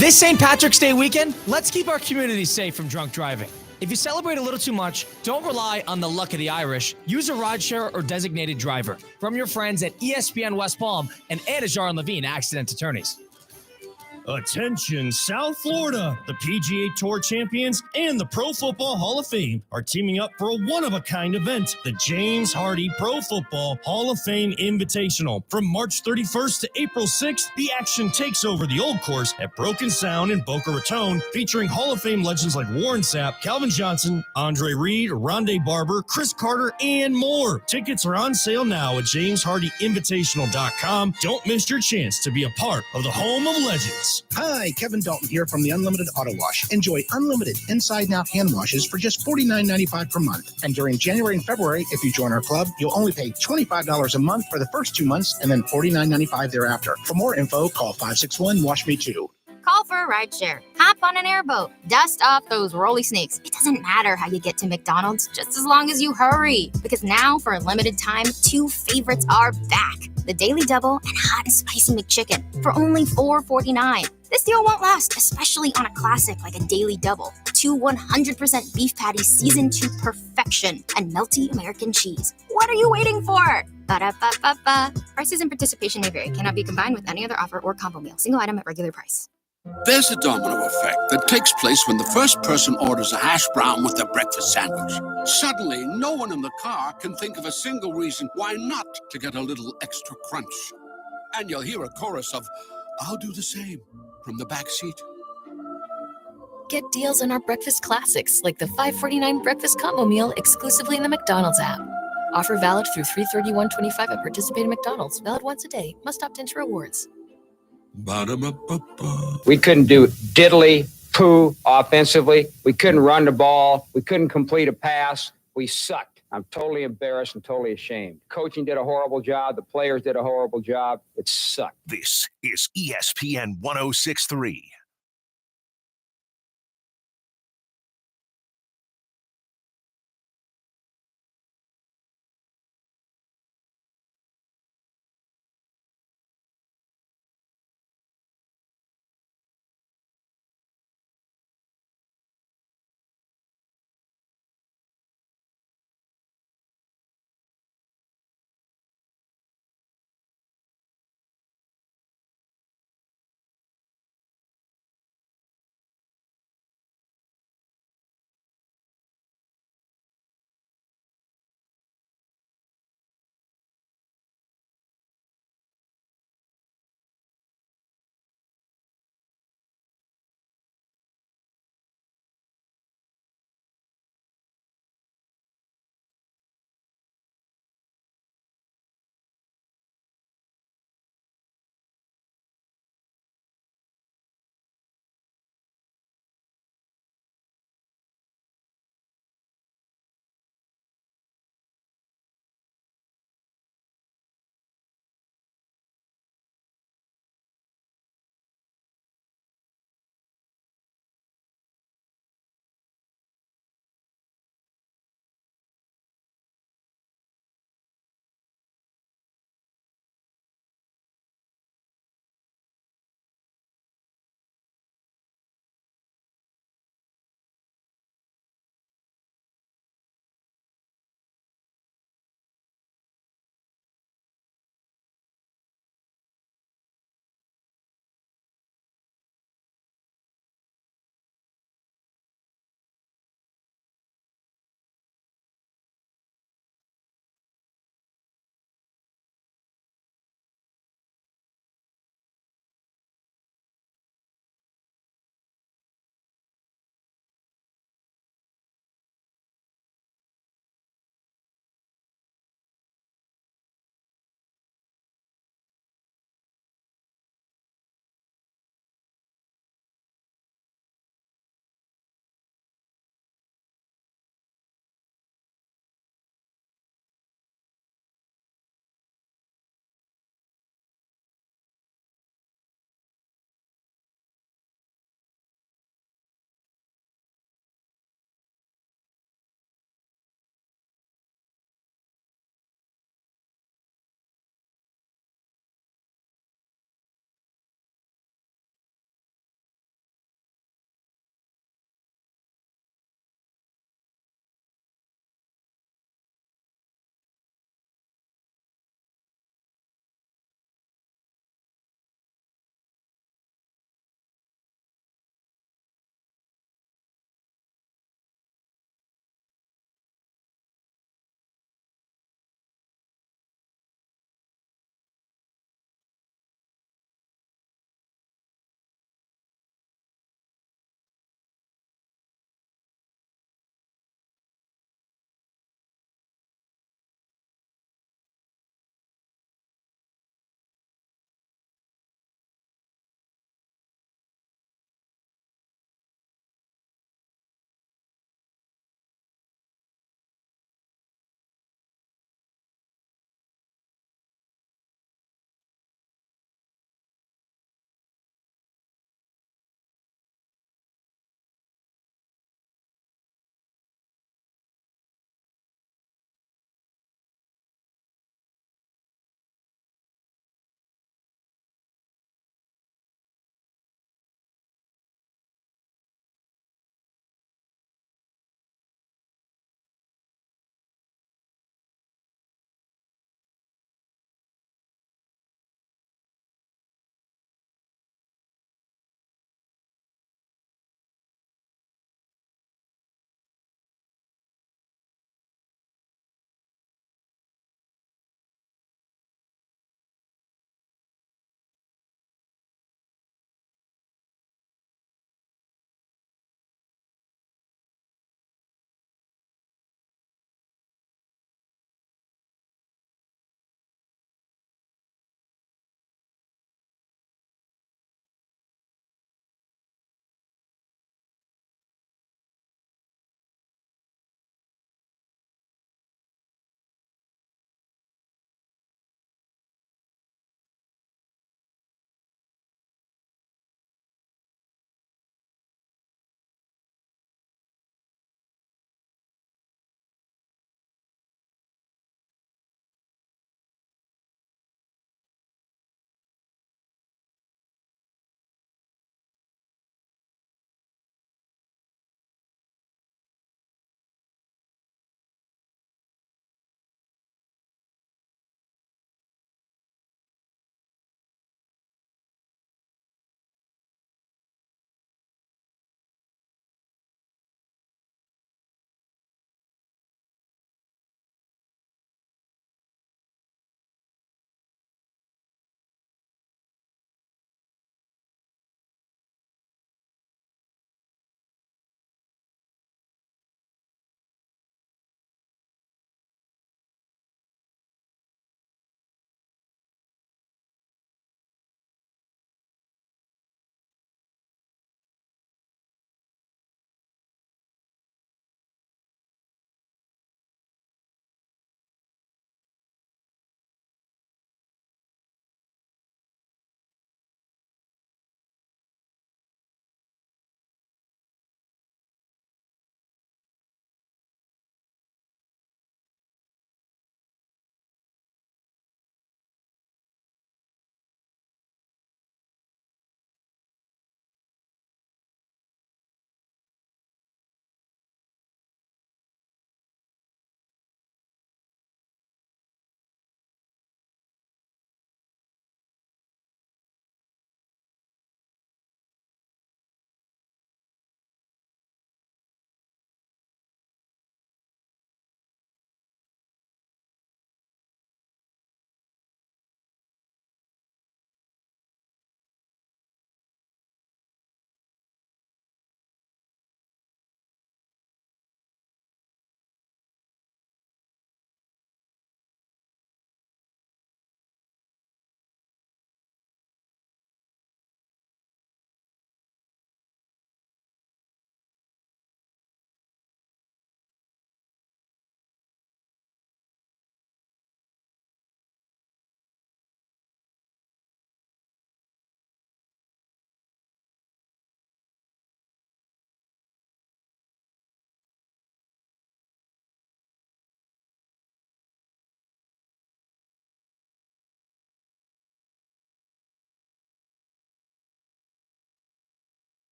This St. Patrick's Day weekend, let's keep our community safe from drunk driving. If you celebrate a little too much, don't rely on the luck of the Irish. Use a rideshare or designated driver. From your friends at ESPN West Palm and Anajar and Levine Accident Attorneys. Attention, South Florida! The PGA Tour champions and the Pro Football Hall of Fame are teaming up for a one-of-a-kind event, the James Hardy Pro Football Hall of Fame Invitational. From March 31st to April 6th, the action takes over the old course at Broken Sound in Boca Raton, featuring Hall of Fame legends like Warren Sapp, Calvin Johnson, Andre Reed, Rondé Barber, Chris Carter, and more. Tickets are on sale now at jameshardyinvitational.com. Don't miss your chance to be a part of the home of legends. Hi, Kevin Dalton here from the Unlimited Auto Wash. Enjoy unlimited inside and out hand washes for just $49.95 per month. And during January and February, if you join our club, you'll only pay $25 a month for the first 2 months and then $49.95 thereafter. For more info, call 561-WASH-ME-TOO. Call for a rideshare. Hop on an airboat. Dust off those rolly snakes. It doesn't matter how you get to McDonald's, just as long as you hurry. Because now, for a limited time, 2 favorites are back. The Daily Double and Hot and Spicy McChicken for only $4.49. This deal won't last, especially on a classic like a Daily Double. 2 100% beef patties seasoned to perfection and melty American cheese. What are you waiting for? Ba-da-ba-ba-ba. Prices and participation may vary. Cannot be combined with any other offer or combo meal. Single item at regular price. There's a domino effect that takes place when the first person orders a hash brown with their breakfast sandwich. Suddenly, no one in the car can think of a single reason why not to get a little extra crunch. And you'll hear a chorus of, "I'll do the same," from the back seat. Get deals on our breakfast classics, like the $5.49 breakfast combo meal exclusively in the McDonald's app. Offer valid through 3/31/25 at participating McDonald's. Valid once a day. Must opt into rewards. Ba-da-ba-ba-ba. We couldn't do diddly poo offensively. We couldn't run the ball. We couldn't complete a pass. We sucked. I'm totally embarrassed and totally ashamed. Coaching did a horrible job. The players did a horrible job. It sucked. This is ESPN 1063.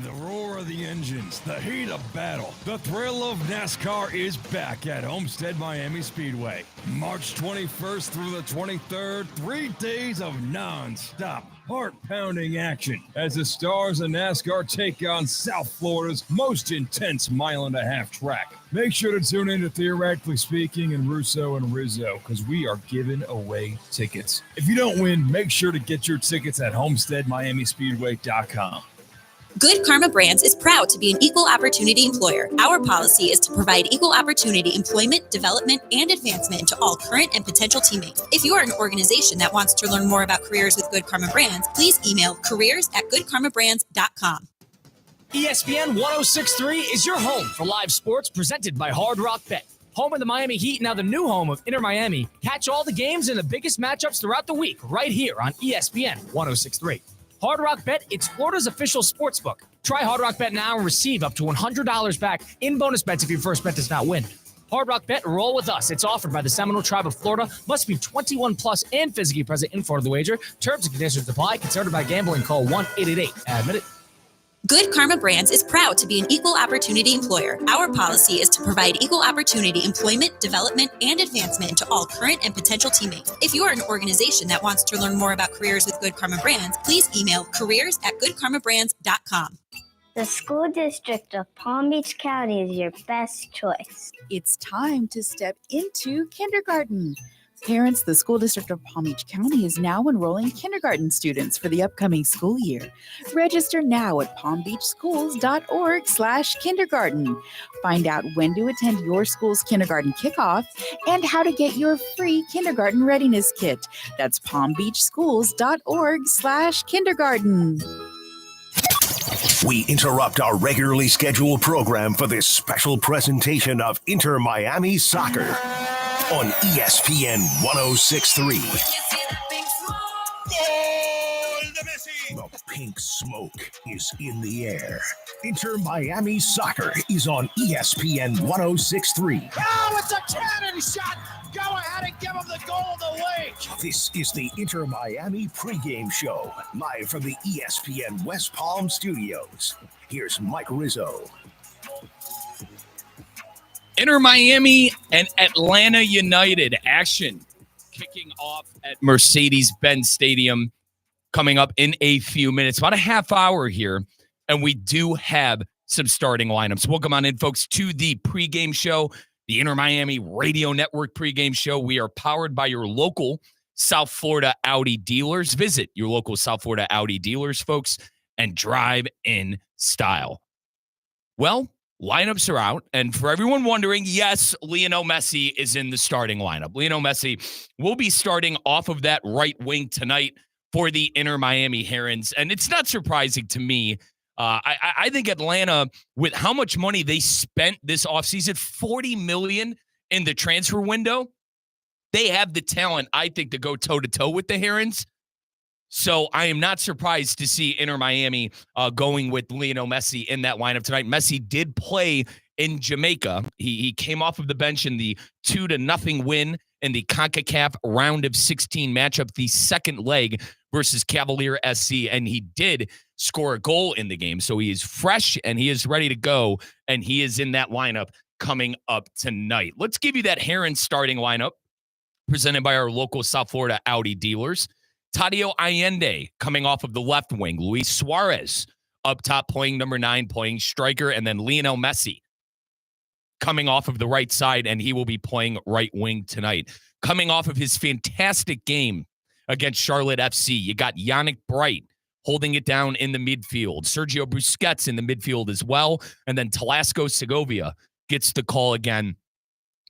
The roar of the engines, the heat of battle, the thrill of NASCAR is back at Homestead Miami Speedway. March 21st through the 23rd, 3 days of non-stop, heart-pounding action as the stars of NASCAR take on South Florida's most intense mile-and-a-half track. Make sure to tune in to Theoretically Speaking and Russo and Rizzo because we are giving away tickets. If you don't win, make sure to get your tickets at HomesteadMiamiSpeedway.com. Good Karma Brands is proud to be an equal opportunity employer. Our policy is to provide equal opportunity employment, development, and advancement to all current and potential teammates. If you are an organization that wants to learn more about careers with Good Karma Brands, please email careers@goodkarmabrands.com. ESPN 1063 is your home for live sports presented by Hard Rock Bet. Home of the Miami Heat, now the new home of Inter Miami. Catch all the games and the biggest matchups throughout the week right here on ESPN 1063. Hard Rock Bet, it's Florida's official sportsbook. Try Hard Rock Bet now and receive up to $100 back in bonus bets if your first bet does not win. Hard Rock Bet, roll with us. It's offered by the Seminole Tribe of Florida. Must be 21 plus and physically present in Florida to wager. Terms and conditions apply. Concerned about gambling, call 1-888-ADMIT-IT. Good Karma Brands is proud to be an equal opportunity employer. Our policy is to provide equal opportunity employment, development, and advancement to all current and potential teammates. If you are an organization that wants to learn more about careers with Good Karma Brands, please email careers@goodkarmabrands.com. The school district of Palm Beach County is your best choice. It's time to step into kindergarten. Parents, the School District of Palm Beach County is now enrolling kindergarten students for the upcoming school year. Register now at palmbeachschools.org/kindergarten. Find out when to attend your school's kindergarten kickoff and how to get your free kindergarten readiness kit. That's palmbeachschools.org/kindergarten. We interrupt our regularly scheduled program for this special presentation of Inter Miami Soccer on ESPN 1063. The pink smoke is in the air. Inter Miami Soccer is on ESPN 1063. Oh, it's a cannon shot! Go ahead and give him the goal of the week! This is the Inter Miami pregame show, live from the ESPN West Palm studios. Here's Mike Rizzo. Inter Miami and Atlanta United action kicking off at Mercedes-Benz Stadium coming up in a few minutes, about a half hour here, and we do have some starting lineups. Welcome on in, folks, to the pregame show, the Inter Miami Radio Network pregame show. We are powered by your local South Florida Audi dealers. Visit your local South Florida Audi dealers, folks, and drive in style. Well, lineups are out, and for everyone wondering, yes, Lionel Messi is in the starting lineup. Lionel Messi will be starting off of that right wing tonight for the Inter Miami Herons, and it's not surprising to me. I think Atlanta, with how much money they spent this offseason, $40 million in the transfer window, they have the talent, I think, to go toe-to-toe with the Herons. So I am not surprised to see Inter Miami going with Lionel Messi in that lineup tonight. Messi did play in Jamaica. He came off of the bench in the 2-0 win in the CONCACAF round of 16 matchup, the second leg versus Cavalier SC, and he did score a goal in the game. So he is fresh and he is ready to go, and he is in that lineup coming up tonight. Let's give you that Herons starting lineup presented by our local South Florida Audi dealers. Tadio Allende coming off of the left wing. Luis Suarez up top playing number 9, playing striker. And then Lionel Messi coming off of the right side, and he will be playing right wing tonight. Coming off of his fantastic game against Charlotte FC, you got Yannick Bright holding it down in the midfield. Sergio Busquets in the midfield as well. And then Talasco Segovia gets the call again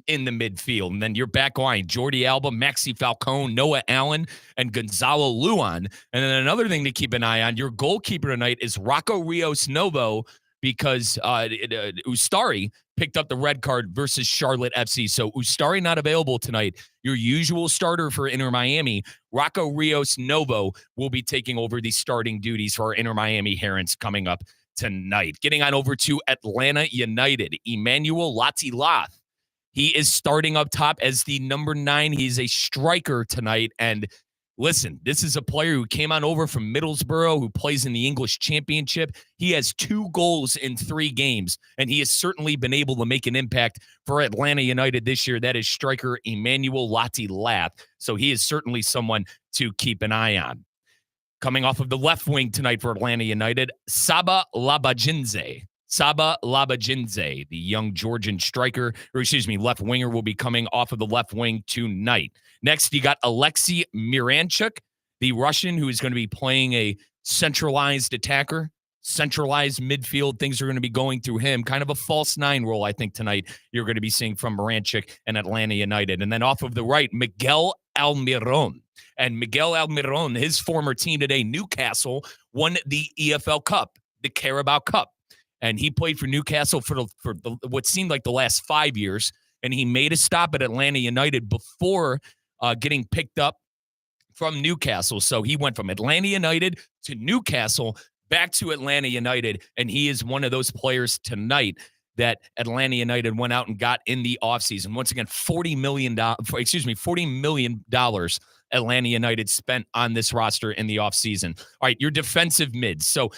in the midfield. And then your back line, Jordi Alba, Maxi Falcone, Noah Allen, and Gonzalo Luan. And then another thing to keep an eye on, your goalkeeper tonight is Rocco Rios Novo, because Ustari picked up the red card versus Charlotte FC. So Ustari not available tonight. Your usual starter for Inter Miami, Rocco Rios Novo, will be taking over the starting duties for our Inter Miami Herons coming up tonight. Getting on over to Atlanta United, Emmanuel Latilath. He is starting up top as the number 9. He's a striker tonight, and Listen, this is a player who came on over from Middlesbrough, who plays in the English Championship. He has 2 goals in 3 games, and he has certainly been able to make an impact for Atlanta United this year. That is striker Emmanuel Lati-Lath. So he is certainly someone to keep an eye on. Coming off of the left wing tonight for Atlanta United, Saba Labajinze. Saba Labajinze, the young Georgian striker, left winger, will be coming off of the left wing tonight. Next, you got Alexei Miranchuk, the Russian, who is going to be playing a centralized attacker, centralized midfield. Things are going to be going through him. Kind of a false 9 role, I think, tonight you're going to be seeing from Miranchuk and Atlanta United. And then off of the right, Miguel Almiron. And Miguel Almiron, his former team today, Newcastle, won the EFL Cup, the Carabao Cup. And he played for Newcastle for what seemed like the last 5 years. And he made a stop at Atlanta United before getting picked up from Newcastle. So he went from Atlanta United to Newcastle, back to Atlanta United. And he is one of those players tonight that Atlanta United went out and got in the offseason. Once again, $40 million Atlanta United spent on this roster in the offseason. All right, your defensive mids. So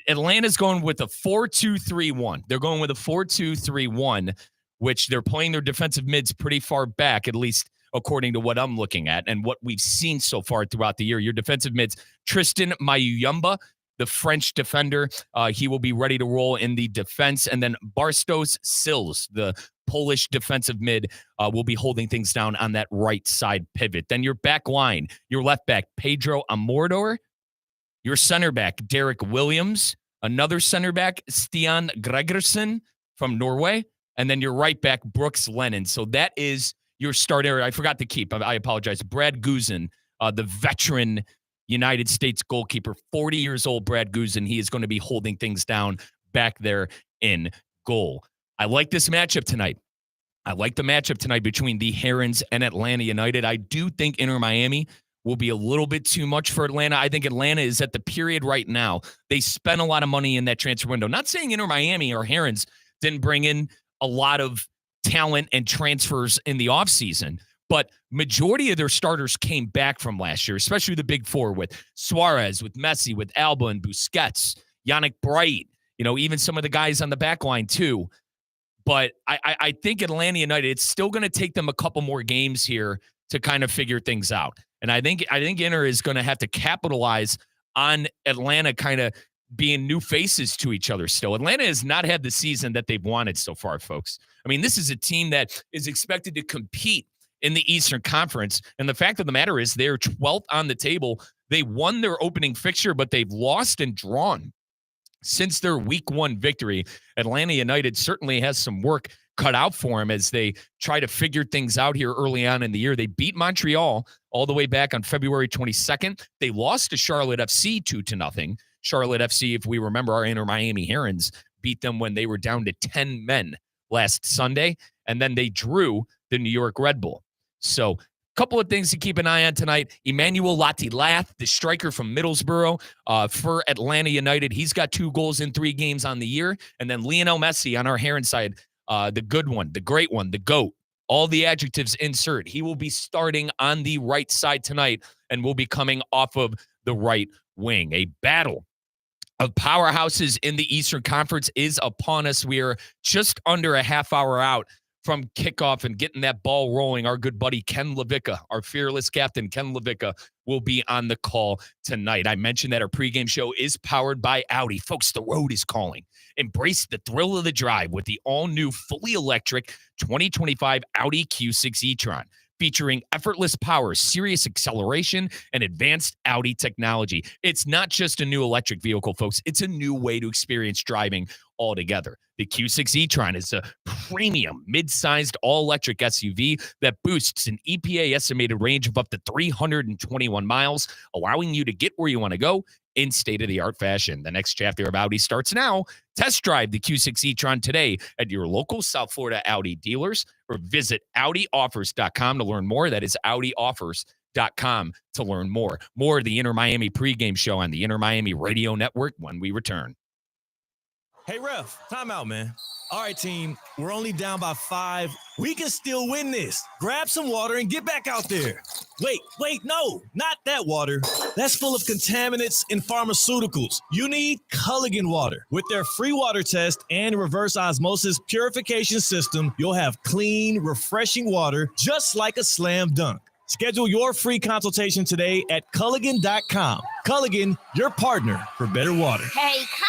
Atlanta's going with a 4-2-3-1. They're going with a 4-2-3-1, which they're playing their defensive mids pretty far back, at least according to what I'm looking at and what we've seen so far throughout the year. Your defensive mids, Tristan Mayuyumba, the French defender, he will be ready to roll in the defense. And then Barstos Sills, the Polish defensive mid, will be holding things down on that right side pivot. Then your back line, your left back, Pedro Amordor, your center back, Derek Williams, another center back, Stian Gregersen from Norway, and then your right back, Brooks Lennon. So that is your starter. I forgot to keep, I apologize, Brad Guzan, the veteran United States goalkeeper, 40 years old Brad Guzan. He is going to be holding things down back there in goal. I like this matchup tonight. I like the matchup tonight between the Herons and Atlanta United. I do think Inter Miami will be a little bit too much for Atlanta. I think Atlanta is at the period right now. They spent a lot of money in that transfer window. Not saying Inter Miami or Herons didn't bring in a lot of talent and transfers in the offseason, but majority of their starters came back from last year, especially the big four with Suarez, with Messi, with Alba and Busquets, Yannick Bright, even some of the guys on the back line too. But I think Atlanta United, it's still going to take them a couple more games here to kind of figure things out. And I think Inter is going to have to capitalize on Atlanta kind of being new faces to each other still. Atlanta has not had the season that they've wanted so far, folks. I mean, this is a team that is expected to compete in the Eastern Conference. And the fact of the matter is they're 12th on the table. They won their opening fixture, but they've lost and drawn since their week 1 victory. Atlanta United certainly has some work cut out for them as they try to figure things out here early on in the year. They beat Montreal all the way back on February 22nd. They lost to Charlotte FC 2-0. Charlotte FC, if we remember, our Inter Miami Herons beat them when they were down to 10 men last Sunday. And then they drew the New York Red Bull. So a couple of things to keep an eye on tonight. Emmanuel Lati-Lath, the striker from Middlesbrough for Atlanta United. He's got 2 goals in 3 games on the year. And then Lionel Messi on our Heron side, the good one, the great one, the GOAT. All the adjectives insert. He will be starting on the right side tonight and will be coming off of the right wing. A battle of powerhouses in the Eastern Conference is upon us. We are just under a half hour out from kickoff and getting that ball rolling. Our good buddy Ken Levicka, our fearless captain Ken Levicka, will be on the call tonight. I mentioned that our pregame show is powered by Audi. Folks, the road is calling. Embrace the thrill of the drive with the all-new fully electric 2025 Audi Q6 e-tron. Featuring effortless power, serious acceleration, and advanced Audi technology. It's not just a new electric vehicle, folks. It's a new way to experience driving altogether. The Q6 e-tron is a premium, mid-sized, all-electric SUV that boosts an EPA estimated range of up to 321 miles, allowing you to get where you want to go in state-of-the-art fashion. The next chapter of Audi starts now. Test drive the Q6 e-tron today at your local South Florida Audi dealers or visit AudiOffers.com to learn more. That is AudiOffers.com to learn more. More of the Inter Miami pregame show on the Inter Miami Radio Network when we return. Hey, ref, time out, man. All right, team, we're only down by 5. We can still win this. Grab some water and get back out there. Wait, no, not that water. That's full of contaminants and pharmaceuticals. You need Culligan water. With their free water test and reverse osmosis purification system, you'll have clean, refreshing water just like a slam dunk. Schedule your free consultation today at Culligan.com. Culligan, your partner for better water. Hey, Culligan man!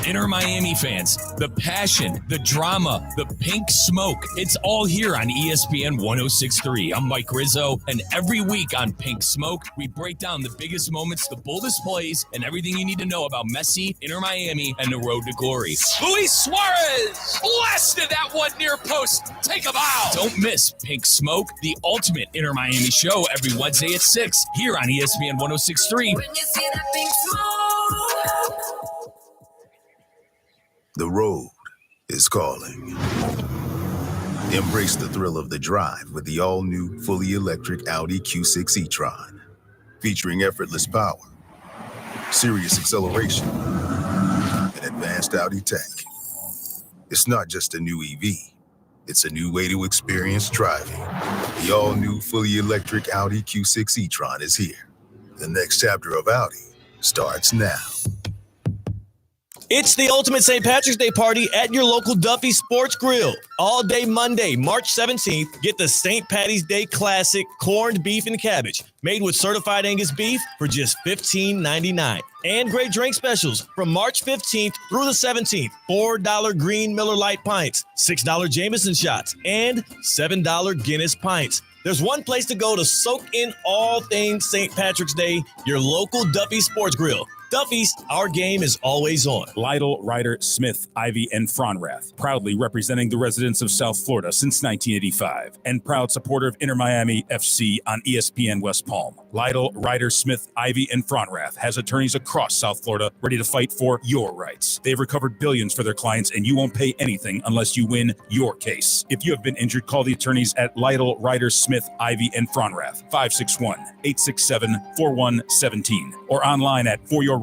Inter Miami fans, the passion, the drama, the pink smoke, it's all here on ESPN 106.3. I'm Mike Rizzo, and every week on Pink Smoke, we break down the biggest moments, the boldest plays, and everything you need to know about Messi, Inter Miami, and the road to glory. Luis Suarez blasted that one near post. Take a bow. Don't miss Pink Smoke, the ultimate Inter Miami show every Wednesday at 6 here on ESPN 106.3. When you see that pink smoke. The road is calling. Embrace the thrill of the drive with the all-new, fully electric Audi Q6 e-tron. Featuring effortless power, serious acceleration, and advanced Audi tech. It's not just a new EV. It's a new way to experience driving. The all-new, fully electric Audi Q6 e-tron is here. The next chapter of Audi starts now. It's the ultimate St. Patrick's Day party at your local Duffy Sports Grill. All day Monday, March 17th, get the St. Patty's Day Classic corned beef and cabbage made with certified Angus beef for just $15.99. And great drink specials from March 15th through the 17th. $4 green Miller Lite pints, $6 Jameson shots, and $7 Guinness pints. There's one place to go to soak in all things St. Patrick's Day, your local Duffy Sports Grill. Duffy's, our game is always on. Lytle, Ryder, Smith, Ivy, and Fronrath, proudly representing the residents of South Florida since 1985, and proud supporter of Inter Miami FC on ESPN West Palm. Lytle, Ryder, Smith, Ivy, and Fronrath has attorneys across South Florida ready to fight for your rights. They've recovered billions for their clients, and you won't pay anything unless you win your case. If you have been injured, call the attorneys at Lytle, Ryder, Smith, Ivy, and Fronrath, 561-867-4117, or online at foryourrights.com.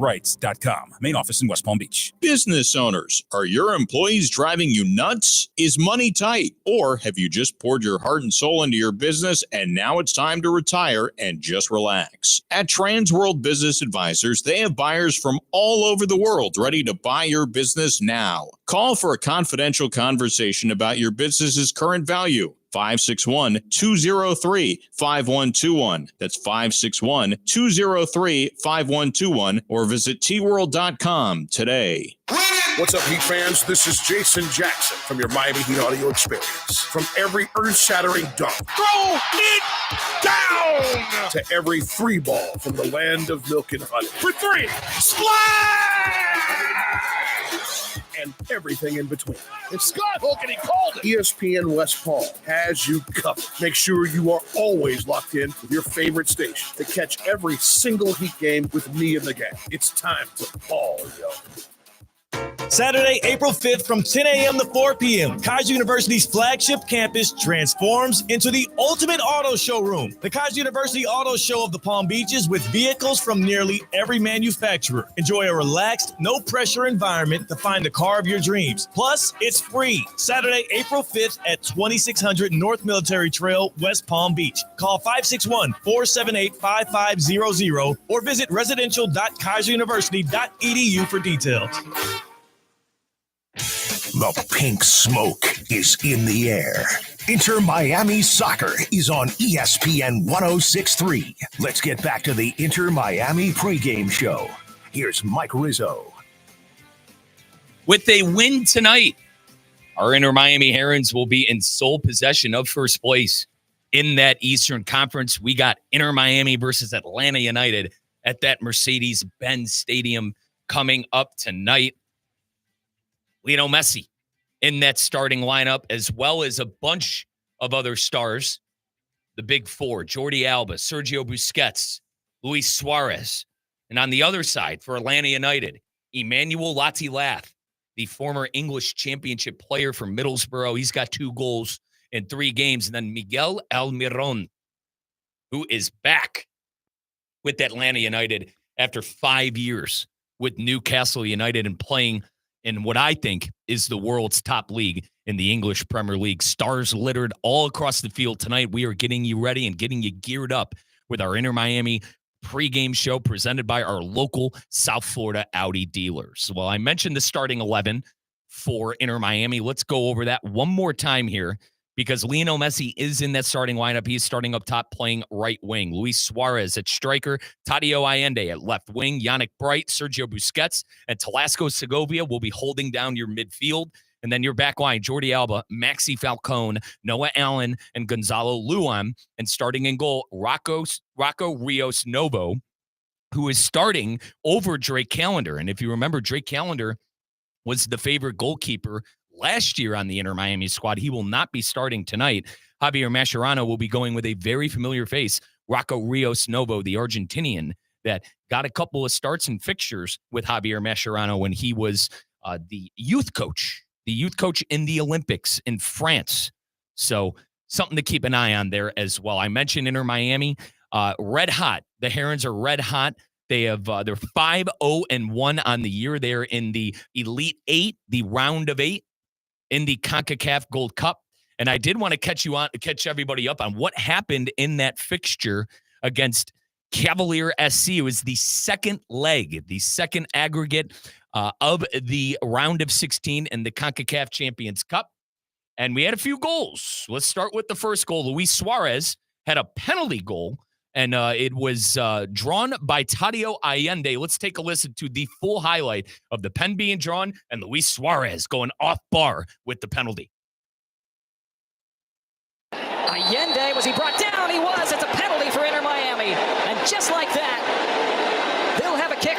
Main office in West Palm Beach. Business owners, are your employees driving you nuts? Is money tight? Or have you just poured your heart and soul into your business and now it's time to retire and just relax? At Trans World Business Advisors, they have buyers from all over the world ready to buy your business now. Call for a confidential conversation about your business's current value. 561-203-5121. That's 561-203-5121, or visit tworld.com today. What's up, Heat fans? This is Jason Jackson from your Miami Heat audio experience. From every earth-shattering dunk, throw it down, to every free ball from the land of milk and honey. For three, splash! And everything in between. It's Scott Hook, and he called it. ESPN West Palm has you covered. Make sure you are always locked in with your favorite station to catch every single Heat game with me in the gang. It's time to ball, yo. Saturday, April 5th from 10 a.m. to 4 p.m., Kaiser University's flagship campus transforms into the ultimate auto showroom. The Kaiser University Auto Show of the Palm Beaches with vehicles from nearly every manufacturer. Enjoy a relaxed, no-pressure environment to find the car of your dreams. Plus, it's free. Saturday, April 5th at 2600 North Military Trail, West Palm Beach. Call 561-478-5500 or visit residential.kaiseruniversity.edu for details. The pink smoke is in the air. Inter Miami Soccer is on ESPN 106.3. Let's get back to the Inter Miami pregame show. Here's Mike Rizzo. With a win tonight, our Inter Miami Herons will be in sole possession of first place in that Eastern Conference. We got Inter Miami versus Atlanta United at that Mercedes-Benz Stadium coming up tonight. Lionel Messi in that starting lineup, as well as a bunch of other stars. The big four, Jordi Alba, Sergio Busquets, Luis Suarez. And on the other side, for Atlanta United, Emmanuel Latilath, the former English championship player from Middlesbrough. He's got 2 goals in 3 games. And then Miguel Almiron, who is back with Atlanta United after 5 years with Newcastle United and playing in what I think is the world's top league in the English Premier League. Stars littered all across the field tonight. We are getting you ready and getting you geared up with our Inter Miami pregame show presented by our local South Florida Audi dealers. Well, I mentioned the starting 11 for Inter Miami. Let's go over that one more time here because Lionel Messi is in that starting lineup. He's starting up top playing right wing. Luis Suarez at striker, Tadio Allende at left wing, Yannick Bright, Sergio Busquets, and Talasco Segovia will be holding down your midfield. And then your back line, Jordi Alba, Maxi Falcone, Noah Allen, and Gonzalo Luan. And starting in goal, Rocco Rios Novo, who is starting over Drake Callender. And if you remember, Drake Callender was the favorite goalkeeper last year on the Inter Miami squad. He will not be starting tonight. Javier Mascherano will be going with a very familiar face, Rocco Rios Novo, the Argentinian that got a couple of starts and fixtures with Javier Mascherano when he was the youth coach in the Olympics in France. So something to keep an eye on there as well. I mentioned Inter Miami, red hot. The Herons are red hot. They have they're 5-0-1 on the year. They're in the Elite Eight, the round of 8 in the CONCACAF Gold Cup. And I did want to catch everybody up on what happened in that fixture against Cavalier SC. It was the second leg, the second aggregate of the round of 16 in the CONCACAF Champions Cup. And we had a few goals. Let's start with the first goal. Luis Suarez had a penalty goal, and it was drawn by Tadio Allende. Let's take a listen to the full highlight of the pen being drawn and Luis Suarez going off bar with the penalty. Allende, was he brought down? He was. It's a penalty for Inter Miami. And just like that, they'll have a kick.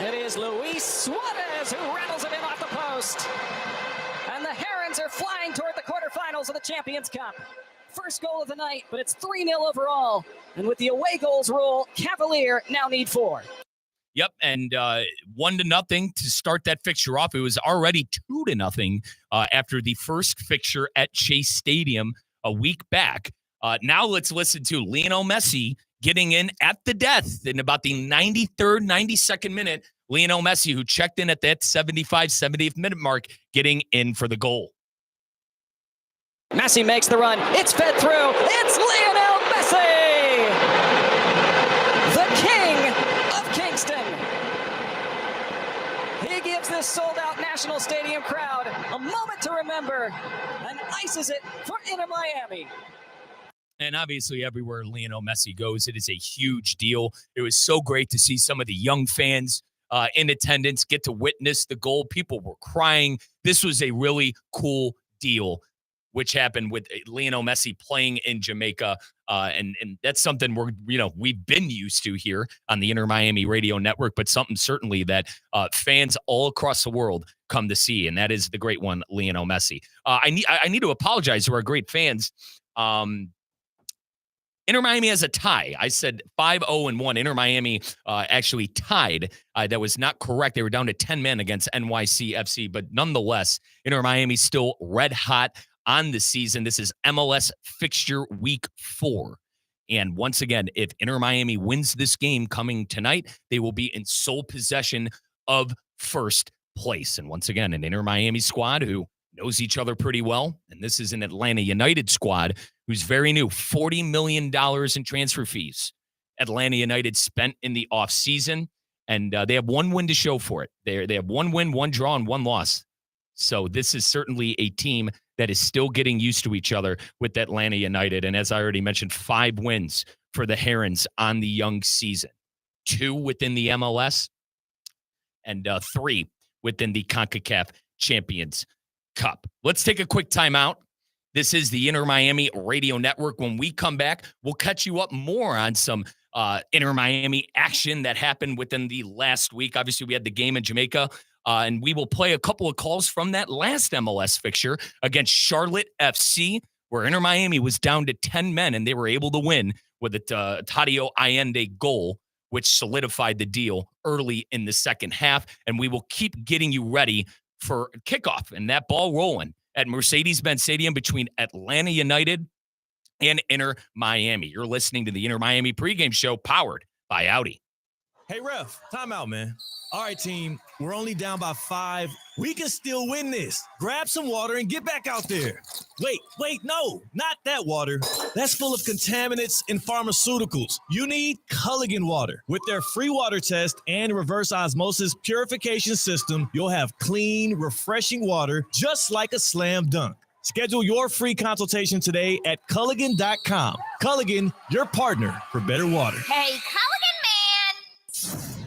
It is Luis Suarez who rattles it in off the post. And the Herons are flying toward the quarterfinals of the Champions Cup. First goal of the night, but it's 3-0 overall. And with the away goals rule, Cavalier now need 4. Yep, and 1-0 to start that fixture off. It was already 2-0 after the first fixture at Chase Stadium a week back. Now let's listen to Lionel Messi getting in at the death in about the 93rd, 92nd minute. Lionel Messi, who checked in at that 70th minute mark, getting in for the goal. Messi makes the run. It's fed through. It's Lionel Messi! The king of Kingston. He gives this sold-out National Stadium crowd a moment to remember and ices it for Inter Miami. And obviously, everywhere Lionel Messi goes, it is a huge deal. It was so great to see some of the young fans in attendance get to witness the goal. People were crying. This was a really cool deal, which happened with Lionel Messi playing in Jamaica. And that's something we've been used to here on the Inter Miami Radio Network, but something certainly that fans all across the world come to see, and that is the great one, Lionel Messi. I need to apologize to our great fans. Inter Miami has a tie. I said 5-0-1. Inter Miami actually tied. That was not correct. They were down to 10 men against NYCFC, but nonetheless, Inter Miami still red hot on the season. This is MLS fixture week 4. And once again, if Inter Miami wins this game coming tonight, they will be in sole possession of first place. And once again, an Inter Miami squad who knows each other pretty well. And this is an Atlanta United squad who's very new. $40 million in transfer fees Atlanta United spent in the offseason. And they have one win to show for it. They have one win, one draw, and one loss. So this is certainly a team that is still getting used to each other with Atlanta United. And as I already mentioned, 5 wins for the Herons on the young season. 2 within the MLS and 3 within the CONCACAF Champions Cup. Let's take a quick timeout. This is the Inter Miami Radio Network. When we come back, we'll catch you up more on some Inter Miami action that happened within the last week. Obviously, we had the game in Jamaica, and we will play a couple of calls from that last MLS fixture against Charlotte FC, where Inter Miami was down to 10 men, and they were able to win with a Tadio Allende goal, which solidified the deal early in the second half. And we will keep getting you ready for kickoff and that ball rolling at Mercedes-Benz Stadium between Atlanta United and Inter Miami. You're listening to the Inter Miami pregame show powered by Audi. Hey, ref, timeout, man. All right, team, we're only down by 5. We can still win this. Grab some water and get back out there. Wait, no, not that water. That's full of contaminants and pharmaceuticals. You need Culligan water. With their free water test and reverse osmosis purification system, you'll have clean, refreshing water just like a slam dunk. Schedule your free consultation today at Culligan.com. Culligan, your partner for better water. Hey, Culligan man!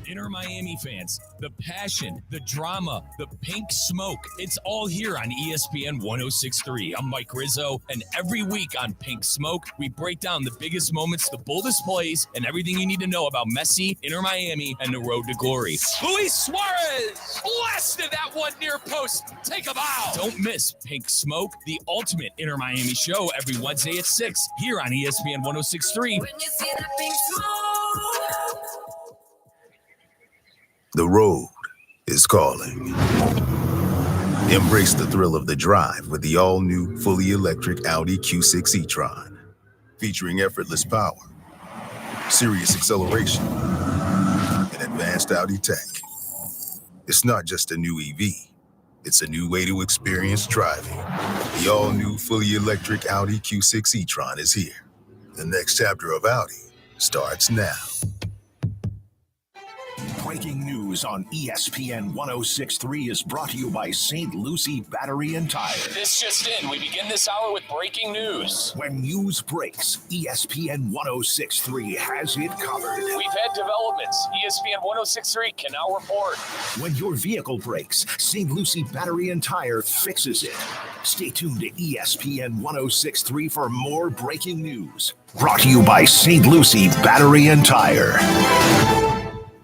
Inter Miami fans, the passion, the drama, the pink smoke, it's all here on ESPN 106.3. I'm Mike Rizzo, and every week on Pink Smoke, we break down the biggest moments, the boldest plays, and everything you need to know about Messi, Inter Miami, and the road to glory. Luis Suarez blasted that one near post. Take a bow. Don't miss Pink Smoke, the ultimate Inter Miami show every Wednesday at 6 here on ESPN 106.3. When you see that pink smoke. The road is calling. Embrace the thrill of the drive with the all-new, fully electric Audi Q6 e-tron. Featuring effortless power, serious acceleration, and advanced Audi tech. It's not just a new EV. It's a new way to experience driving. The all-new, fully electric Audi Q6 e-tron is here. The next chapter of Audi starts now. Breaking news on ESPN 106.3 is brought to you by St. Lucie Battery and Tire. This just in, we begin this hour with breaking news. When news breaks, ESPN 106.3 has it covered. We've had developments. ESPN 106.3 can now report. When your vehicle breaks, St. Lucie Battery and Tire fixes it. Stay tuned to ESPN 106.3 for more breaking news. Brought to you by St. Lucie Battery and Tire.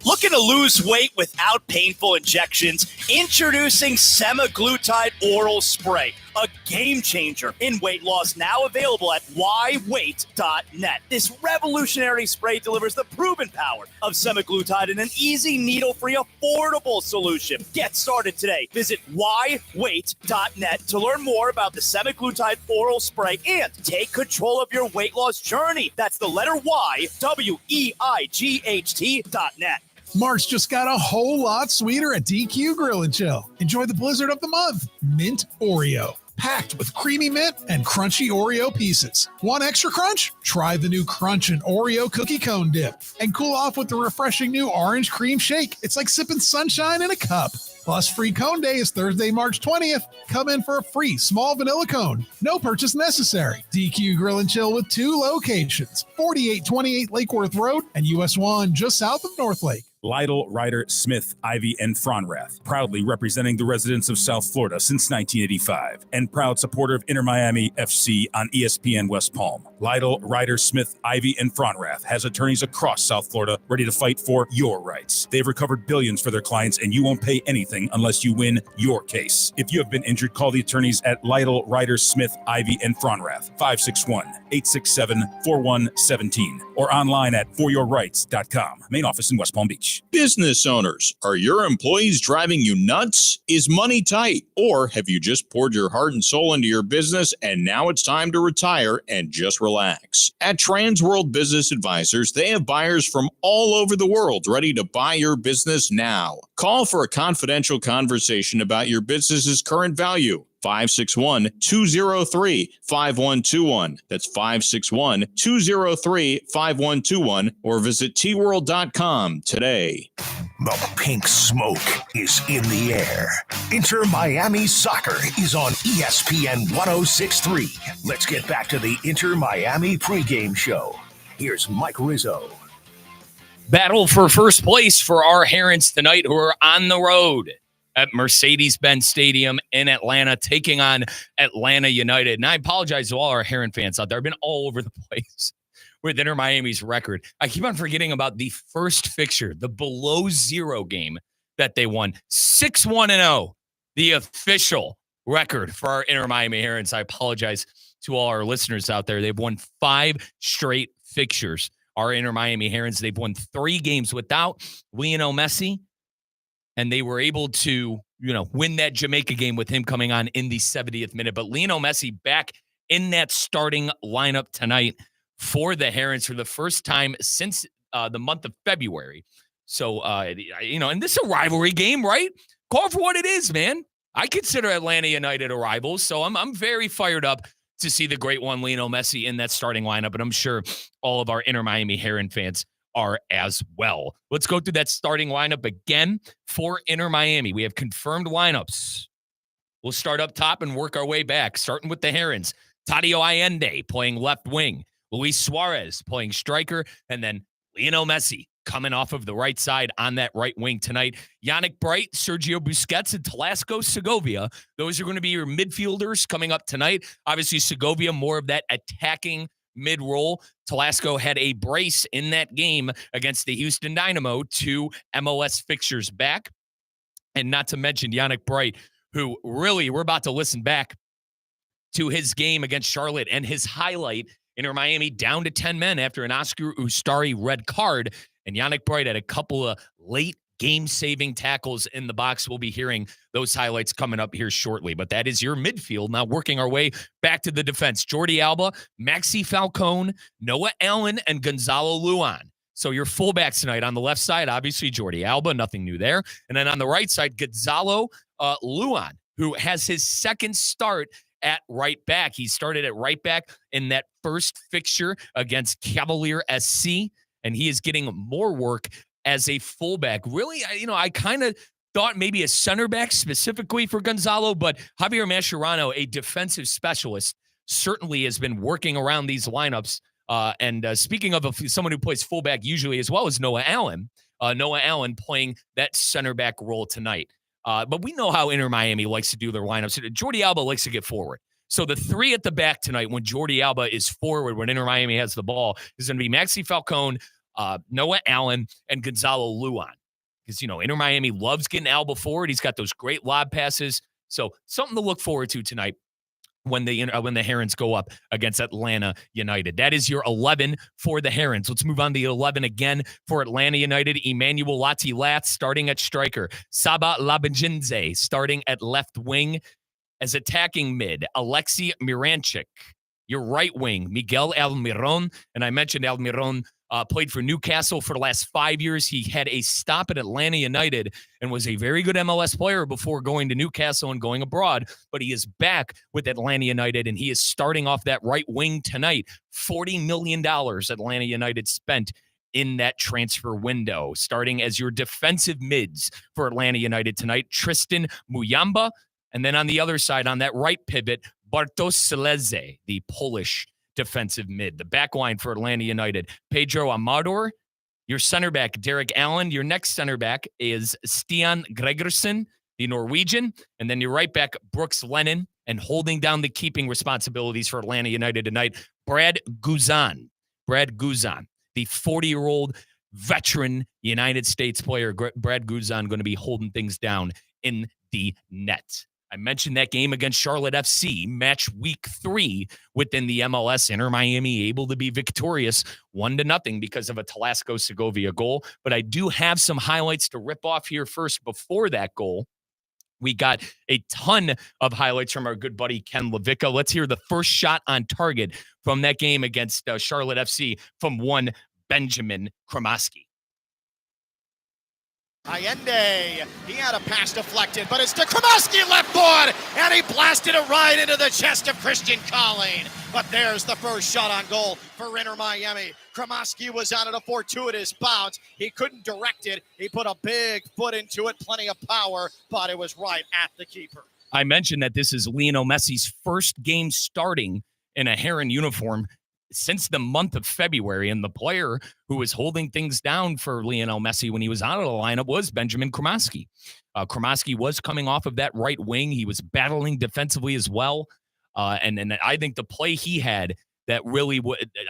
Looking to lose weight without painful injections? Introducing semaglutide oral spray, a game changer in weight loss, now available at whyweight.net. This revolutionary spray delivers the proven power of semaglutide in an easy, needle-free, affordable solution. Get started today. Visit whyweight.net to learn more about the semaglutide oral spray and take control of your weight loss journey. That's the letter Y, WEIGHT.net. March just got a whole lot sweeter at DQ Grill and Chill. Enjoy the blizzard of the month, Mint Oreo. Packed with creamy mint and crunchy Oreo pieces. Want extra crunch? Try the new Crunch and Oreo cookie cone dip. And cool off with the refreshing new orange cream shake. It's like sipping sunshine in a cup. Plus, free cone day is Thursday, March 20th. Come in for a free small vanilla cone. No purchase necessary. DQ Grill and Chill with 2 locations. 4828 Lake Worth Road and US 1 just south of North Lake. Lytle, Ryder, Smith, Ivy, and Fronrath, proudly representing the residents of South Florida since 1985, and proud supporter of Inter Miami FC on ESPN West Palm. Lytle, Ryder, Smith, Ivy, and Fronrath has attorneys across South Florida ready to fight for your rights. They've recovered billions for their clients, and you won't pay anything unless you win your case. If you have been injured, call the attorneys at Lytle, Ryder, Smith, Ivy, and Fronrath, 561-867-4117, or online at foryourrights.com. Main office in West Palm Beach. Business owners, are your employees driving you nuts? Is money tight? Or have you just poured your heart and soul into your business and now it's time to retire and just relax? At Trans World Business Advisors, they have buyers from all over the world ready to buy your business now. Call for a confidential conversation about your business's current value. 561-203-5121. That's 561-203-5121, or visit tworld.com today. The pink smoke is in the air. Inter Miami Soccer is on ESPN 106.3. Let's get back to the Inter Miami pregame show. Here's Mike Rizzo. Battle for first place for our Herons tonight, who are on the road at Mercedes-Benz Stadium in Atlanta, taking on Atlanta United. And I apologize to all our Heron fans out there. I've been all over the place with Inter Miami's record. I keep on forgetting about the first fixture, the below zero game that they won. 6-1-0, the official record for our Inter Miami Herons. I apologize to all our listeners out there. They've won 5 straight fixtures. Our Inter Miami Herons, they've won 3 games without Lionel Messi. And they were able to, win that Jamaica game with him coming on in the 70th minute. But Lionel Messi back in that starting lineup tonight for the Herons for the first time since the month of February. So, and this is a rivalry game, right? Call it for what it is, man. I consider Atlanta United a rival, so I'm very fired up to see the great one, Lionel Messi, in that starting lineup, and I'm sure all of our Inter Miami Heron fans are as well. Let's go through that starting lineup again for Inter Miami. We have confirmed lineups. We'll start up top and work our way back, starting with the Herons. Tadio Allende playing left wing. Luis Suarez playing striker, and then Lionel Messi coming off of the right side on that right wing tonight. Yannick Bright, Sergio Busquets, and Telasco Segovia. Those are going to be your midfielders coming up tonight. Obviously, Segovia, more of that attacking mid-roll. Telasco had a brace in that game against the Houston Dynamo, 2 MLS fixtures back. And not to mention Yannick Bright, who really, we're about to listen back to his game against Charlotte and his highlight. Inter Miami down to 10 men after an Oscar Ustari red card. And Yannick Bright had a couple of late game-saving tackles in the box. We'll be hearing those highlights coming up here shortly. But that is your midfield. Now working our way back to the defense. Jordi Alba, Maxi Falcone, Noah Allen, and Gonzalo Luan. So your fullbacks tonight on the left side, obviously Jordi Alba, nothing new there. And then on the right side, Gonzalo Luan, who has his second start at right back. He started at right back in that first fixture against Cavalier SC, and he is getting more work as a fullback. Really, I kind of thought maybe a center back specifically for Gonzalo, but Javier Mascherano, a defensive specialist, certainly has been working around these lineups. And speaking of someone who plays fullback usually as well as Noah Allen playing that center back role tonight. But we know how Inter Miami likes to do their lineups. Jordi Alba likes to get forward. So the 3 at the back tonight when Jordi Alba is forward, when Inter Miami has the ball, is going to be Maxi Falcone, Noah Allen, and Gonzalo Luan. Because, Inter Miami loves getting Alba forward. He's got those great lob passes. So something to look forward to tonight when the Herons go up against Atlanta United. That is your 11 for the Herons. Let's move on to 11 again for Atlanta United. Emmanuel Lati-Latz starting at striker. Saba Labinjinze starting at left wing. As attacking mid, Alexi Miranchik. Your right wing, Miguel Almiron. And I mentioned Almiron played for Newcastle for the last 5 years. He had a stop at Atlanta United and was a very good MLS player before going to Newcastle and going abroad. But he is back with Atlanta United, and he is starting off that right wing tonight. $40 million Atlanta United spent in that transfer window. Starting as your defensive mids for Atlanta United tonight, Tristan Muyamba. And then on the other side, on that right pivot, Bartosz Seleze, the Polish defensive mid. The back line for Atlanta United, Pedro Amador. Your center back, Derek Allen. Your next center back is Stian Gregersen, the Norwegian. And then your right back, Brooks Lennon. And holding down the keeping responsibilities for Atlanta United tonight, Brad Guzan. Brad Guzan, the 40-year-old veteran United States player. Brad Guzan going to be holding things down in the net. I mentioned that game against Charlotte FC, match week 3 within the MLS. Inter Miami able to be victorious 1-0 because of a Telasco Segovia goal. But I do have some highlights to rip off here first before that goal. We got a ton of highlights from our good buddy Ken Levica. Let's hear the first shot on target from that game against Charlotte FC from one Benjamin Kromaski. Allende, he had a pass deflected, but it's to Kromaski left foot, and he blasted it right into the chest of Christian Colleen. But there's the first shot on goal for Inter Miami. Kromaski was on it, a fortuitous bounce. He couldn't direct it. He put a big foot into it, plenty of power, but it was right at the keeper. I mentioned that this is Lionel Messi's first game starting in a Heron uniform since the month of February, and the player who was holding things down for Lionel Messi when he was out of the lineup was Benjamin Kromaski. Kromaski was coming off of that right wing. He was battling defensively as well. And I think the play he had that really,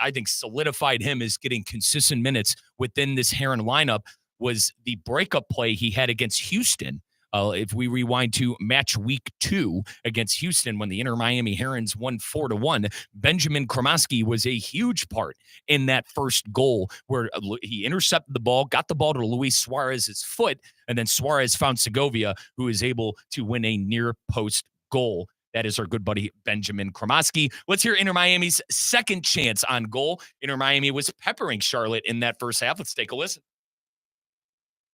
I think, solidified him as getting consistent minutes within this Heron lineup was the breakup play he had against Houston. If we rewind to match week 2 against Houston when the Inter Miami Herons won 4-1, Benjamin Kromaski was a huge part in that first goal where he intercepted the ball, got the ball to Luis Suarez's foot, and then Suarez found Segovia, who is able to win a near post goal. That is our good buddy Benjamin Kromaski. Let's hear Inter Miami's second chance on goal. Inter Miami was peppering Charlotte in that first half. Let's take a listen.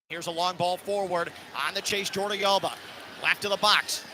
Here's a long ball forward on the chase. Jordi Alba, left to the box.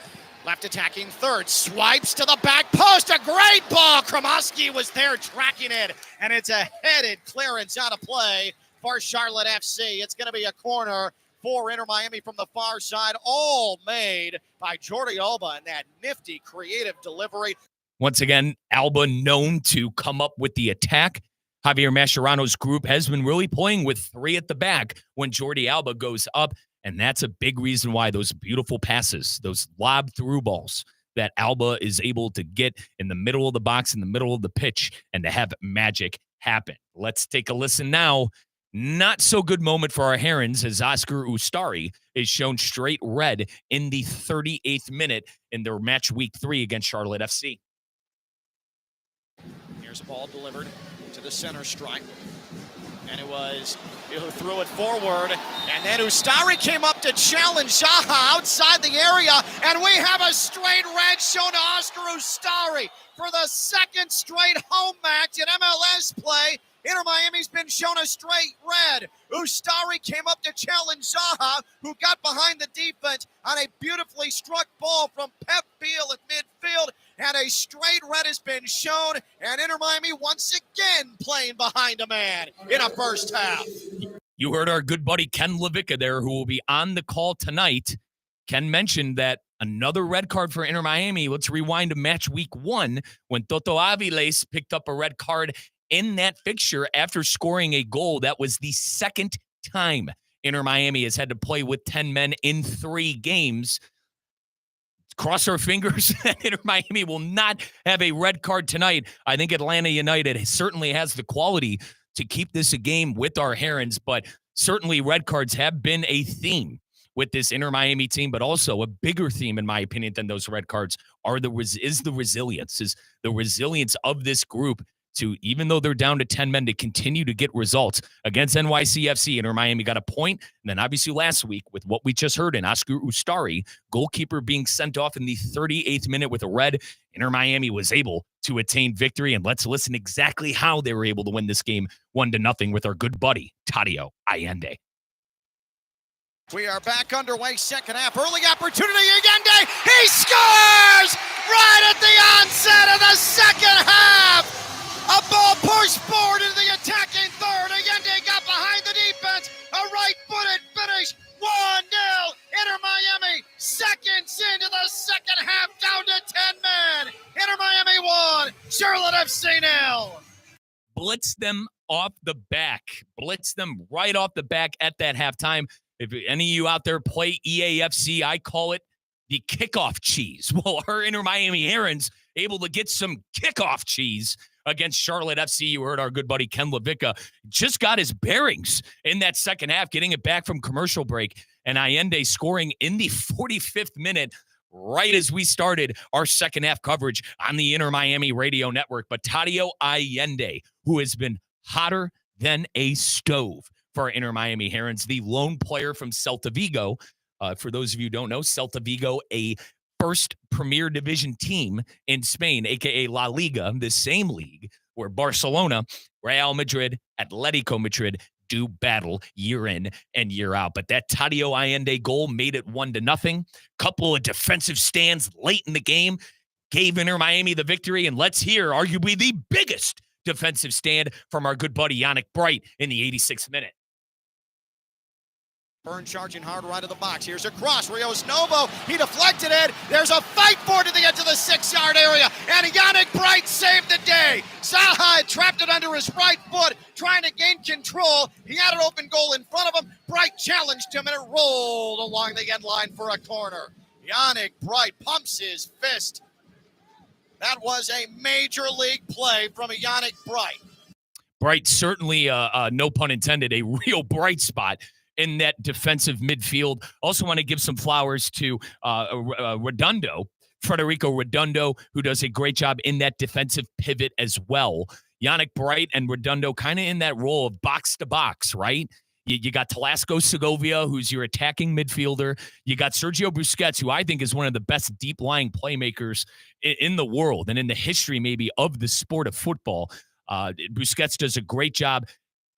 Left attacking third, swipes to the back post, a great ball. Kremoski was there tracking it, and it's a headed clearance out of play for Charlotte FC. It's going to be a corner for Inter Miami from the far side, all made by Jordi Alba and that nifty creative delivery. Once again, Alba known to come up with the attack. Javier Mascherano's group has been really playing with three at the back when Jordi Alba goes up, and that's a big reason why those beautiful passes, those lob through balls that Alba is able to get in the middle of the box, in the middle of the pitch, and to have magic happen. Let's take a listen now. Not so good moment for our Herons as Oscar Ustari is shown straight red in the 38th minute in their match week 3 against Charlotte FC. Here's a ball delivered to the center stripe. And it was who threw it forward. And then Ustari came up to challenge Zaha outside the area. And we have a straight red shown to Oscar Ustari for the second straight home match in MLS play. Inter Miami's been shown a straight red. Ustari came up to challenge Zaha, who got behind the defense on a beautifully struck ball from Pep Biel at midfield. And a straight red has been shown, and Inter Miami once again playing behind a man in a first half. You heard our good buddy Ken Levicka there, who will be on the call tonight. Ken mentioned that another red card for Inter Miami. Let's rewind to match week 1 when Toto Aviles picked up a red card in that fixture after scoring a goal. That was the second time Inter Miami has had to play with 10 men in 3 games. Cross our fingers that Inter Miami will not have a red card tonight. I think Atlanta United certainly has the quality to keep this a game with our Herons, but certainly red cards have been a theme with this Inter Miami team, but also a bigger theme, in my opinion, than those red cards is the resilience of this group to, even though they're down to 10 men, to continue to get results against NYCFC. Inter Miami got a point. And then obviously last week with what we just heard in Oscar Ustari, goalkeeper being sent off in the 38th minute with a red, Inter Miami was able to attain victory. And let's listen exactly how they were able to win this game 1-0 with our good buddy, Tadio Allende. We are back underway, second half. Early opportunity, Allende. He scores right at the onset of the second half. A ball pushed forward into the attacking third. Allende got behind the defense. A right-footed finish. 1-0. Inter Miami seconds into the second half, down to 10 men. Inter Miami 1, Charlotte FC 0. Blitz them off the back. Blitz them right off the back at that halftime. If any of you out there play EAFC, I call it the kickoff cheese. Well, our Inter Miami Herons able to get some kickoff cheese against Charlotte FC. You heard our good buddy Ken Levicka just got his bearings in that second half, getting it back from commercial break, and Allende scoring in the 45th minute, right as we started our second half coverage on the Inter Miami radio network. But Tadio Allende, who has been hotter than a stove for our Inter Miami Herons, the lone player from Celta Vigo. For those of you who don't know, Celta Vigo, a first Premier Division team in Spain, a.k.a. La Liga, the same league where Barcelona, Real Madrid, Atletico Madrid do battle year in and year out. But that Tadio Allende goal made it 1-0. Couple of defensive stands late in the game gave Inter Miami the victory. And let's hear arguably the biggest defensive stand from our good buddy Yannick Bright in the 86th minute. Burn charging hard right of the box. Here's a cross. Rios Novo. He deflected it. There's a fight for it to the edge of the 6-yard area. And Yannick Bright saved the day. Zaha trapped it under his right foot, trying to gain control. He had an open goal in front of him. Bright challenged him, and it rolled along the end line for a corner. Yannick Bright pumps his fist. That was a major league play from Yannick Bright. Bright, certainly, no pun intended, a real bright spot in that defensive midfield. Also want to give some flowers to Redondo, Federico Redondo, who does a great job in that defensive pivot as well. Yannick Bright and Redondo kind of in that role of box to box, right? You got Talasco Segovia, who's your attacking midfielder. You got Sergio Busquets, who I think is one of the best deep-lying playmakers in the world and in the history maybe of the sport of football. Busquets does a great job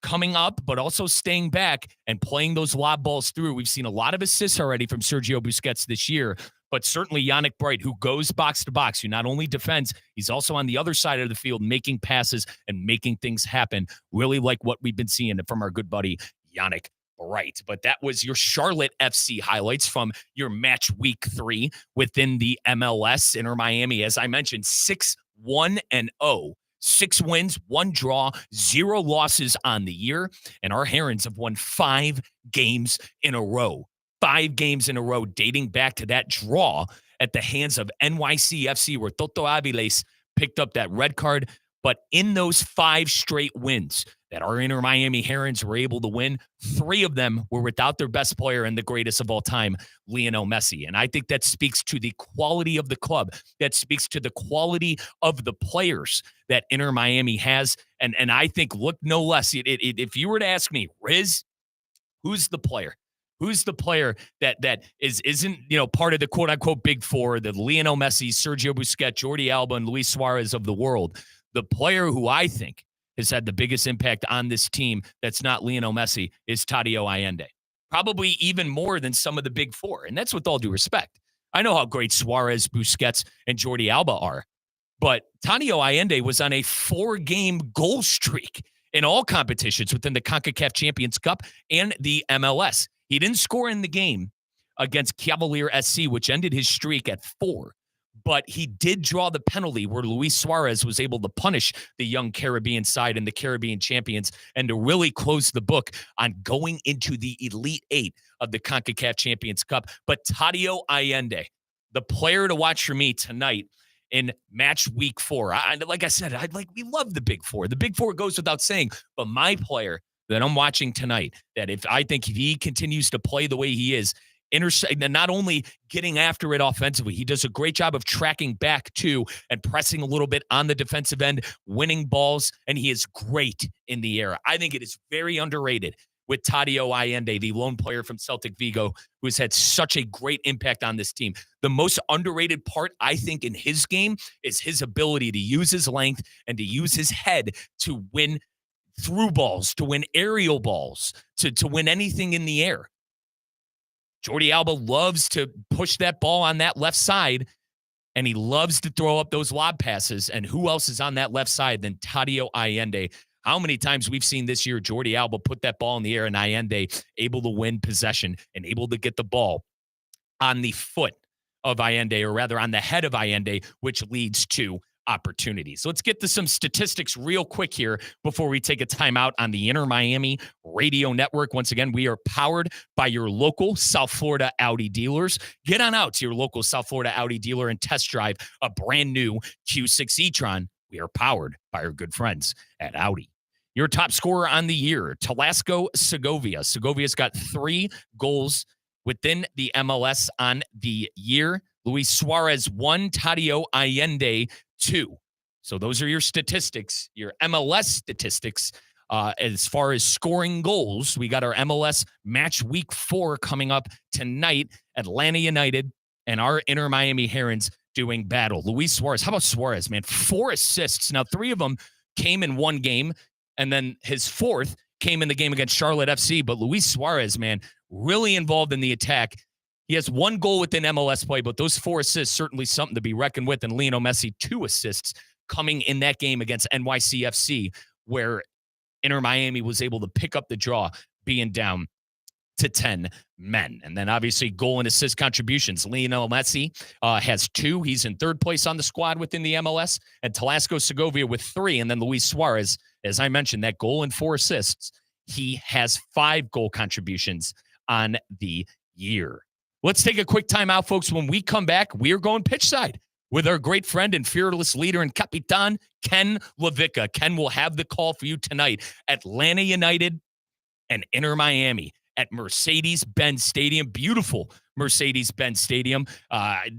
coming up, but also staying back and playing those lob balls through. We've seen a lot of assists already from Sergio Busquets this year, but certainly Yannick Bright, who goes box to box, who not only defends, he's also on the other side of the field making passes and making things happen. Really like what we've been seeing from our good buddy Yannick Bright. But that was your Charlotte FC highlights from your match week 3 within the MLS. Inter Miami, as I mentioned, 6-1-0. 6 wins, 1 draw, 0 losses on the year. And our Herons have won 5 games in a row. 5 games in a row dating back to that draw at the hands of NYCFC, where Toto Aviles picked up that red card. But in those 5 straight wins that our Inter Miami Herons were able to win, 3 of them were without their best player and the greatest of all time, Lionel Messi. And I think that speaks to the quality of the club. That speaks to the quality of the players that Inter Miami has. And I think, look no less, if you were to ask me, Riz, who's the player? Who's the player that isn't, part of the quote-unquote big four, the Lionel Messi, Sergio Busquets, Jordi Alba, and Luis Suarez of the world? The player who I think has had the biggest impact on this team that's not Lionel Messi is Tadeo Allende. Probably even more than some of the big four. And that's with all due respect. I know how great Suarez, Busquets, and Jordi Alba are. But Tadeo Allende was on a 4-game goal streak in all competitions within the CONCACAF Champions Cup and the MLS. He didn't score in the game against Cavalier SC, which ended his streak at 4. But he did draw the penalty where Luis Suarez was able to punish the young Caribbean side and the Caribbean champions and to really close the book on going into the Elite 8 of the CONCACAF Champions Cup. But Tadeo Allende, the player to watch for me tonight in match week 4. Like I said, we love the big four. The big four goes without saying, but my player that I'm watching tonight, that if he continues to play the way he is, not only getting after it offensively, he does a great job of tracking back too and pressing a little bit on the defensive end, winning balls, and he is great in the air. I think it is very underrated with Tadeo Allende, the lone player from Celtic Vigo, who has had such a great impact on this team. The most underrated part, I think, in his game is his ability to use his length and to use his head to win through balls, to win aerial balls, to win anything in the air. Jordi Alba loves to push that ball on that left side, and he loves to throw up those lob passes. And who else is on that left side than Tadeo Allende? How many times we've seen this year Jordi Alba put that ball in the air and Allende able to win possession and able to get the ball on the foot of Allende, or rather on the head of Allende, which leads to opportunities. So let's get to some statistics real quick here before we take a timeout on the Inter Miami Radio Network. Once again, we are powered by your local South Florida Audi dealers. Get on out to your local South Florida Audi dealer and test drive a brand new Q6 e-tron. We are powered by our good friends at Audi. Your top scorer on the year, Telesco Segovia. Segovia's got 3 goals within the MLS on the year. Luis Suarez 1, Tadeo Allende 2. So those are your statistics, your MLS statistics. As far as scoring goals, we got our MLS match week 4 coming up tonight. Atlanta United and our Inter Miami Herons doing battle. Luis Suarez, how about Suarez, man? 4 assists. Now, 3 of them came in one game, and then his 4th came in the game against Charlotte FC. But Luis Suarez, man, really involved in the attack. He has 1 goal within MLS play, but those 4 assists, certainly something to be reckoned with. And Lionel Messi, 2 assists coming in that game against NYCFC, where Inter Miami was able to pick up the draw, being down to 10 men. And then obviously goal and assist contributions. Lionel Messi has 2. He's in 3rd place on the squad within the MLS. And Telesco Segovia with 3. And then Luis Suarez, as I mentioned, that goal and 4 assists. He has 5 goal contributions on the year. Let's take a quick time out, folks. When we come back, we are going pitch side with our great friend and fearless leader and Capitan, Ken Levica. Ken will have the call for you tonight. Atlanta United and Inter Miami at Mercedes-Benz Stadium. Beautiful Mercedes-Benz Stadium.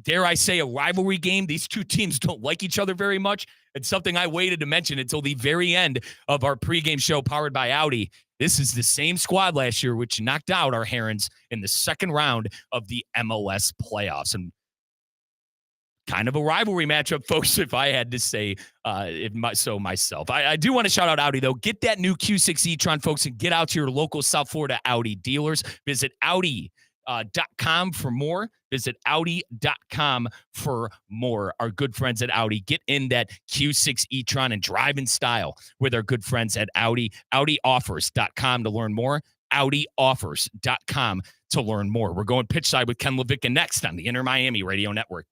Dare I say a rivalry game? These two teams don't like each other very much. It's something I waited to mention until the very end of our pregame show powered by Audi. This is the same squad last year, which knocked out our Herons in the second round of the MLS playoffs. And kind of a rivalry matchup, folks, if I had to say myself. I do want to shout out Audi, though. Get that new Q6 e-tron, folks, and get out to your local South Florida Audi dealers. Visit Audi.com for more. Visit Audi.com for more. Our good friends at Audi. Get in that Q6 e-tron and drive in style with our good friends at Audi. AudiOffers.com to learn more. AudiOffers.com to learn more. We're going pitch side with Ken Levicka next on the Inter Miami Radio Network.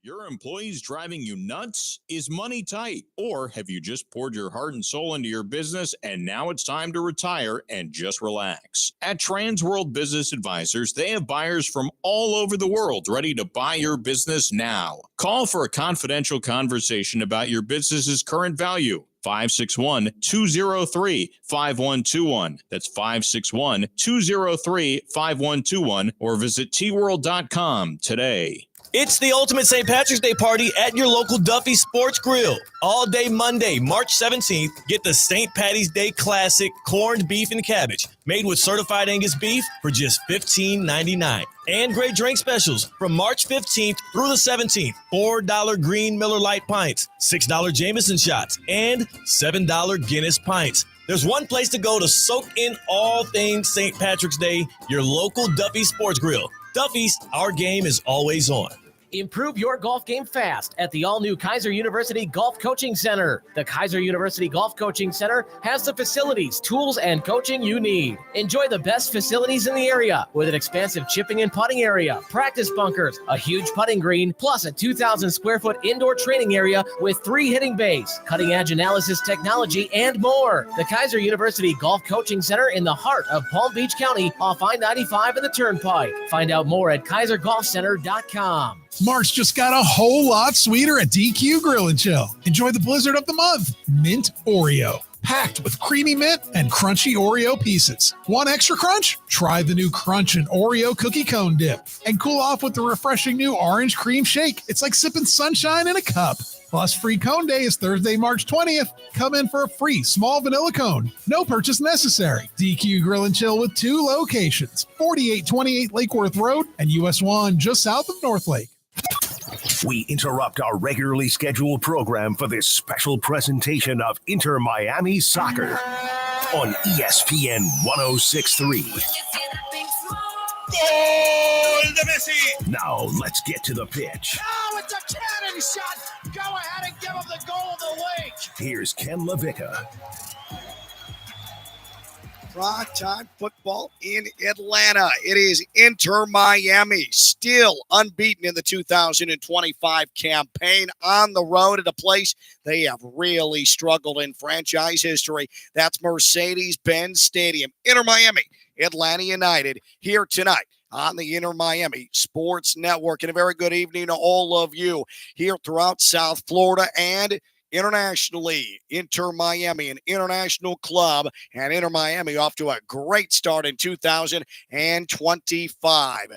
Your employees driving you nuts? Is money tight? Or have you just poured your heart and soul into your business and now it's time to retire and just relax? At Transworld Business Advisors, they have buyers from all over the world ready to buy your business now. Call for a confidential conversation about your business's current value. 561-203-5121. That's 561-203-5121 or visit tworld.com today. It's the ultimate St. Patrick's Day party at your local Duffy Sports Grill. All day Monday, March 17th, get the St. Patty's Day Classic corned beef and cabbage made with certified Angus beef for just $15.99. And great drink specials from March 15th through the 17th. $4 Green Miller Lite pints, $6 Jameson shots, and $7 Guinness pints. There's one place to go to soak in all things St. Patrick's Day, your local Duffy Sports Grill. Duffy's, our game is always on. Improve your golf game fast at the all-new Kaiser University Golf Coaching Center. The Kaiser University Golf Coaching Center has the facilities, tools, and coaching you need. Enjoy the best facilities in the area with an expansive chipping and putting area, practice bunkers, a huge putting green, plus a 2,000-square-foot indoor training area with 3 hitting bays, cutting-edge analysis technology, and more. The Kaiser University Golf Coaching Center in the heart of Palm Beach County off I-95 and the Turnpike. Find out more at KaiserGolfCenter.com. March just got a whole lot sweeter at DQ Grill and Chill. Enjoy the blizzard of the month, Mint Oreo. Packed with creamy mint and crunchy Oreo pieces. Want extra crunch? Try the new Crunch and Oreo cookie cone dip. And cool off with the refreshing new orange cream shake. It's like sipping sunshine in a cup. Plus, free cone day is Thursday, March 20th. Come in for a free small vanilla cone. No purchase necessary. DQ Grill and Chill with 2 locations. 4828 Lake Worth Road and US 1 just south of North Lake. We interrupt our regularly scheduled program for this special presentation of Inter Miami Soccer on ESPN 106.3. Goal to Messi! Now let's get to the pitch. Oh, it's a cannon shot! Go ahead and give him the goal of the week! Here's Ken Levicka. Primetime football in Atlanta. It is Inter Miami, still unbeaten in the 2025 campaign, on the road at a place they have really struggled in franchise history. That's Mercedes-Benz Stadium. Inter Miami, Atlanta United, here tonight on the Inter Miami Sports Network. And a very good evening to all of you here throughout South Florida and internationally. Inter Miami, an international club, and Inter Miami off to a great start in 2025.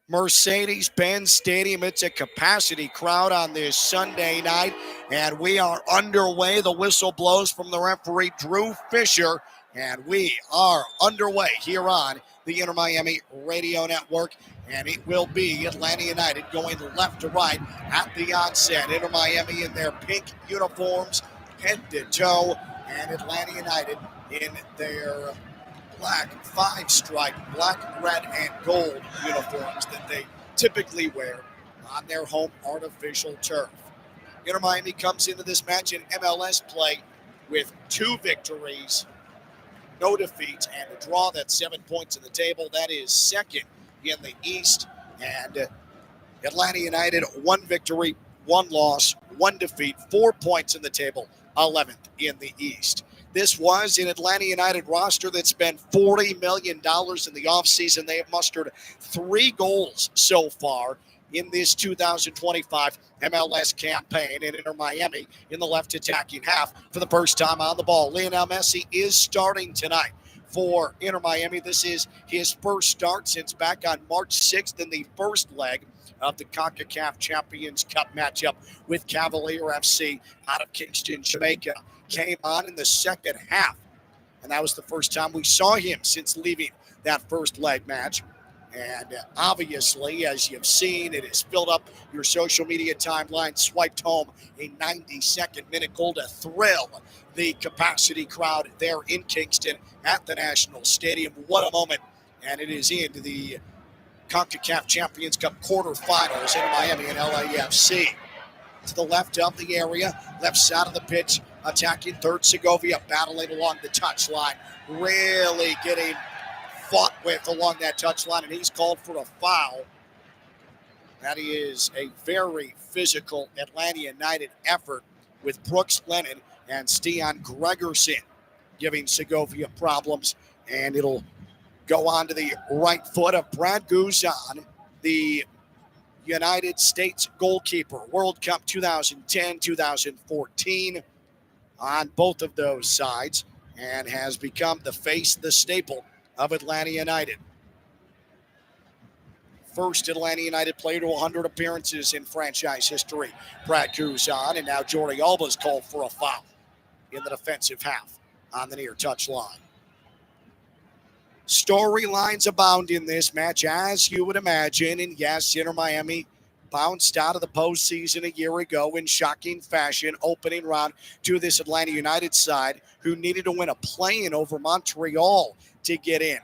Mercedes-Benz Stadium, it's a capacity crowd on this Sunday night, and we are underway. The whistle blows from the referee, Drew Fisher, and we are underway here on the Inter Miami Radio Network. And it will be Atlanta United going left to right at the onset. Inter Miami in their pink uniforms, head to toe, and Atlanta United in their black 5-stripe, black, red, and gold uniforms that they typically wear on their home artificial turf. Inter Miami comes into this match in MLS play with 2 victories, no defeats, and a draw. That's 7 points in the table. That is second in the East, and Atlanta United 1 victory, 1 loss, 1 defeat, 4 points in the table, 11th in the East. This was an Atlanta United roster that spent $40 million in the offseason. They have mustered 3 goals so far in this 2025 MLS campaign, and Inter Miami in the left attacking half for the first time on the ball. Lionel Messi is starting tonight for Inter Miami. This is his first start since back on March 6th in the first leg of the CONCACAF Champions Cup matchup with Cavalier FC out of Kingston, Jamaica. Came on in the second half, and that was the first time we saw him since leaving that first leg match. And obviously, as you've seen, it has filled up your social media timeline, swiped home a 92nd minute goal to thrill the capacity crowd there in Kingston at the National Stadium. What a moment. And it is into the CONCACAF Champions Cup quarterfinals in Miami and LAFC. To the left of the area, left side of the pitch, attacking third Segovia, battling along the touchline, really getting fought with along that touchline, and he's called for a foul. That is a very physical Atlanta United effort with Brooks Lennon and Stian Gregerson giving Segovia problems, and it'll go on to the right foot of Brad Guzan, the United States goalkeeper, World Cup 2010, 2014 on both of those sides, and has become the face, the staple of Atlanta United. First Atlanta United player to 100 appearances in franchise history, Brad Guzan, and now Jordi Alba's called for a foul in the defensive half on the near touch line. Storylines abound in this match, as you would imagine, and yes, Inter Miami bounced out of the postseason a year ago in shocking fashion, opening round to this Atlanta United side who needed to win a play-in over Montreal to get in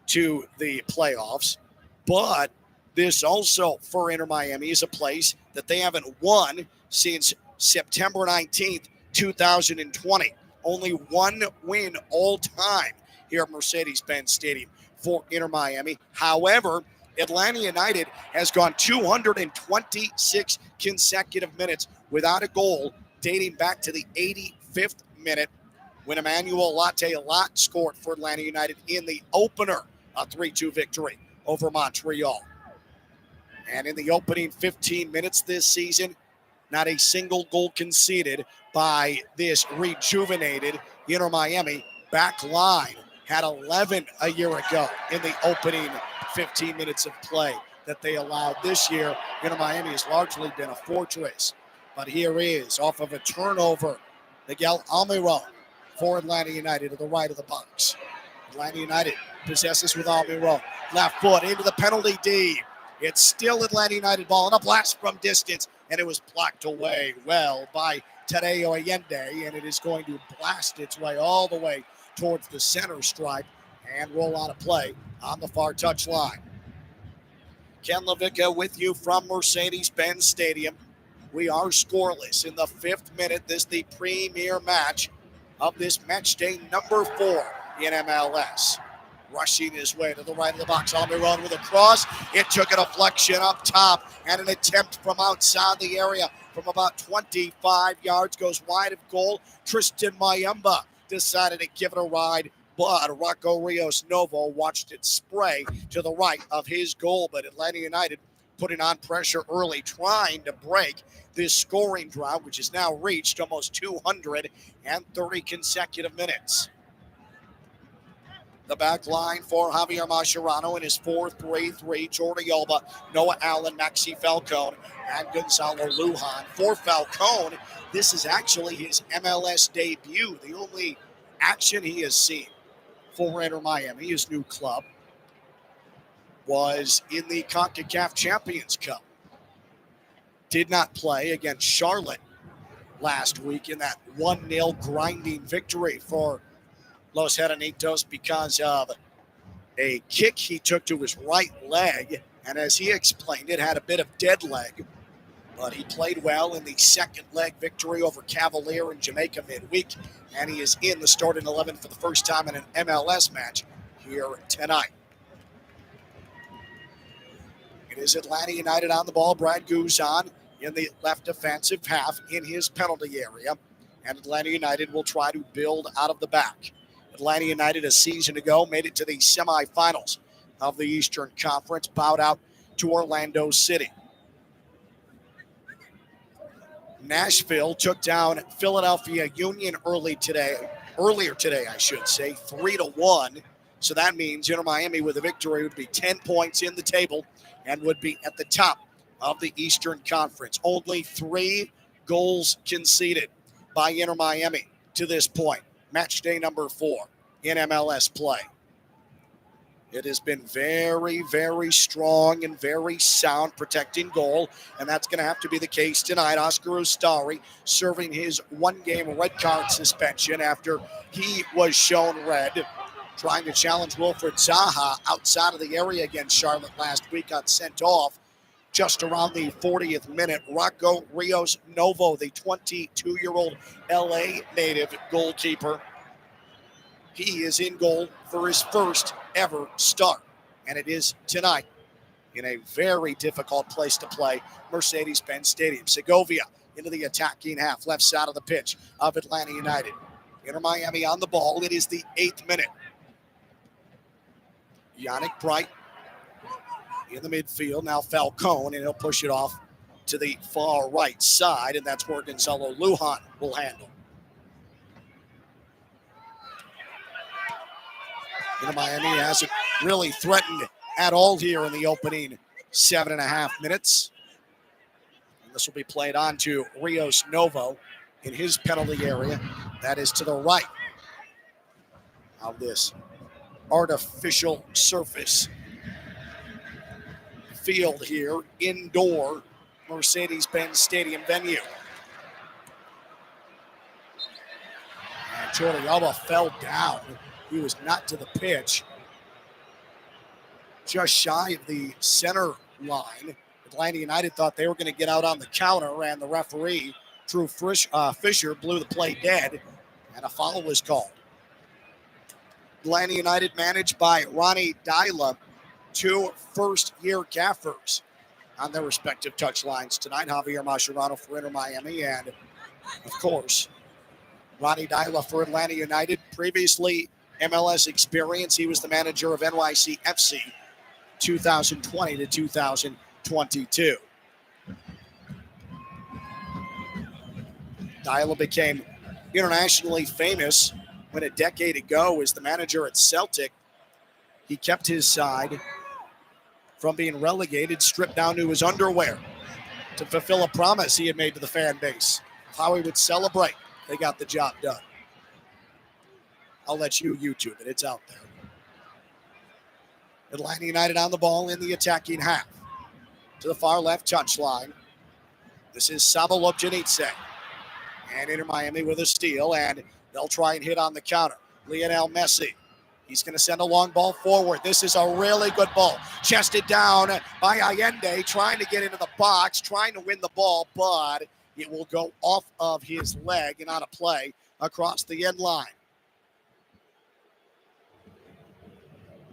to the playoffs. But this also, for Inter Miami, is a place that they haven't won since September 19th, 2020. Only one win all time here at Mercedes-Benz Stadium for Inter Miami. However, Atlanta United has gone 226 consecutive minutes without a goal, dating back to the 85th minute when Emmanuel Latte-Lot scored for Atlanta United in the opener, a 3-2 victory over Montreal. And in the opening 15 minutes this season, not a single goal conceded by this rejuvenated Inter Miami back line. Had 11 a year ago in the opening 15 minutes of play that they allowed this year. Inter Miami has largely been a fortress. But here is, off of a turnover, Miguel Almiron for Atlanta United to the right of the box. Atlanta United possesses with Almiron. Left foot into the penalty D. It's still Atlanta United ball, and a blast from distance, and it was blocked away well by Tadeo Allende, and it is going to blast its way all the way towards the center stripe and roll out of play on the far touch line. Ken Levicka with you from Mercedes-Benz Stadium. We are scoreless in the 5th minute. This is the premier match of this match day number 4 in MLS. Rushing his way to the right of the box. Almiron with a cross. It took a deflection up top and an attempt from outside the area from about 25 yards. Goes wide of goal. Tristan Mayemba decided to give it a ride, but Rocco Rios Novo watched it spray to the right of his goal. But Atlanta United putting on pressure early, trying to break this scoring drought, which has now reached almost 230 consecutive minutes. The back line for Javier Mascherano in his 4-3-3. Jordi Alba, Noah Allen, Maxi Falcone, and Gonzalo Lujan. For Falcone, this is actually his MLS debut. The only action he has seen for Inter Miami, his new club, was in the CONCACAF Champions Cup. Did not play against Charlotte last week in that 1-0 grinding victory for Los Heronitos because of a kick he took to his right leg. And as he explained, it had a bit of dead leg. But he played well in the second leg victory over Cavalier in Jamaica midweek. And he is in the starting 11 for the first time in an MLS match here tonight. It is Atlanta United on the ball. Brad Guzan in the left defensive half in his penalty area. And Atlanta United will try to build out of the back. Atlanta United a season ago made it to the semifinals of the Eastern Conference, bowed out to Orlando City. Nashville took down Philadelphia Union earlier today, 3-1. So that means Inter Miami with a victory would be 10 points in the table and would be at the top of the Eastern Conference. Only 3 goals conceded by Inter Miami to this point. Match day number 4 in MLS play. It has been very, very strong and very sound protecting goal, and that's going to have to be the case tonight. Oscar Ustari serving his one-game red card suspension after he was shown red, trying to challenge Wilfred Zaha outside of the area against Charlotte last week, got sent off just around the 40th minute. Rocco Rios Novo, the 22-year-old LA native goalkeeper, he is in goal for his first ever start, and it is tonight in a very difficult place to play, Mercedes-Benz Stadium. Segovia into the attacking half, left side of the pitch of Atlanta United. Inter Miami on the ball. It is the 8th minute. Yannick Bright in the midfield. Now Falcone, and he'll push it off to the far right side, and that's where Gonzalo Lujan will handle. Inter Miami hasn't really threatened at all here in the opening 7.5 minutes. And this will be played on to Rios Novo in his penalty area. That is to the right of this artificial surface field here, indoor Mercedes-Benz Stadium venue. And Jordi Alba fell down. He was not to the pitch, just shy of the center line. Atlanta United thought they were going to get out on the counter, and the referee, Drew Fisher, blew the play dead, and a foul was called. Atlanta United managed by Ronnie Dyla, 2 first-year gaffers on their respective touchlines tonight. Javier Mascherano for Inter Miami, and, of course, Ronnie Dyla for Atlanta United, previously MLS experience. He was the manager of NYC FC 2020 to 2022. Dyla became internationally famous when a decade ago as the manager at Celtic. He kept his side from being relegated, stripped down to his underwear to fulfill a promise he had made to the fan base of how he would celebrate. They got the job done. I'll let you YouTube it. It's out there. Atlanta United on the ball in the attacking half. To the far left touchline. This is Saba Lobjanidze. And Inter Miami with a steal, and they'll try and hit on the counter. Lionel Messi. He's going to send a long ball forward. This is a really good ball. Chested down by Allende, trying to get into the box, trying to win the ball, but it will go off of his leg and on a play across the end line.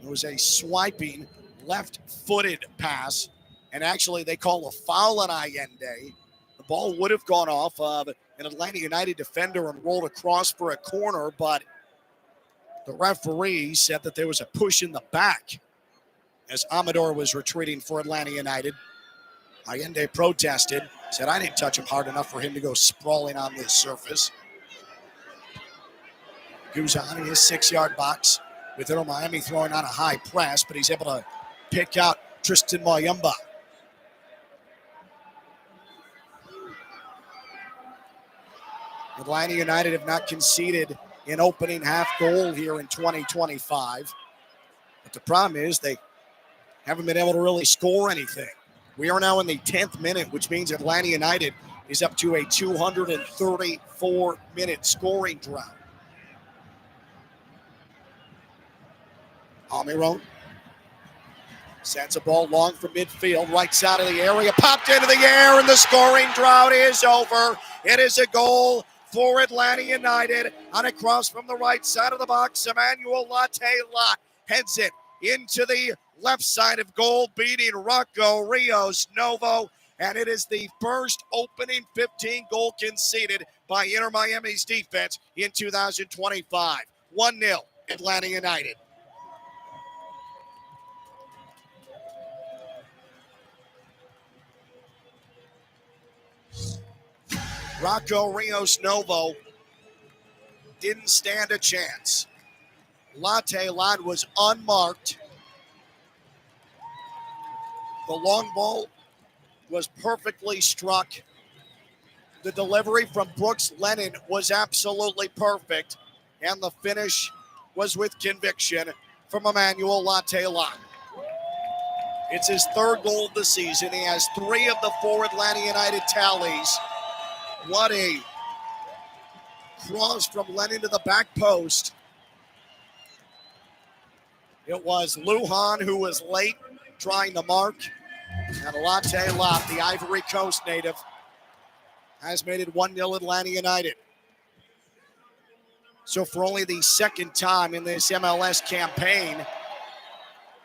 It was a swiping left-footed pass, and actually they call a foul on Allende. The ball would have gone off of an Atlanta United defender and rolled across for a corner, but the referee said that there was a push in the back as Amador was retreating for Atlanta United. Allende protested, said, I didn't touch him hard enough for him to go sprawling on this surface. Guzan in his 6-yard box with Inter Miami throwing on a high press, but he's able to pick out Tristan Mayumba. Atlanta United have not conceded an opening half goal here in 2025. But the problem is they haven't been able to really score anything. We are now in the 10th minute, which means Atlanta United is up to a 234-minute scoring drought. Almiron sends a ball long from midfield, right side of the area, popped into the air, and the scoring drought is over. It is a goal for Atlanta United on a cross from the right side of the box. Emmanuel Latte-Lot heads it into the left side of goal, beating Rocco Rios Novo, and it is the first opening 15 goal conceded by Inter Miami's defense in 2025. 1-0 Atlanta United. Rocco Rios Novo didn't stand a chance. Latte-Lot was unmarked. The long ball was perfectly struck. The delivery from Brooks Lennon was absolutely perfect. And the finish was with conviction from Emmanuel Latte-Lott. It's his third goal of the season. He has 3 of the 4 Atlanta United tallies. What a cross from Lennon to the back post. It was Lujan who was late trying to mark. And Latte-Lott, the Ivory Coast native, has made it 1-0 Atlanta United. So for only the second time in this MLS campaign,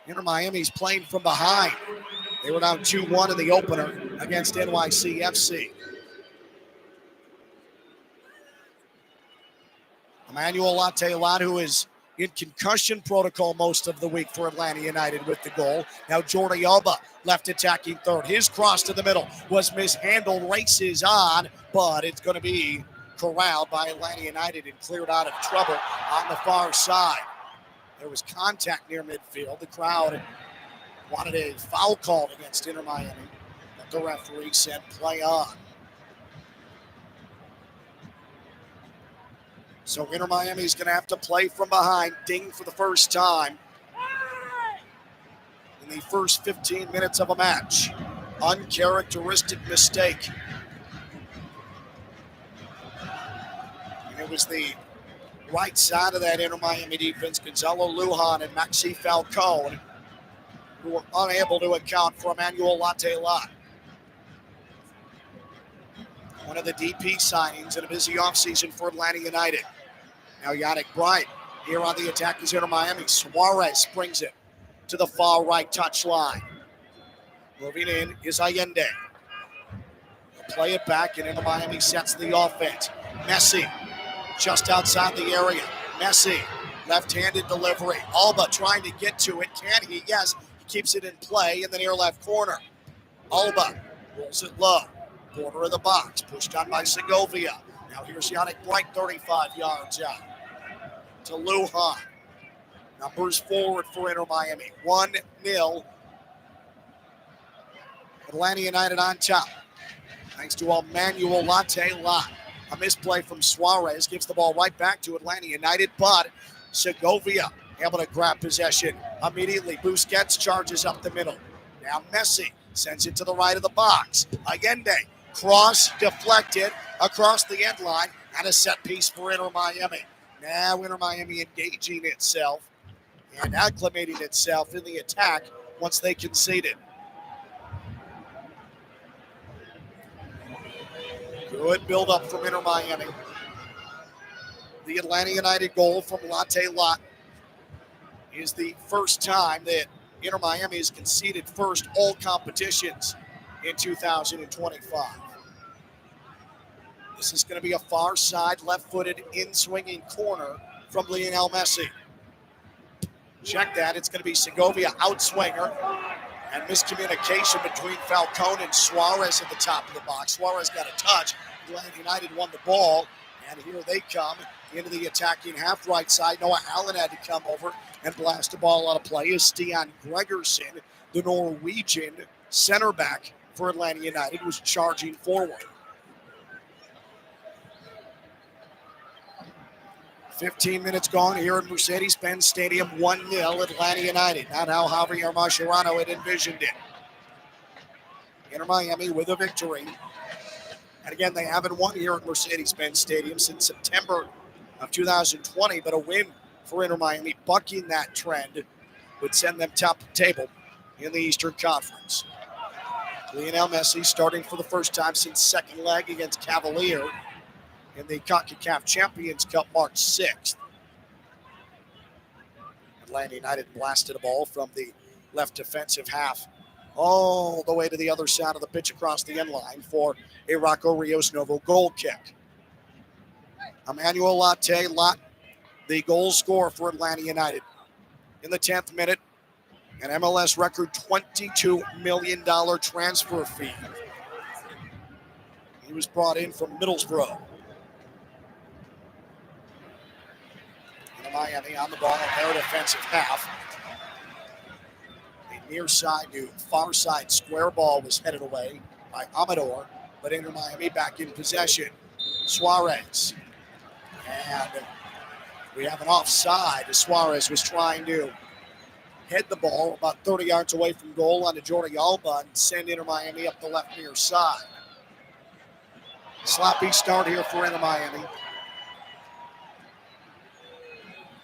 Inter Miami's playing from behind. They were down 2-1 in the opener against NYCFC. Emmanuel Latte-Lott, who is in concussion protocol most of the week for Atlanta United with the goal. Now Jordi Alba, left attacking third. His cross to the middle was mishandled, races on, but it's going to be corralled by Atlanta United and cleared out of trouble on the far side. There was contact near midfield. The crowd wanted a foul called against Inter Miami, but the referee said play on. So Inter Miami is going to have to play from behind, ding for the first time in the first 15 minutes of a match. Uncharacteristic mistake. And it was the right side of that Inter Miami defense, Gonzalo Lujan and Maxi Falcone, who were unable to account for Emmanuel Latte-Lott. One of the DP signings in a busy offseason for Atlanta United. Now Yannick Bright here on the attack is Inter Miami. Suarez brings it to the far right touchline. Moving in is Allende. They'll play it back and Inter Miami sets the offense. Messi just outside the area. Messi, left-handed delivery. Alba trying to get to it. Can he? Yes. He keeps it in play in the near left corner. Alba rolls it low. Border of the box, pushed on by Segovia. Now here's Yannick Bright, 35 yards out to Lujan. Numbers forward for Inter Miami. 1-0. Atlanta United on top. Thanks to Emmanuel Latte-Lott. A misplay from Suarez gives the ball right back to Atlanta United, but Segovia able to grab possession. Immediately, Busquets charges up the middle. Now Messi sends it to the right of the box. Allende. Cross deflected across the end line and a set piece for Inter Miami. Now Inter Miami engaging itself and acclimating itself in the attack once they conceded. Good build-up from Inter Miami. The Atlanta United goal from Latte-Lott is the first time that Inter Miami has conceded first all competitions in 2025. This is going to be a far side, left-footed, in-swinging corner from Lionel Messi. Check that. It's going to be Segovia, outswinger, and miscommunication between Falcone and Suarez at the top of the box. Suarez got a touch. Atlanta United won the ball, and here they come into the attacking half right side. Noah Allen had to come over and blast the ball out of play as Stian Gregersen, the Norwegian center back for Atlanta United, was charging forward. 15 minutes gone here at Mercedes-Benz Stadium, 1-0 Atlanta United. Not how Javier Mascherano had envisioned it. Inter Miami with a victory. And again, they haven't won here at Mercedes-Benz Stadium since September of 2020, but a win for Inter Miami, bucking that trend, would send them top of the table in the Eastern Conference. Lionel Messi starting for the first time since second leg against Cavalier in the CONCACAF Champions Cup March 6th. Atlanta United blasted a ball from the left defensive half all the way to the other side of the pitch across the end line for a Rocco Rios Novo goal kick. Emmanuel Latte-Lott, the goal scorer for Atlanta United. In the 10th minute, an MLS record $22 million transfer fee. He was brought in from Middlesbrough. Miami on the ball in their defensive half. The near side to far side square ball was headed away by Amador, but Inter Miami back in possession. Suarez. And we have an offside as Suarez was trying to head the ball about 30 yards away from goal onto Jordi Alba and send Inter Miami up the left near side. Sloppy start here for Inter Miami.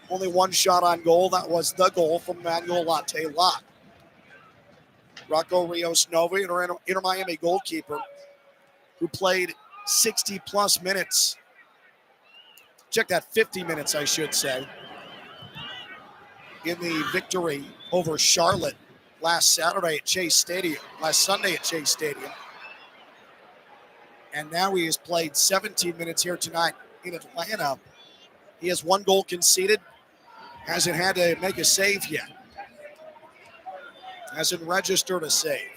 Only one shot on goal. That was the goal from Manuel Latte Lot. Rocco Rios-Nova, Inter Miami goalkeeper, who played 60-plus minutes. Check that, 50 minutes, I should say, in the victory over Charlotte last Sunday at Chase Stadium. And now he has played 17 minutes here tonight in Atlanta. He has one goal conceded, hasn't had to make a save yet. Hasn't registered a save.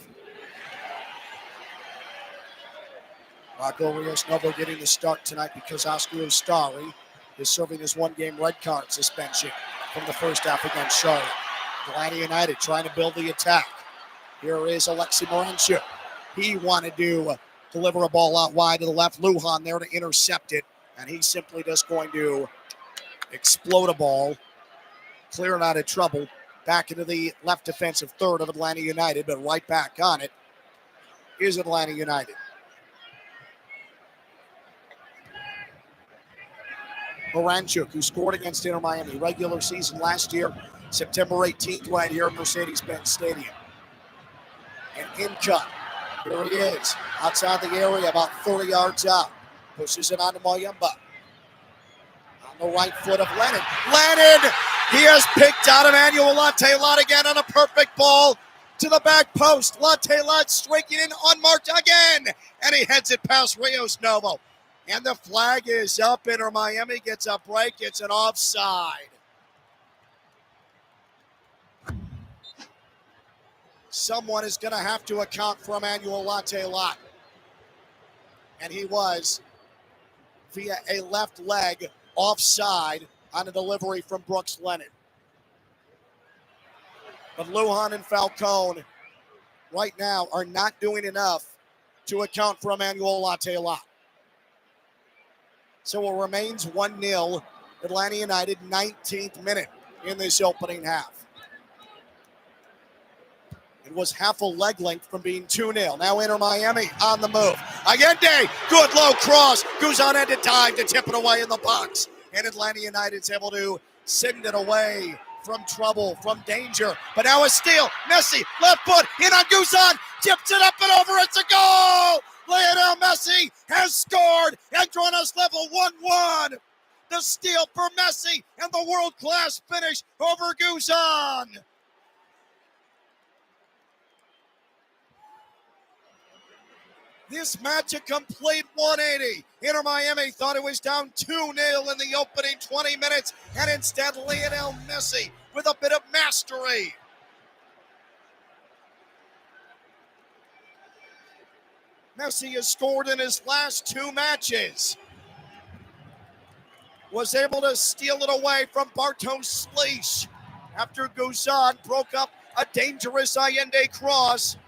Rocco Rios-Novo getting the start tonight because Oscar Ustari is serving his one-game red card suspension from the first half against Charlotte. Atlanta United trying to build the attack. Here is Alexi Moranchuk. He wanted to deliver a ball out wide to the left. Lujan there to intercept it, and he's simply just going to explode a ball, clear it out of trouble, back into the left defensive third of Atlanta United, but right back on it is Atlanta United. Moranchuk, who scored against Inter Miami regular season last year, September 18th, right here at Mercedes-Benz Stadium. And in cut. Here he is, outside the area, about 30 yards out. Pushes it on to Moyemba. On the right foot of Lennon. Lennon! He has picked out Emmanuel Latte Lot again on a perfect ball to the back post. Latte Lot striking in unmarked again. And he heads it past Rios-Novo. And the flag is up. Inter Miami gets a break. It's an offside. Someone is going to have to account for Emmanuel Latte Lot. And he was via a left leg offside on a delivery from Brooks Lennon. But Lujan and Falcone right now are not doing enough to account for Emmanuel Latte Lot. So it remains 1-0, Atlanta United, 19th minute in this opening half. It was half a leg length from being 2-0. Now Inter Miami on the move. Allende, good low cross. Guzan had to dive to tip it away in the box. And Atlanta United's able to send it away from trouble, from danger. But now a steal. Messi, left foot, in on Guzan. Tips it up and over. It's a goal! Lionel Messi has scored and drawn us level 1-1. The steal for Messi and the world-class finish over Guzan. This match a complete 180. Inter Miami thought it was down 2-0 in the opening 20 minutes, and instead Lionel Messi with a bit of mastery. Messi has scored in his last 2 matches. Was able to steal it away from Bartosz Slisz after Guzan broke up a dangerous Allende cross.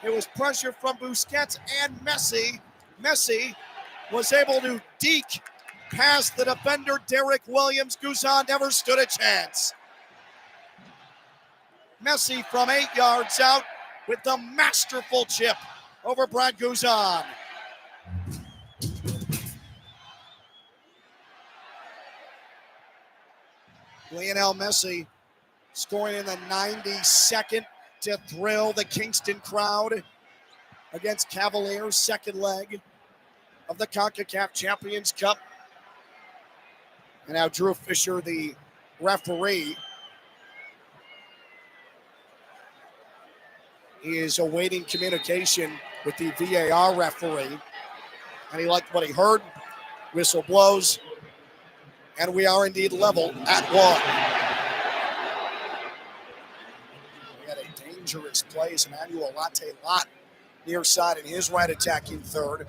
It was pressure from Busquets and Messi. Messi was able to deke past the defender Derek Williams. Guzan never stood a chance. Messi from 8 yards out with the masterful chip over Brad Guzan. Lionel Messi scoring in the 92nd to thrill the Kingston crowd against Cavaliers' second leg of the CONCACAF Champions Cup. And now Drew Fisher, the referee, he is awaiting communication with the VAR referee. And he liked what he heard. Whistle blows. And we are indeed level at 1. Dangerous plays. Emmanuel Latte Lot near side in his right attacking third.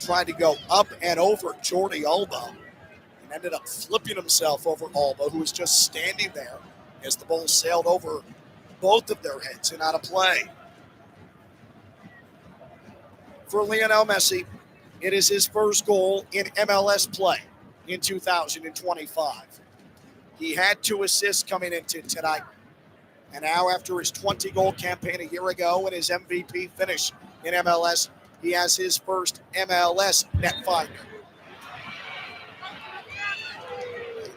Tried to go up and over Jordi Alba and ended up flipping himself over Alba, who was just standing there as the ball sailed over both of their heads and out of play. For Lionel Messi, it is his first goal in MLS play in 2025. He had 2 assists coming into tonight. And now after his 20-goal campaign a year ago and his MVP finish in MLS, he has his first MLS net finder.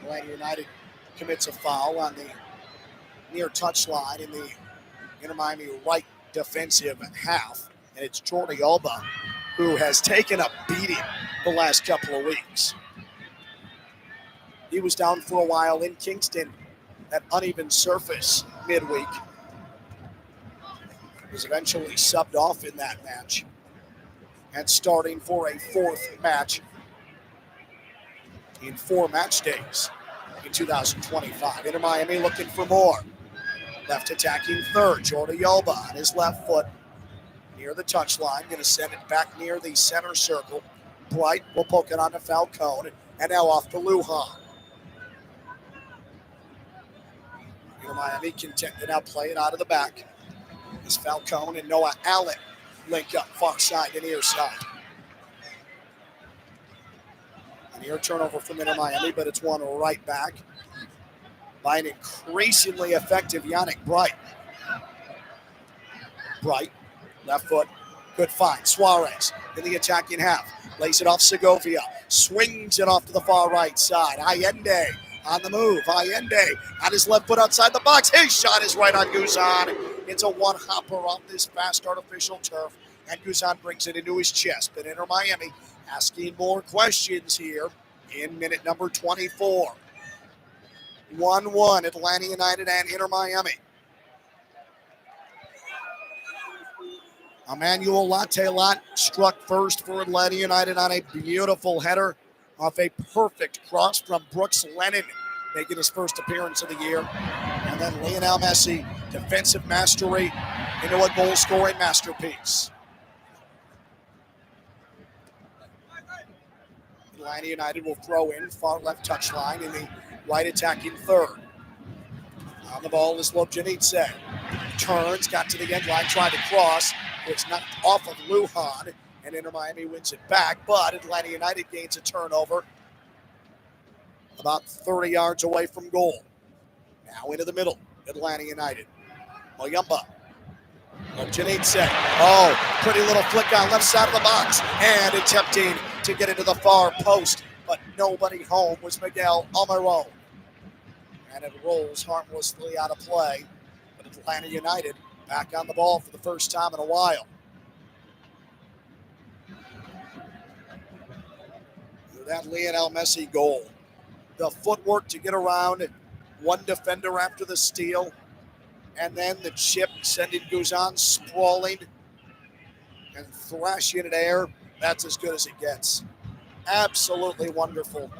Atlanta United commits a foul on the near touchline in the Inter Miami right defensive half. And it's Jordi Alba who has taken a beating the last couple of weeks. He was down for a while in Kingston at uneven surface midweek. Was eventually subbed off in that match and starting for a 4th match in 4 match days in 2025. Inter Miami looking for more. Left attacking third, Jordi Alba on his left foot near the touchline. Going to send it back near the center circle. Bright will poke it on to Falcone, and now off to Lujan. Inter Miami content to now play it out of the back. As Falcone and Noah Allen link up far side and near side. An ear turnover from Inter Miami, but it's one right back by an increasingly effective Yannick Bright. Bright, left foot, good find. Suarez in the attacking half. Lays it off Segovia. Swings it off to the far right side. Allende on the move. Allende on his left foot outside the box. His shot is right on Guzan. It's a one-hopper off this fast artificial turf, and Guzan brings it into his chest. But Inter Miami asking more questions here in minute number 24. 1-1, Atlanta United and Inter Miami. Emmanuel Latelot struck first for Atlanta United on a beautiful header off a perfect cross from Brooks Lennon, making his first appearance of the year. And then Lionel Messi, defensive mastery into a goal-scoring masterpiece. Atlanta United will throw in far left touchline in the right attacking third. On the ball is Lobjanidze. Turns, got to the end line, tried to cross. It's knocked off of Lujan, and Inter Miami wins it back. But Atlanta United gains a turnover about 30 yards away from goal. Now into the middle, Atlanta United. Moyumba. Lobjanidze. Oh, pretty little flick on left side of the box. And attempting to get into the far post, but nobody home was Miguel Almiron. And it rolls harmlessly out of play. But Atlanta United back on the ball for the first time in a while. That Lionel Messi goal. The footwork to get around one defender after the steal. And then the chip sending Guzan sprawling and thrashing it air. That's as good as it gets. Absolutely wonderful.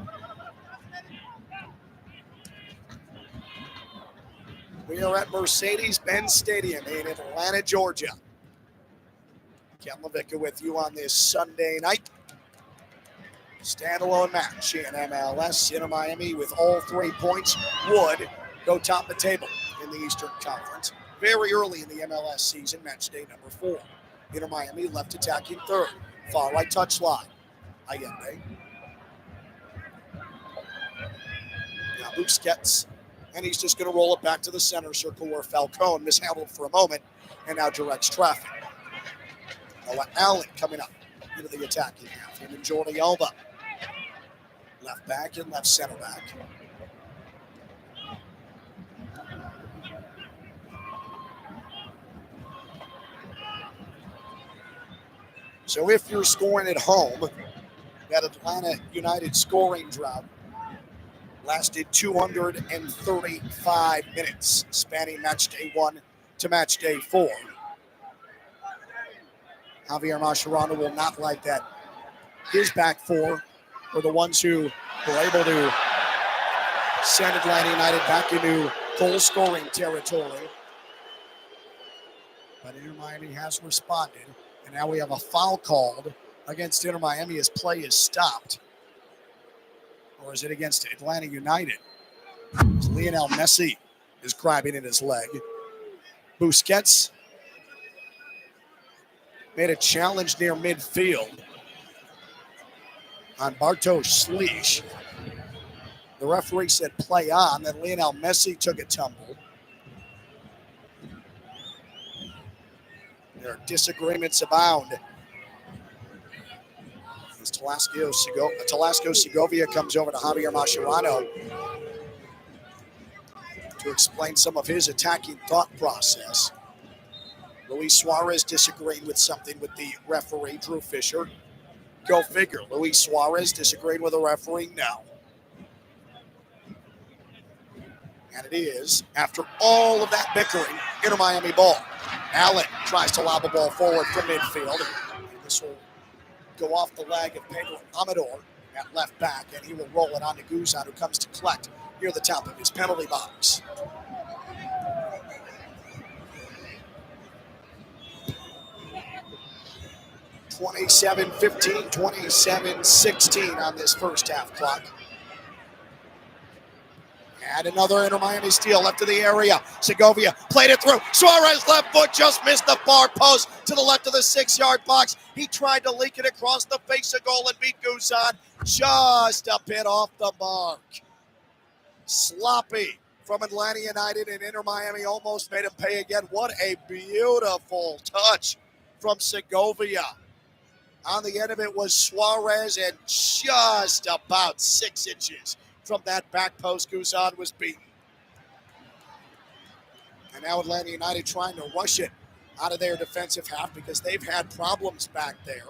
We are at Mercedes-Benz Stadium in Atlanta, Georgia. Ken LaVicka with you on this Sunday night. Standalone match in MLS. Inter Miami with all 3 points would go top the table in the Eastern Conference. Very early in the MLS season, match day number 4. Inter Miami left attacking third. Far right touchline. Allende. Now Busquets. And he's just going to roll it back to the center circle where Falcone mishandled for a moment and now directs traffic. Noah Allen coming up into the attacking half. Him and Jordi Alba. Left back and left center back. So if you're scoring at home, that Atlanta United scoring drought lasted 235 minutes, spanning match day 1 to match day 4. Javier Mascherano will not like that. His back 4 were the ones who were able to send Atlanta United back into goal-scoring territory. But Inter Miami has responded, and now we have a foul called against Inter Miami as play is stopped. Or is it against Atlanta United? Lionel Messi is grabbing at his leg. Busquets made a challenge near midfield on Bartosz Slisz. The referee said play on. Then Lionel Messi took a tumble. There are disagreements abound. As Talasco Segovia comes over to Javier Mascherano to explain some of his attacking thought process. Luis Suarez disagreeing with something with the referee, Drew Fisher. Go figure. Luis Suarez disagreeing with the referee? No. And it is, after all of that bickering, Inter Miami ball. Allen tries to lob a ball forward from midfield. This will go off the leg of Pedro Amador at left back, and he will roll it on to Guzan, who comes to collect near the top of his penalty box. (27-15), 27-16 on this first half clock. And another Inter Miami steal left of the area. Segovia played it through. Suarez left foot just missed the far post to the left of the 6-yard box. He tried to leak it across the face of goal and beat Guzan just a bit off the mark. Sloppy from Atlanta United, and Inter Miami almost made him pay again. What a beautiful touch from Segovia. On the end of it was Suarez, and just about 6 inches from that back post, Guzan was beaten. And now Atlanta United trying to rush it out of their defensive half because they've had problems back there.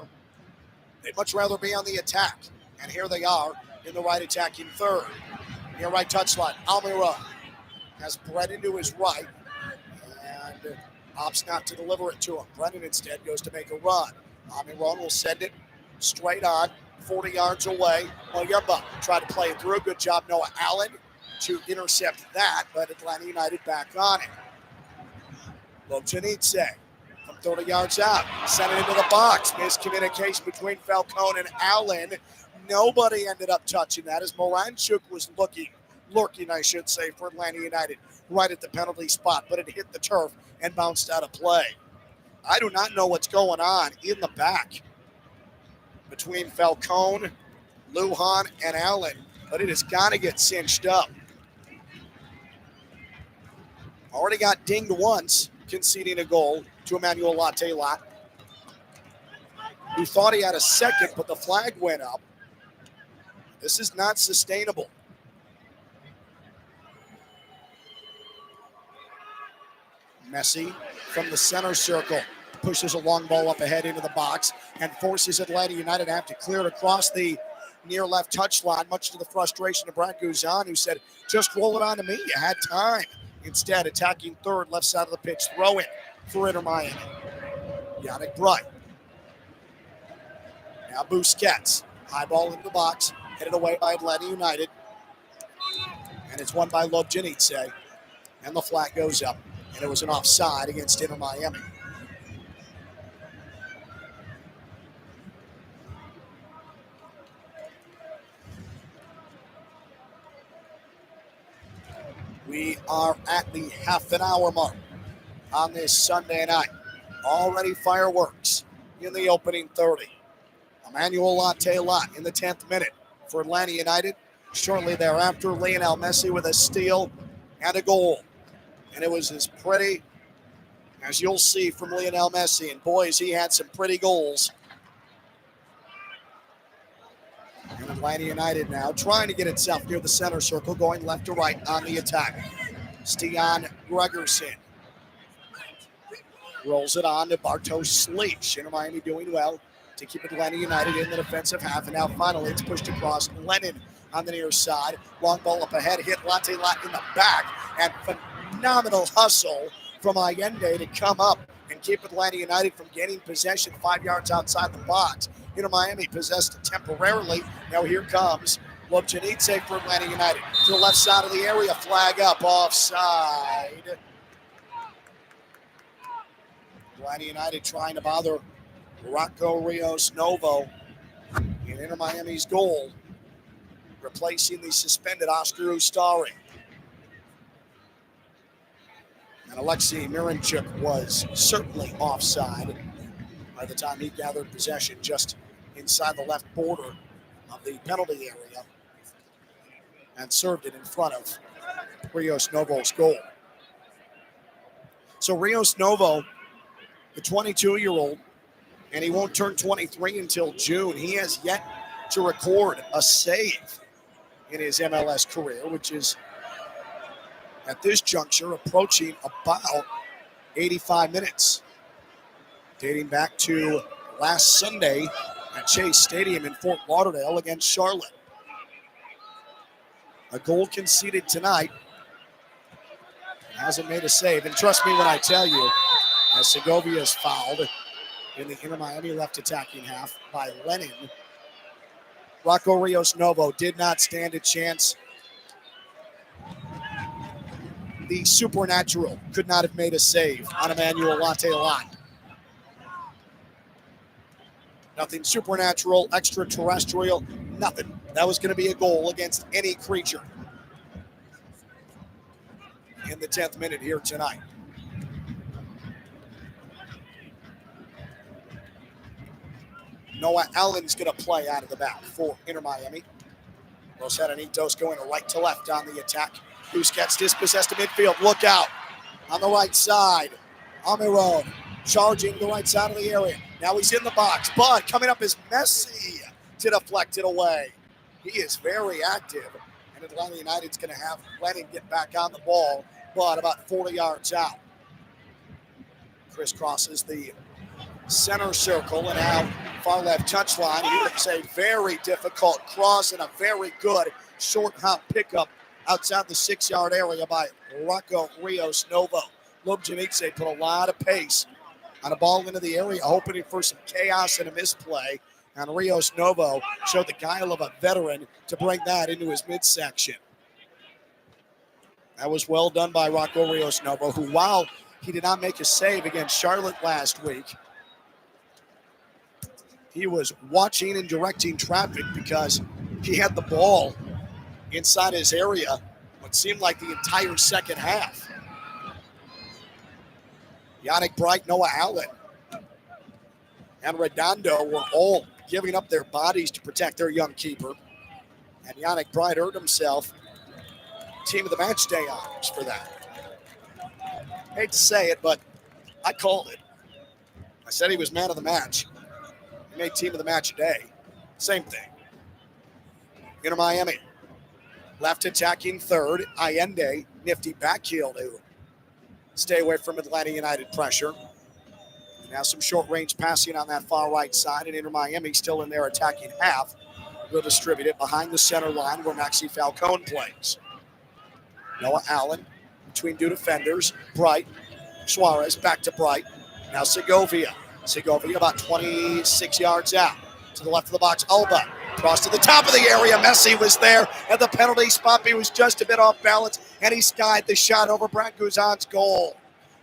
They'd much rather be on the attack. And here they are in the right attacking third. Near right touchline, Almiron has Brennan to his right and opts not to deliver it to him. Brennan instead goes to make a run. Almiron will send it straight on, 40 yards away. Oyemba tried to play it through. Good job, Noah Allen, to intercept that, but Atlanta United back on it. Lobjanidze from 30 yards out, sent it into the box. Miscommunication between Falcone and Allen. Nobody ended up touching that as Moranchuk was lurking, I should say, for Atlanta United right at the penalty spot, but it hit the turf and bounced out of play. I do not know what's going on in the back between Falcone, Lujan, and Allen, but it has got to get cinched up. Already got dinged once, conceding a goal to Emmanuel Latte-Lot, who thought he had a second, but the flag went up. This is not sustainable. Messi from the center circle pushes a long ball up ahead into the box and forces Atlanta United to have to clear it across the near left touchline, much to the frustration of Brad Guzan, who said, just roll it on to me. You had time. Instead, attacking third, left side of the pitch, throw it for Inter Miami. Yannick Bright. Now Busquets. High ball into the box, headed away by Atlanta United. And it's won by Lobjanidze. And the flag goes up. And it was an offside against Inter Miami. We are at the half an hour mark on this Sunday night. Already fireworks in the opening 30. Emmanuel Latte-Lot in the 10th minute for Atlanta United. Shortly thereafter, Lionel Messi with a steal and a goal. And it was as pretty as you'll see from Lionel Messi. And boys, he had some pretty goals. And Atlanta United now trying to get itself near the center circle, going left to right on the attack. Stian Gregerson rolls it on to Bartosz Slić. Inter Miami doing well to keep Atlanta United in the defensive half. And now finally it's pushed across. Lennon on the near side. Long ball up ahead, hit Latte-Lot in the back. And phenomenal hustle from Allende to come up and keep Atlanta United from getting possession 5 yards outside the box. Inter Miami possessed it temporarily. Now here comes Lobjanidze for Atlanta United. To the left side of the area, flag up, offside. Atlanta United trying to bother Rocco Rios Novo in Inter Miami's goal, replacing the suspended Oscar Ustari. And Alexei Miranchuk was certainly offside by the time he gathered possession just inside the left border of the penalty area. and served it in front of Rios Novo's goal. So Rios Novo, the 22-year-old, and he won't turn 23 until June. He has yet to record a save in his MLS career, which is at this juncture approaching about 85 minutes, dating back to last Sunday at Chase Stadium in Fort Lauderdale against Charlotte. A goal conceded tonight. Hasn't made a save. And trust me when I tell you, as Segovia is fouled in the Inter Miami left attacking half by Lennon, Rocco Rios Novo did not stand a chance. The supernatural could not have made a save on Emmanuel Latte-Lot. Nothing supernatural, extraterrestrial, nothing. That was going to be a goal against any creature in the 10th minute here tonight. Noah Allen's going to play out of the back for Inter Miami. Los Heronitos going right to left on the attack. Busquets dispossessed to midfield. Look out on the right side. Almiron charging the right side of the area. Now he's in the box, but coming up is Messi to deflect it away. He is very active, and Atlanta United's going to have Lennon get back on the ball, but about 40 yards out. Crisscrosses the center circle and now far left touchline. It's a very difficult cross and a very good short hop pickup outside the 6-yard area by Rocco Rios Novo. Lobjanidze put a lot of pace on a ball into the area, hoping for some chaos and a misplay. And Rios Novo showed the guile of a veteran to bring that into his midsection. That was well done by Rocco Rios Novo, who, while he did not make a save against Charlotte last week, he was watching and directing traffic because he had the ball inside his area what seemed like the entire second half. Yannick Bright, Noah Allen, and Redondo were all giving up their bodies to protect their young keeper. And Yannick Bright earned himself team of the match day honors for that. Hate to say it, but I called it. I said he was man of the match. He made team of the match today. Same thing. Inter Miami. Left attacking third. Allende, nifty backheel to stay away from Atlanta United pressure. Now some short-range passing on that far right side, and Inter Miami still in their attacking half. Will distribute it behind the center line where Maxi Falcone plays. Noah Allen between two defenders. Bright, Suarez back to Bright. Now Segovia. Segovia about 26 yards out. To the left of the box, Alba. Cross to the top of the area. Messi was there at the penalty spot. He was just a bit off balance, and he skied the shot over Brad Guzan's goal.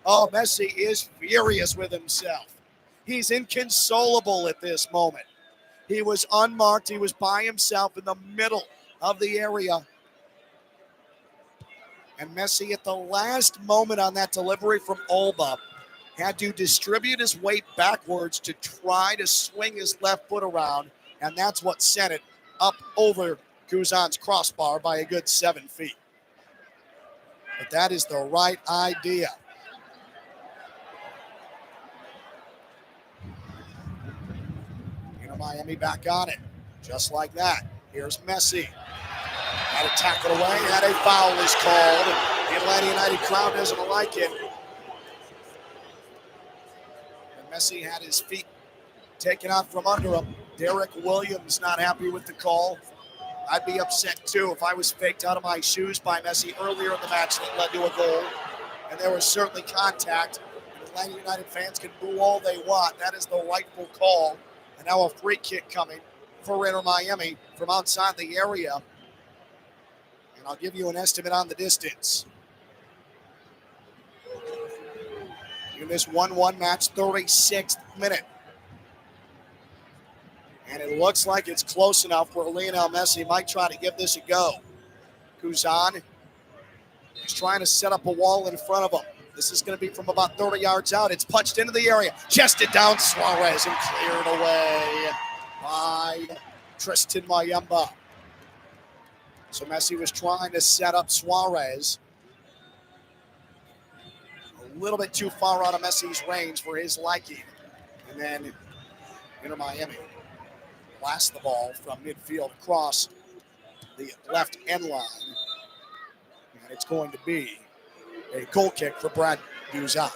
Oh, Messi is furious with himself. He's inconsolable at this moment. He was unmarked. He was by himself in the middle of the area. And Messi, at the last moment on that delivery from Alba, had to distribute his weight backwards to try to swing his left foot around, and that's what sent it up over Guzan's crossbar by a good 7 feet. But that is the right idea. Miami back on it, just like that. Here's Messi. Had it tackled away, and a foul is called. The Atlanta United crowd doesn't like it. And Messi had his feet taken out from under him. Derek Williams not happy with the call. I'd be upset too if I was faked out of my shoes by Messi earlier in the match that led to a goal. And there was certainly contact. And Atlanta United fans can boo all they want. That is the rightful call. And now a free kick coming for Inter Miami from outside the area. And I'll give you an estimate on the distance. In this 1-1 match, 36th minute. And it looks like it's close enough where Lionel Messi might try to give this a go. Guzan is trying to set up a wall in front of him. This is going to be from about 30 yards out. It's punched into the area. Chested down Suarez and cleared away by Tristan Mayemba. So Messi was trying to set up Suarez. A little bit too far out of Messi's range for his liking. And then Inter Miami blasts the ball from midfield across the left end line. And it's going to be a goal kick for Brad Guzan.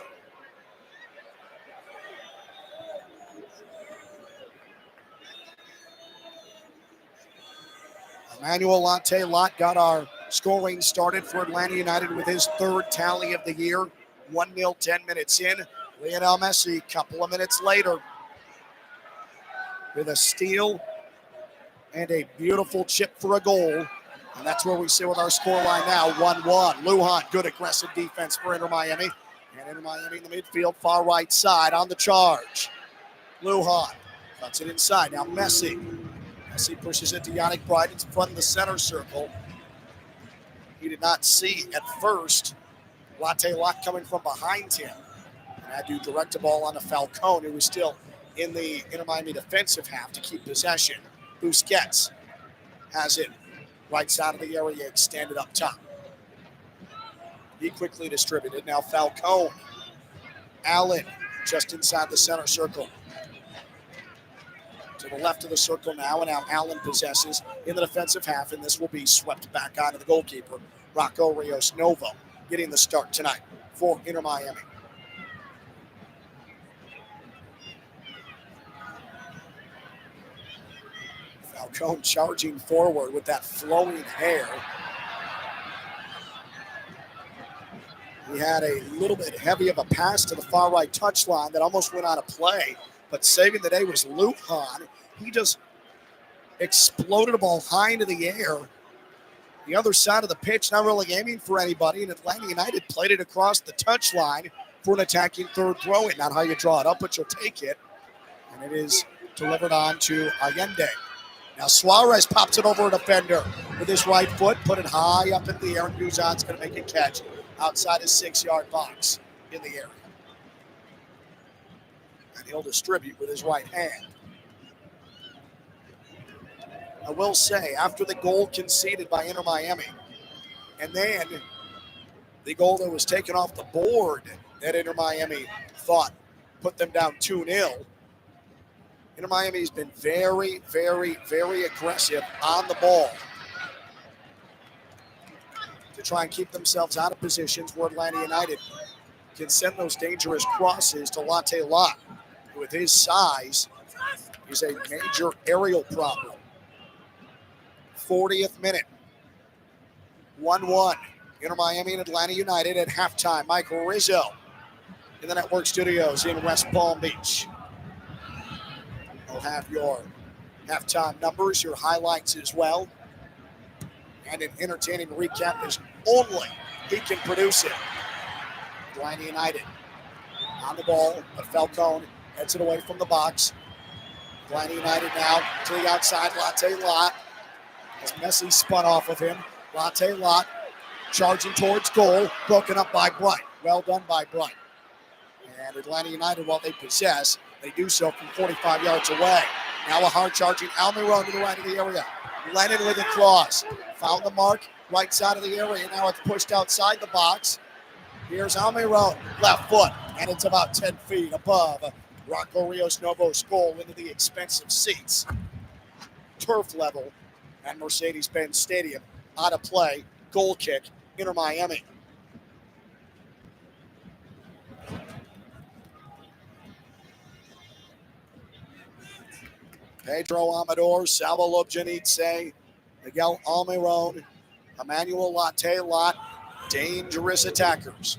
Emmanuel Latte-Lot got our scoring started for Atlanta United with his third tally of the year. 1-0, 10 minutes in. Lionel Messi, a couple of minutes later, with a steal and a beautiful chip for a goal. And that's where we sit with our scoreline now, 1-1. Lujan, good aggressive defense for Inter Miami. And Inter Miami in the midfield, far right side on the charge. Lujan cuts it inside. Now Messi. Messi pushes it to Yannick Bryden in front of the center circle. He did not see at first Latte-Lot coming from behind him. And had to direct the ball on to Falcone, who was still in the Inter Miami defensive half to keep possession. Busquets has it right side of the area, extended up top. He quickly distributed. Now Falcone. Allen just inside the center circle. To the left of the circle now, and now Allen possesses in the defensive half, and this will be swept back onto the goalkeeper, Rocco Rios Novo, getting the start tonight for Inter Miami. Falcone charging forward with that flowing hair. He had a little bit heavy of a pass to the far right touchline that almost went out of play. But saving the day was Lujan. He just exploded a ball high into the air. The other side of the pitch, not really aiming for anybody. And Atlanta United played it across the touchline for an attacking third throw-in. Not how you draw it up, but you'll take it. And it is delivered on to Allende. Now Suarez pops it over a defender with his right foot, put it high up in the air, and Guzan's going to make a catch outside his 6-yard box in the area. And he'll distribute with his right hand. I will say, after the goal conceded by Inter Miami, and then the goal that was taken off the board that Inter Miami thought put them down 2-0, Inter Miami has been very, very, very aggressive on the ball to try and keep themselves out of positions where Atlanta United can send those dangerous crosses to Latte-Lot. With his size, is a major aerial problem. 40th minute. 1-1. Inter Miami and Atlanta United at halftime. Michael Rizzo in the network studios in West Palm Beach. We'll have your halftime numbers, your highlights as well, and an entertaining recap as only he can produce it. Atlanta United on the ball, but Falcone heads it away from the box. Atlanta United now to the outside. Latte-Lot as Messi spun off of him. Latte-Lot charging towards goal, broken up by Bright. Well done by Bright. And Atlanta United, while they possess, they do so from 45 yards away. Now a hard-charging Almiron to the right of the area. Lennon with a cross. Found the mark, right side of the area. Now it's pushed outside the box. Here's Almiron, left foot, and it's about 10 feet above Rocco Rios Novo's goal into the expensive seats. Turf level at Mercedes-Benz Stadium. Out of play, goal kick, Inter Miami. Pedro Amador, Salvo Lobjanitse, Miguel Almiron, Emmanuel Latte-Lot, dangerous attackers.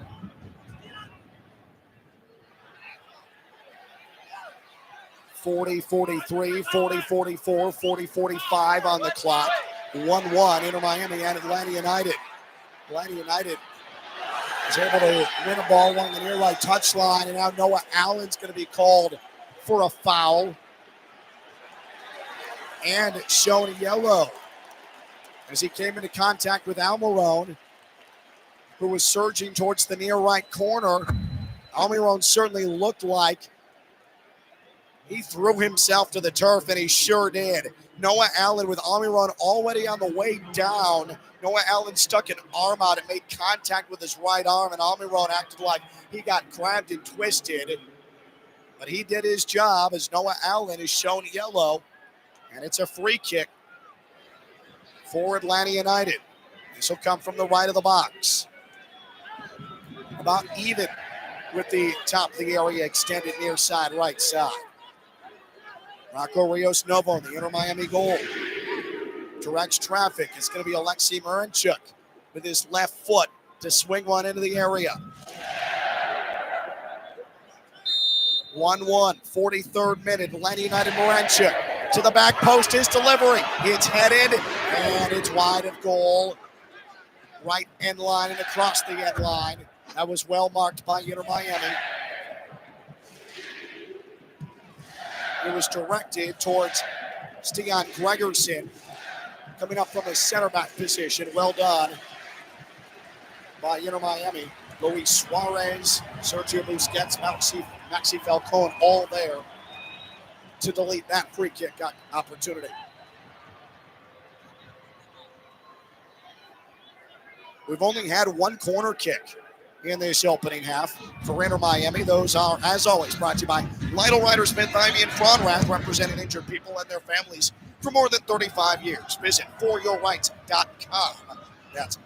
.40-43, 40-44, 40-45 on the clock. 1-1, Inter Miami and Atlanta United. Atlanta United is able to win a ball along the near right touchline, and now Noah Allen's going to be called for a foul and shown yellow as he came into contact with Almiron, who was surging towards the near right corner. Almiron certainly looked like He threw himself to the turf, and he sure did. Noah Allen with Amiron already on the way down. Noah Allen stuck an arm out and made contact with his right arm, and Amiron acted like he got grabbed and twisted. But he did his job as Noah Allen is shown yellow, and it's a free kick for Atlanta United. This will come from the right of the box. About even with the top of the area extended near side, right side. Rocco Rios Novo in the Inter Miami goal. Directs traffic. It's going to be Alexei Marinchuk with his left foot to swing one into the area. 1-1, 43rd minute. Atlanta United Marinchuk to the back post. His delivery. It's headed, and it's wide of goal. Right end line and across the end line. That was well marked by Inter Miami. It was directed towards Stian Gregerson, coming up from the center back position. Well done by Inter Miami. Luis Suarez, Sergio Busquets, Maxi Falcone, all there to delete that free kick opportunity. We've only had one corner kick in this opening half for Inter Miami. Those are, as always, brought to you by Lytle, Ryder Smith, Ivy, and Fronrath, representing injured people and their families for more than 35 years. Visit foryourrights.com. That's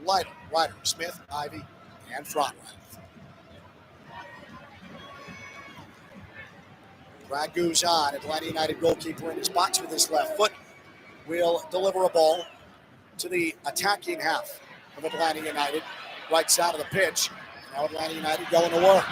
Lytle, Ryder Smith, Ivy, and Fronrath. Brad Guzan, Atlanta United goalkeeper in his box with his left foot, will deliver a ball to the attacking half of Atlanta United. Right side of the pitch. Now Atlanta United going to work.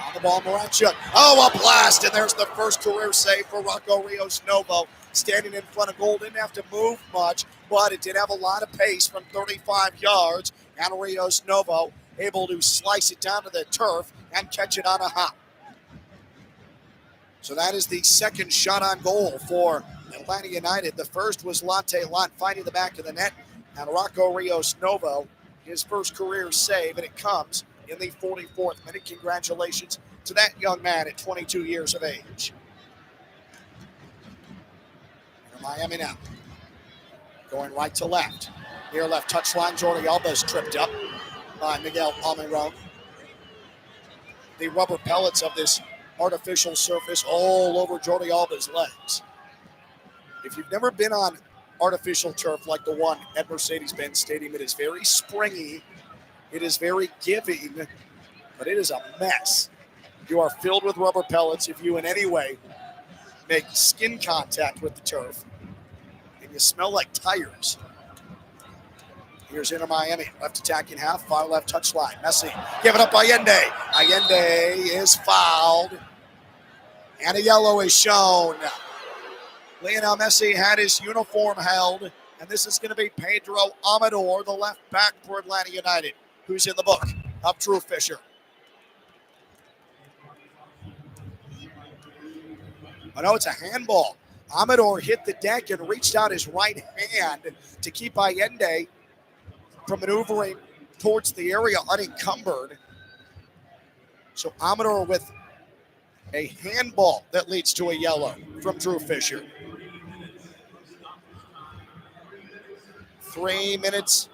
On the ball, Maranchuk. Oh, a blast, and there's the first career save for Rocco Rios Novo. Standing in front of goal, didn't have to move much, but it did have a lot of pace from 35 yards. And Rios Novo able to slice it down to the turf and catch it on a hop. So that is the second shot on goal for Atlanta United. The first was Latte Lott finding the back of the net. And Rocco Rios Novo, his first career save, and it comes in the 44th minute. Congratulations to that young man at 22 years of age. And Miami now going right to left. Near left touchline, Jordi Alba is tripped up by Miguel Almiron. The rubber pellets of this artificial surface all over Jordi Alba's legs. If you've never been on artificial turf like the one at Mercedes-Benz Stadium, it is very springy, it is very giving, but it is a mess. You are filled with rubber pellets if you in any way make skin contact with the turf, and you smell like tires. Here's Inter Miami, left attacking half, far left touchline. Messi, give it up Allende. Allende is fouled, and a yellow is shown. Lionel Messi had his uniform held, and this is going to be Pedro Amador, the left back for Atlanta United, who's in the book of Drew Fisher. I know it's a handball. Amador hit the deck and reached out his right hand to keep Allende from maneuvering towards the area unencumbered. So Amador with a handball that leads to a yellow from Drew Fisher. 3 minutes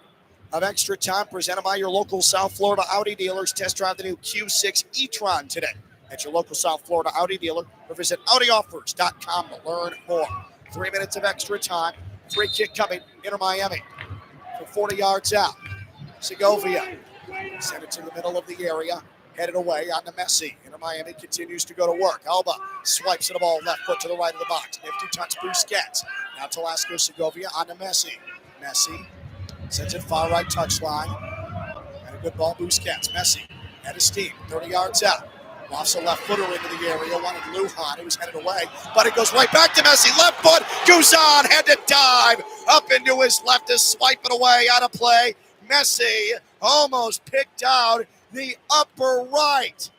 of extra time presented by your local South Florida Audi dealers. Test drive the new Q6 e-tron today at your local South Florida Audi dealer or visit AudiOffers.com to learn more. 3 minutes of extra time. Free kick coming, Inter Miami from 40 yards out. Segovia sent it to the middle of the area, headed away on to Messi. Inter Miami continues to go to work. Alba swipes the ball left foot to the right of the box. Nifty touch Busquets. Now to Lasco Segovia on to Messi. Messi sends it far right touchline. And a good ball, Busquets. Messi at his steam, 30 yards out. Lofts a left footer into the area. Wanted Lujan. He was headed away, but it goes right back to Messi. Left foot. Guzan had to dive up into his left to swipe it away out of play. Messi almost picked out the upper right.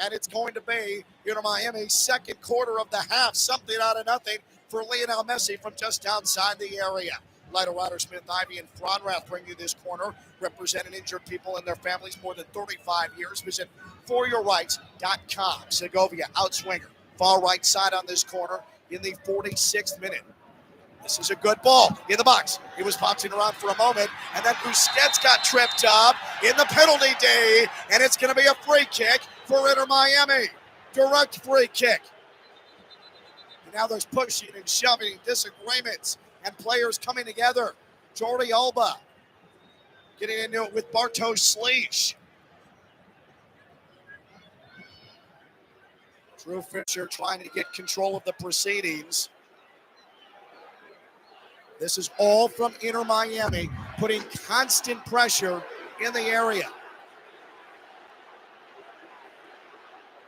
And it's going to be Inter Miami's second quarter of the half. Something out of nothing for Lionel Messi from just outside the area. Lytle, Ryder, Smith, Ivy, and Fronrath bring you this corner, representing injured people and their families more than 35 years. Visit foryourrights.com. Segovia, outswinger, far right side on this corner in the 46th minute. This is a good ball in the box. He was bouncing around for a moment, and then Busquets got tripped up in the penalty day, and it's going to be a free kick for Inter Miami. Direct free kick. And now there's pushing and shoving, disagreements, and players coming together. Jordi Alba getting into it with Bartosz Slisz. Drew Fisher trying to get control of the proceedings. This is all from Inter Miami, putting constant pressure in the area.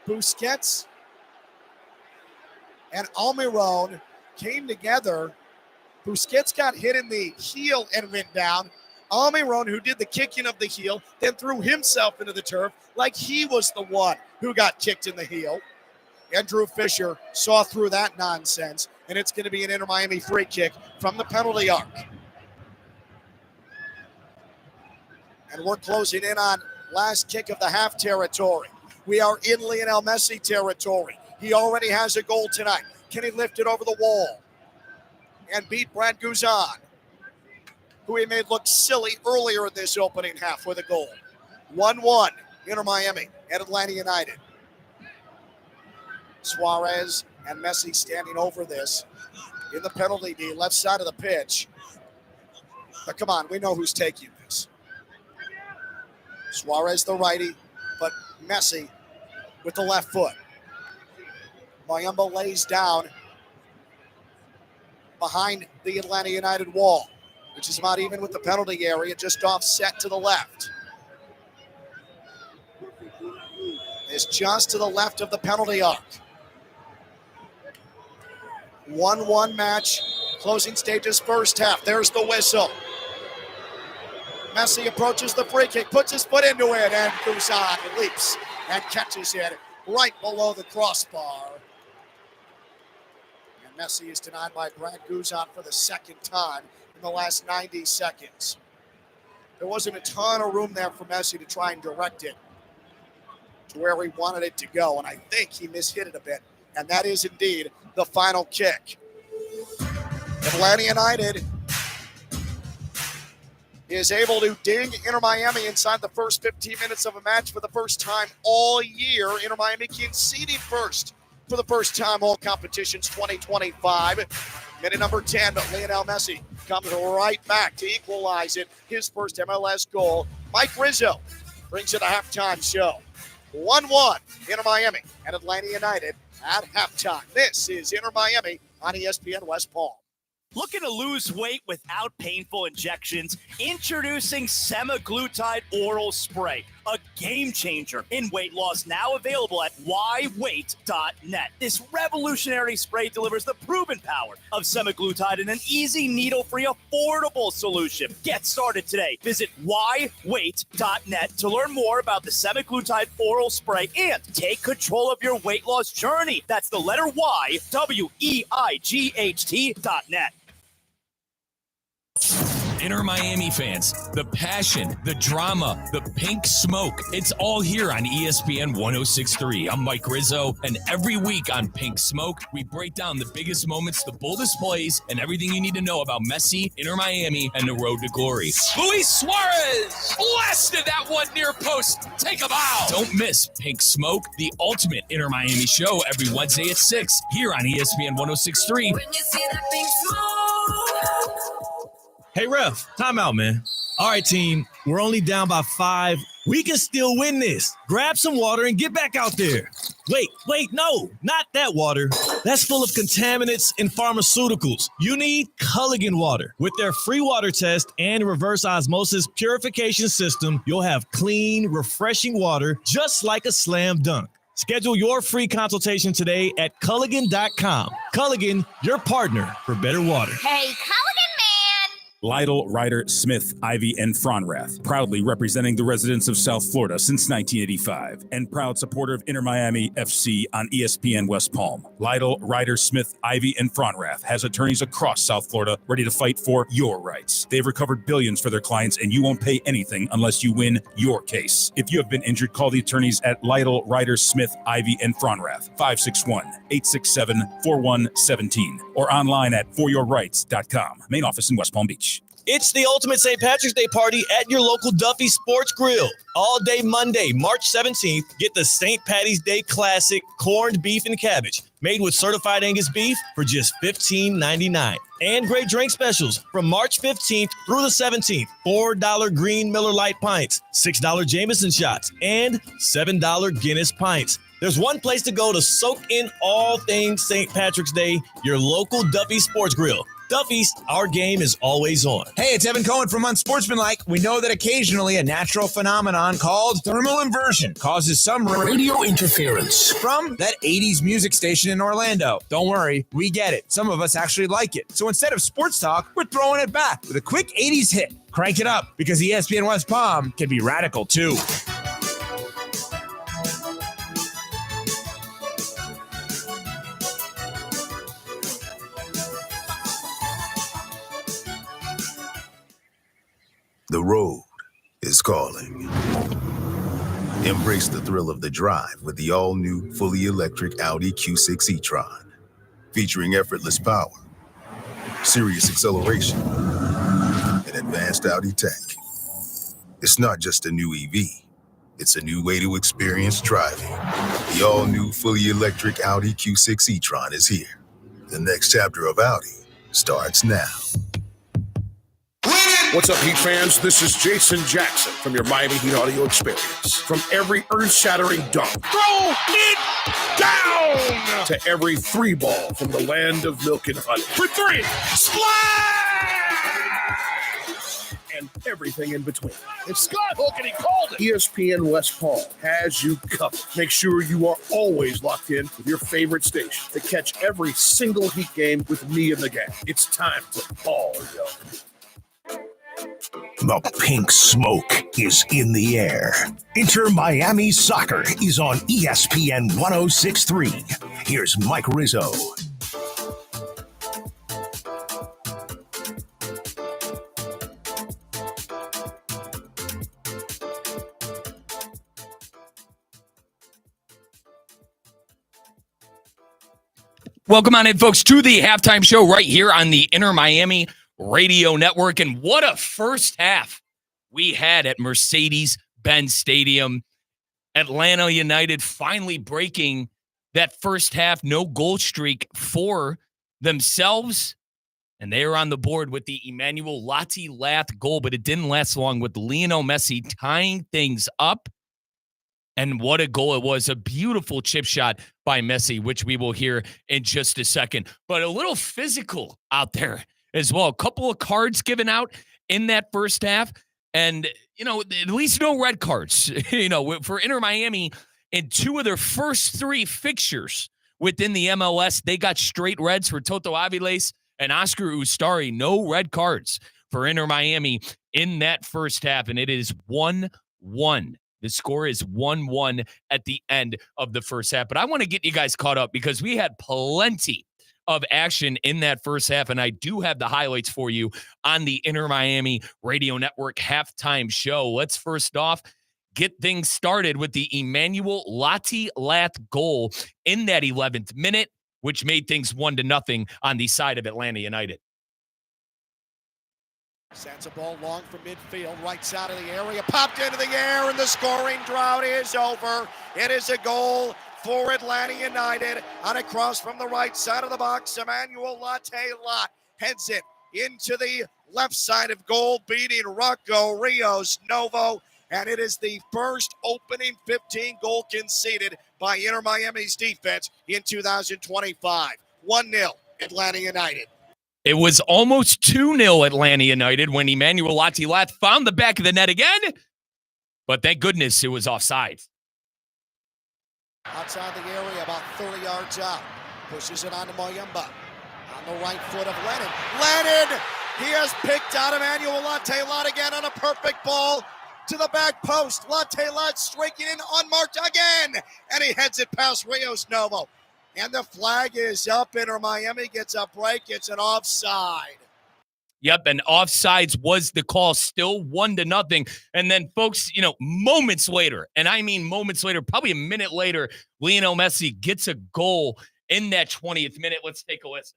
Busquets and Almiron came together. Busquets got hit in the heel and went down. Almiron, who did the kicking of the heel, then threw himself into the turf like he was the one who got kicked in the heel. And Drew Fisher saw through that nonsense, and it's going to be an Inter Miami free kick from the penalty arc. And we're closing in on last kick of the half territory. We are in Lionel Messi territory. He already has a goal tonight. Can he lift it over the wall and beat Brad Guzan, who he made look silly earlier in this opening half with a goal? 1-1, Inter Miami at Atlanta United. Suarez and Messi standing over this in the penalty D, left side of the pitch. But come on, we know who's taking this. Suarez the righty, but Messi with the left foot. Mayumba lays down behind the Atlanta United wall, which is about even with the penalty area, just offset to the left. It's just to the left of the penalty arc. 1-1 match, closing stages first half. There's the whistle. Messi approaches the free kick, puts his foot into it, and Guzan leaps and catches it right below the crossbar. And Messi is denied by Brad Guzan for the second time in the last 90 seconds. There wasn't a ton of room there for Messi to try and direct it to where he wanted it to go, and I think he mishit it a bit. And that is indeed the final kick. Atlanta United is able to ding Inter Miami inside the first 15 minutes of a match for the first time all year. Inter Miami conceding first for the first time all competitions 2025. Minute number 10, Lionel Messi comes right back to equalize it. His first MLS goal. Mike Rizzo brings it a halftime show. 1-1, Inter Miami and Atlanta United at halftime. This is Inter Miami on ESPN West Palm. Looking to lose weight without painful injections? Introducing semaglutide oral spray, a game changer in weight loss, now available at whyweight.net. This revolutionary spray delivers the proven power of semaglutide in an easy, needle-free, affordable solution. Get started today. Visit whyweight.net to learn more about the semaglutide oral spray and take control of your weight loss journey. That's the letter Y, WEIGHT.net. Inter Miami fans, the passion, the drama, the pink smoke, it's all here on ESPN 106.3. I'm Mike Rizzo, and every week on Pink Smoke, we break down the biggest moments, the boldest plays, and everything you need to know about Messi, Inter Miami, and the road to glory. Luis Suarez blasted that one near post. Take a bow. Don't miss Pink Smoke, the ultimate Inter Miami show every Wednesday at 6 here on ESPN 106.3. When you see that pink smoke. Hey, ref, timeout, man. All right, team, we're only down by 5. We can still win this. Grab some water and get back out there. Wait, no, not that water. That's full of contaminants and pharmaceuticals. You need Culligan water. With their free water test and reverse osmosis purification system, you'll have clean, refreshing water just like a slam dunk. Schedule your free consultation today at Culligan.com. Culligan, your partner for better water. Hey, Culligan man! Lytle, Ryder, Smith, Ivy, and Fronrath, proudly representing the residents of South Florida since 1985, and proud supporter of Inter Miami FC on ESPN West Palm. Lytle, Ryder, Smith, Ivy, and Fronrath has attorneys across South Florida ready to fight for your rights. They've recovered billions for their clients, and you won't pay anything unless you win your case. If you have been injured, call the attorneys at Lytle, Ryder, Smith, Ivy, and Fronrath, 561-867-4117, or online at foryourrights.com. Main office in West Palm Beach. It's the ultimate St. Patrick's Day party at your local Duffy Sports Grill. All day Monday, March 17th, get the St. Patty's Day Classic corned beef and cabbage, made with certified Angus beef for just $15.99. And great drink specials from March 15th through the 17th. $4 Green Miller Lite pints, $6 Jameson shots, and $7 Guinness pints. There's one place to go to soak in all things St. Patrick's Day, your local Duffy Sports Grill. Duffy's, our game is always on. Hey, it's Evan Cohen from Unsportsmanlike. We know that occasionally a natural phenomenon called thermal inversion causes some radio interference from that 80s music station in Orlando. Don't worry, we get it. Some of us actually like it. So instead of sports talk, we're throwing it back with a quick 80s hit. Crank it up, because ESPN West Palm can be radical too. The road is calling. Embrace the thrill of the drive with the all-new, fully electric Audi Q6 e-tron. Featuring effortless power, serious acceleration, and advanced Audi tech. It's not just a new EV. It's a new way to experience driving. The all-new, fully electric Audi Q6 e-tron is here. The next chapter of Audi starts now. What's up, Heat fans? This is Jason Jackson from your Miami Heat audio experience. From every earth-shattering dunk, throw it down, to every three ball from the land of milk and honey. For three, splash! And everything in between. It's Scott Hook, and he called it. ESPN West Palm has you covered. Make sure you are always locked in with your favorite station to catch every single Heat game with me and the gang. It's time to ball, yo. The pink smoke is in the air. Inter Miami Soccer is on ESPN 106.3. Here's Mike Rizzo. Welcome on in, folks, to the halftime show right here on the Inter Miami Radio Network. And what a first half we had at Mercedes-Benz Stadium. Atlanta United finally breaking that first half no goal streak for themselves. And they are on the board with the Emmanuel Latte-Lath goal, but it didn't last long with Lionel Messi tying things up. And what a goal it was. A beautiful chip shot by Messi, which we will hear in just a second. But a little physical out there as well. A couple of cards given out in that first half. And, at least no red cards, for Inter Miami in two of their first three fixtures within the MLS. They got straight reds for Toto Aviles and Oscar Ustari. No red cards for Inter Miami in that first half. And it is 1-1. The score is 1-1 at the end of the first half. But I want to get you guys caught up because we had plenty of action in that first half, and I do have the highlights for you on the Inter Miami Radio Network halftime show. Let's first off get things started with the Emmanuel Latte-Lath goal in that 11th minute, which made things 1-0 on the side of Atlanta United. Sends a ball long from midfield, right side of the area, popped into the air, and the scoring drought is over. It is a goal for Atlanta United, and across from the right side of the box, Emmanuel Latte-Lath heads it into the left side of goal, beating Rocco Rios Novo, and it is the first opening 15 goal conceded by Inter Miami's defense in 2025. 1-0 Atlanta United. It was almost 2-0 Atlanta United when Emmanuel Latte-Lath found the back of the net again, but thank goodness it was offside. Outside the area, about 30 yards out. Pushes it on to Moyemba. On the right foot of Lennon. Lennon He has picked out Emmanuel Latte-Lott again on a perfect ball to the back post. Latte-Lott striking in unmarked again, and he heads it past Rios Novo. And the flag is up. Inter Miami gets a break. It's an offside. Yep, and offsides was the call, still 1-0. And then, folks, moments later, and I mean moments later, probably a minute later, Lionel Messi gets a goal in that 20th minute. Let's take a listen.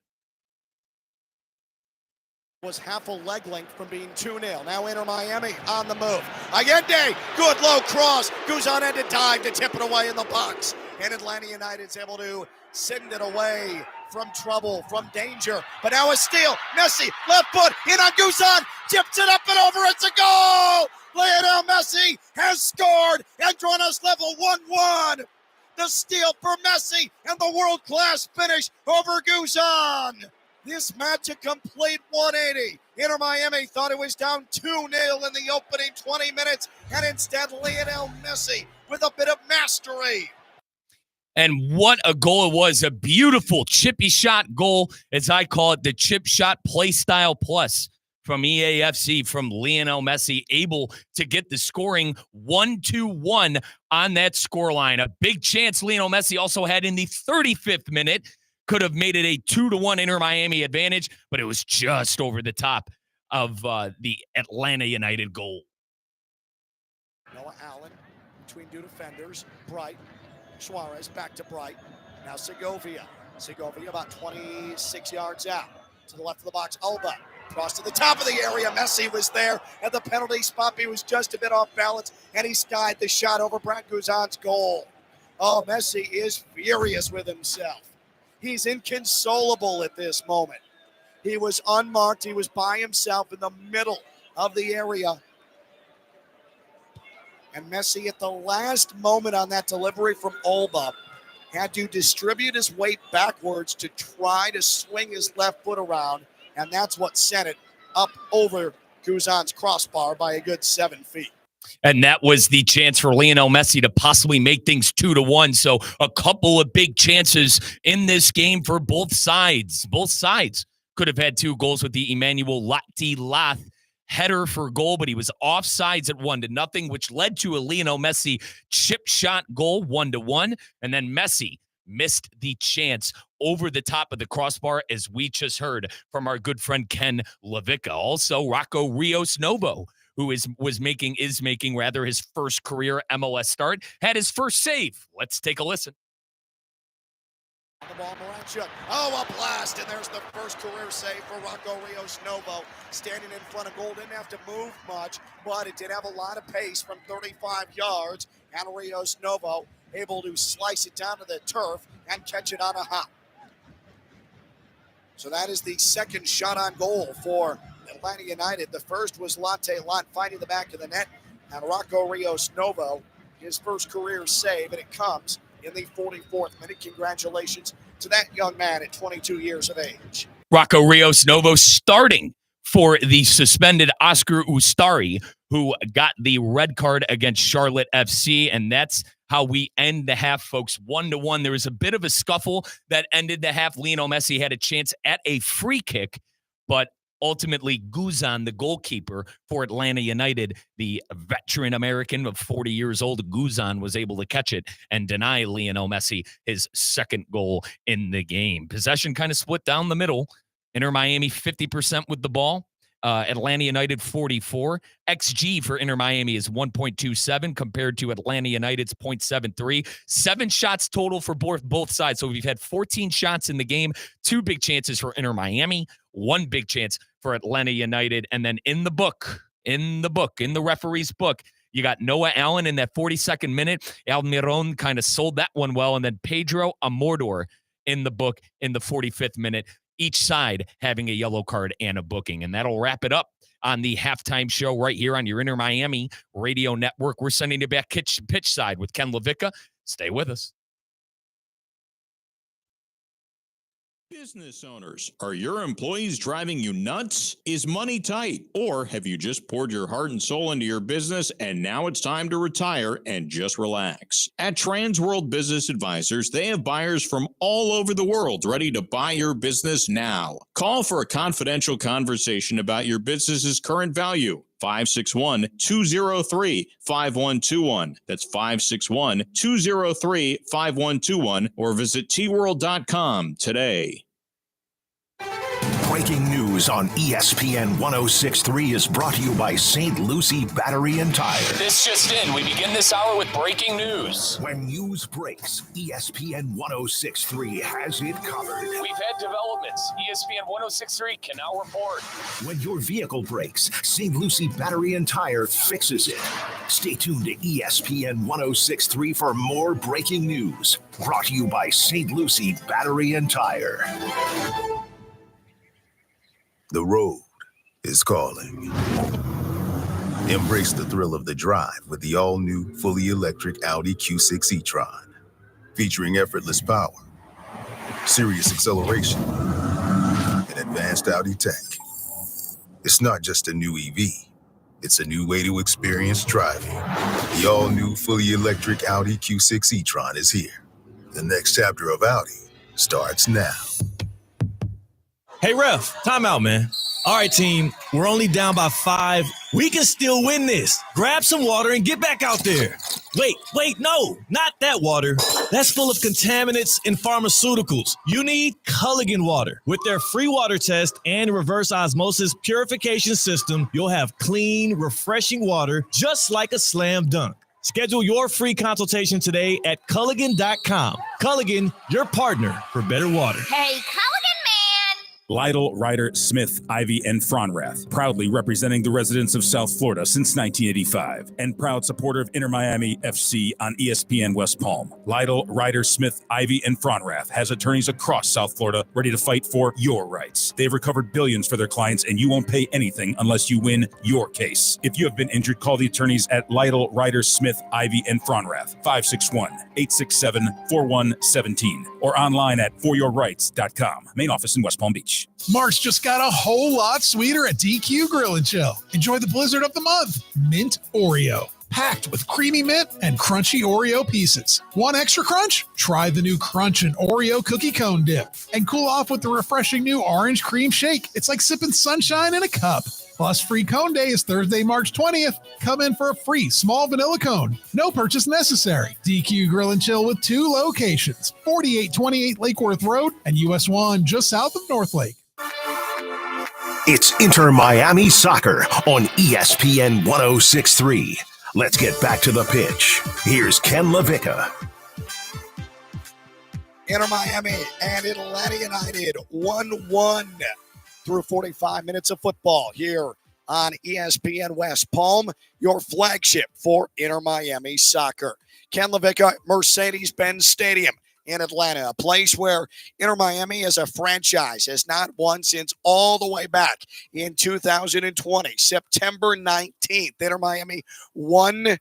Was half a leg length from being 2-0. Now Inter Miami on the move. Allende, good low cross. Guzan had to dive to tip it away in the box. And Atlanta United's able to send it away from trouble, from danger. But now a steal. Messi, left foot, in on Guzan, tips it up and over. It's a goal! Lionel Messi has scored and drawn us level 1-1. The steal for Messi and the world-class finish over Guzan. This match a complete 180. Inter Miami thought it was down 2-0 in the opening 20 minutes, and instead Lionel Messi with a bit of mastery. And what a goal it was. A beautiful chippy shot goal, as I call it, the chip shot play style plus from EAFC, from Lionel Messi, able to get the scoring 1-1 on that scoreline. A big chance Lionel Messi also had in the 35th minute. Could have made it a 2-1 Inter Miami advantage, but it was just over the top of the Atlanta United goal. Noah Allen between two defenders. Bright. Suarez back to Bright. Now Segovia. Segovia about 26 yards out. To the left of the box, Alba. Cross to the top of the area. Messi was there at the penalty spot. He was just a bit off balance, and he skied the shot over Brad Guzan's goal. Oh, Messi is furious with himself. He's inconsolable at this moment. He was unmarked. He was by himself in the middle of the area. And Messi, at the last moment on that delivery from Olba, had to distribute his weight backwards to try to swing his left foot around, and that's what sent it up over Guzan's crossbar by a good 7 feet. And that was the chance for Lionel Messi to possibly make things 2-1. So a couple of big chances in this game for both sides. Both sides could have had 2 goals with the Emmanuel Latte-Lott header for goal, but he was offsides at 1-0, which led to a Lionel Messi chip shot goal, 1-1. And then Messi missed the chance over the top of the crossbar, as we just heard from our good friend Ken Levica. Also, Rocco Rios Novo, who is making his first career MLS start, had his first save. Let's take a listen. The ball, Moranchuk. Oh, a blast, and there's the first career save for Rocco Rios Novo. Standing in front of goal, didn't have to move much, but it did have a lot of pace from 35 yards, and Rios Novo able to slice it down to the turf and catch it on a hop. So that is the second shot on goal for Atlanta United. The first was Latte-Lott finding the back of the net, and Rocco Rios Novo, his first career save, and it comes in the 44th minute. Congratulations to that young man at 22 years of age. Rocco Rios Novo starting for the suspended Oscar Ustari, who got the red card against Charlotte FC, and that's how we end the half, folks. 1-1. There was a bit of a scuffle that ended the half. Lionel Messi had a chance at a free kick, but ultimately, Guzan, the goalkeeper for Atlanta United, the veteran American of 40 years old, Guzan was able to catch it and deny Lionel Messi his second goal in the game. Possession kind of split down the middle. Inter Miami 50% with the ball. Atlanta United 44. XG for Inter Miami is 1.27 compared to Atlanta United's 0.73. 7 shots total for both sides. So we've had 14 shots in the game. 2 big chances for Inter Miami. 1 big chance for Atlanta United. And then in the referee's book, you got Noah Allen in that 42nd minute. Almiron kind of sold that one well. And then Pedro Amortor in the book in the 45th minute. Each side having a yellow card and a booking. And that'll wrap it up on the halftime show right here on your Inter Miami radio network. We're sending you back pitch side with Ken Levica. Stay with us. Business owners, are your employees driving you nuts? Is money tight? Or have you just poured your heart and soul into your business and now it's time to retire and just relax? At Transworld Business Advisors, they have buyers from all over the world ready to buy your business now. Call for a confidential conversation about your business's current value. 561-203-5121. That's 561-203-5121 or visit tworld.com today. Breaking news on ESPN 106.3 is brought to you by St. Lucie Battery and Tire. This just in. We begin this hour with breaking news. When news breaks, ESPN 106.3 has it covered. We've had developments. ESPN 106.3 can now report. When your vehicle breaks, St. Lucie Battery and Tire fixes it. Stay tuned to ESPN 106.3 for more breaking news. Brought to you by St. Lucie Battery and Tire. The road is calling. Embrace the thrill of the drive with the all-new, fully electric Audi Q6 e-tron. Featuring effortless power, serious acceleration, and advanced Audi tech. It's not just a new EV. It's a new way to experience driving. The all-new, fully electric Audi Q6 e-tron is here. The next chapter of Audi starts now. Hey, ref, time out, man. All right, team, we're only down by 5. We can still win this. Grab some water and get back out there. Wait, no, not that water. That's full of contaminants and pharmaceuticals. You need Culligan water. With their free water test and reverse osmosis purification system, you'll have clean, refreshing water just like a slam dunk. Schedule your free consultation today at Culligan.com. Culligan, your partner for better water. Hey, Culligan man! Lytle, Ryder, Smith, Ivy, and Fronrath, proudly representing the residents of South Florida since 1985, and proud supporter of Inter Miami FC on ESPN West Palm. Lytle, Ryder, Smith, Ivy, and Fronrath has attorneys across South Florida ready to fight for your rights. They've recovered billions for their clients, and you won't pay anything unless you win your case. If you have been injured, call the attorneys at Lytle, Ryder, Smith, Ivy, and Fronrath, 561-867-4117, or online at foryourrights.com. Main office in West Palm Beach. March just got a whole lot sweeter at DQ Grill and Chill. Enjoy the blizzard of the month, Mint Oreo. Packed with creamy mint and crunchy Oreo pieces. Want extra crunch? Try the new Crunch and Oreo cookie cone dip. And cool off with the refreshing new orange cream shake. It's like sipping sunshine in a cup. Plus, free cone day is Thursday, March 20th. Come in for a free small vanilla cone. No purchase necessary. DQ Grill and Chill with 2 locations, 4828 Lake Worth Road and US 1 just south of North Lake. It's Inter Miami Soccer on ESPN 106.3. Let's get back to the pitch. Here's Ken LaVicka. Inter Miami and Atlanta United 1-1 through 45 minutes of football here on ESPN West Palm, your flagship for Inter Miami Soccer. Ken LaVicka, Mercedes-Benz Stadium in Atlanta, a place where Inter Miami as a franchise has not won since all the way back in 2020, September 19th. Inter Miami 1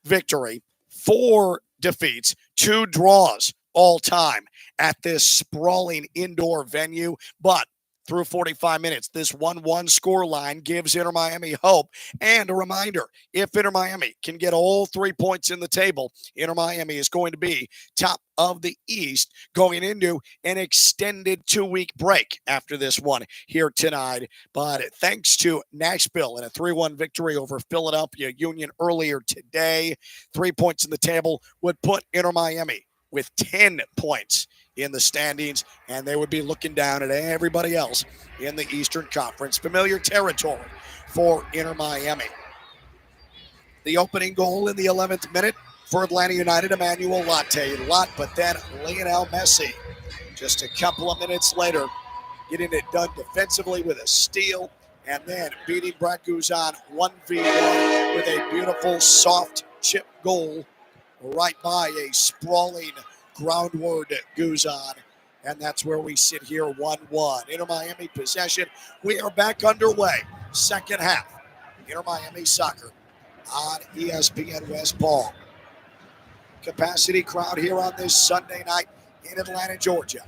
victory, 4 defeats, 2 draws all time at this sprawling indoor venue. But through 45 minutes, this 1-1 scoreline gives Inter Miami hope. And a reminder, if Inter Miami can get all 3 points in the table, Inter Miami is going to be top of the East going into an extended 2-week break after this one here tonight. But thanks to Nashville and a 3-1 victory over Philadelphia Union earlier today, 3 points in the table would put Inter Miami with 10 points in the standings, and they would be looking down at everybody else in the Eastern Conference. Familiar territory for Inter Miami. The opening goal in the 11th minute for Atlanta United, Emmanuel Latte. But then Lionel Messi, just a couple of minutes later, getting it done defensively with a steal, and then beating Brad Guzan 1v1 with a beautiful soft chip goal right by a sprawling groundward Guzan. And that's where we sit here 1-1. Inter Miami possession. We are back underway. Second half. Inter Miami Soccer on ESPN West Palm. Capacity crowd here on this Sunday night in Atlanta, Georgia.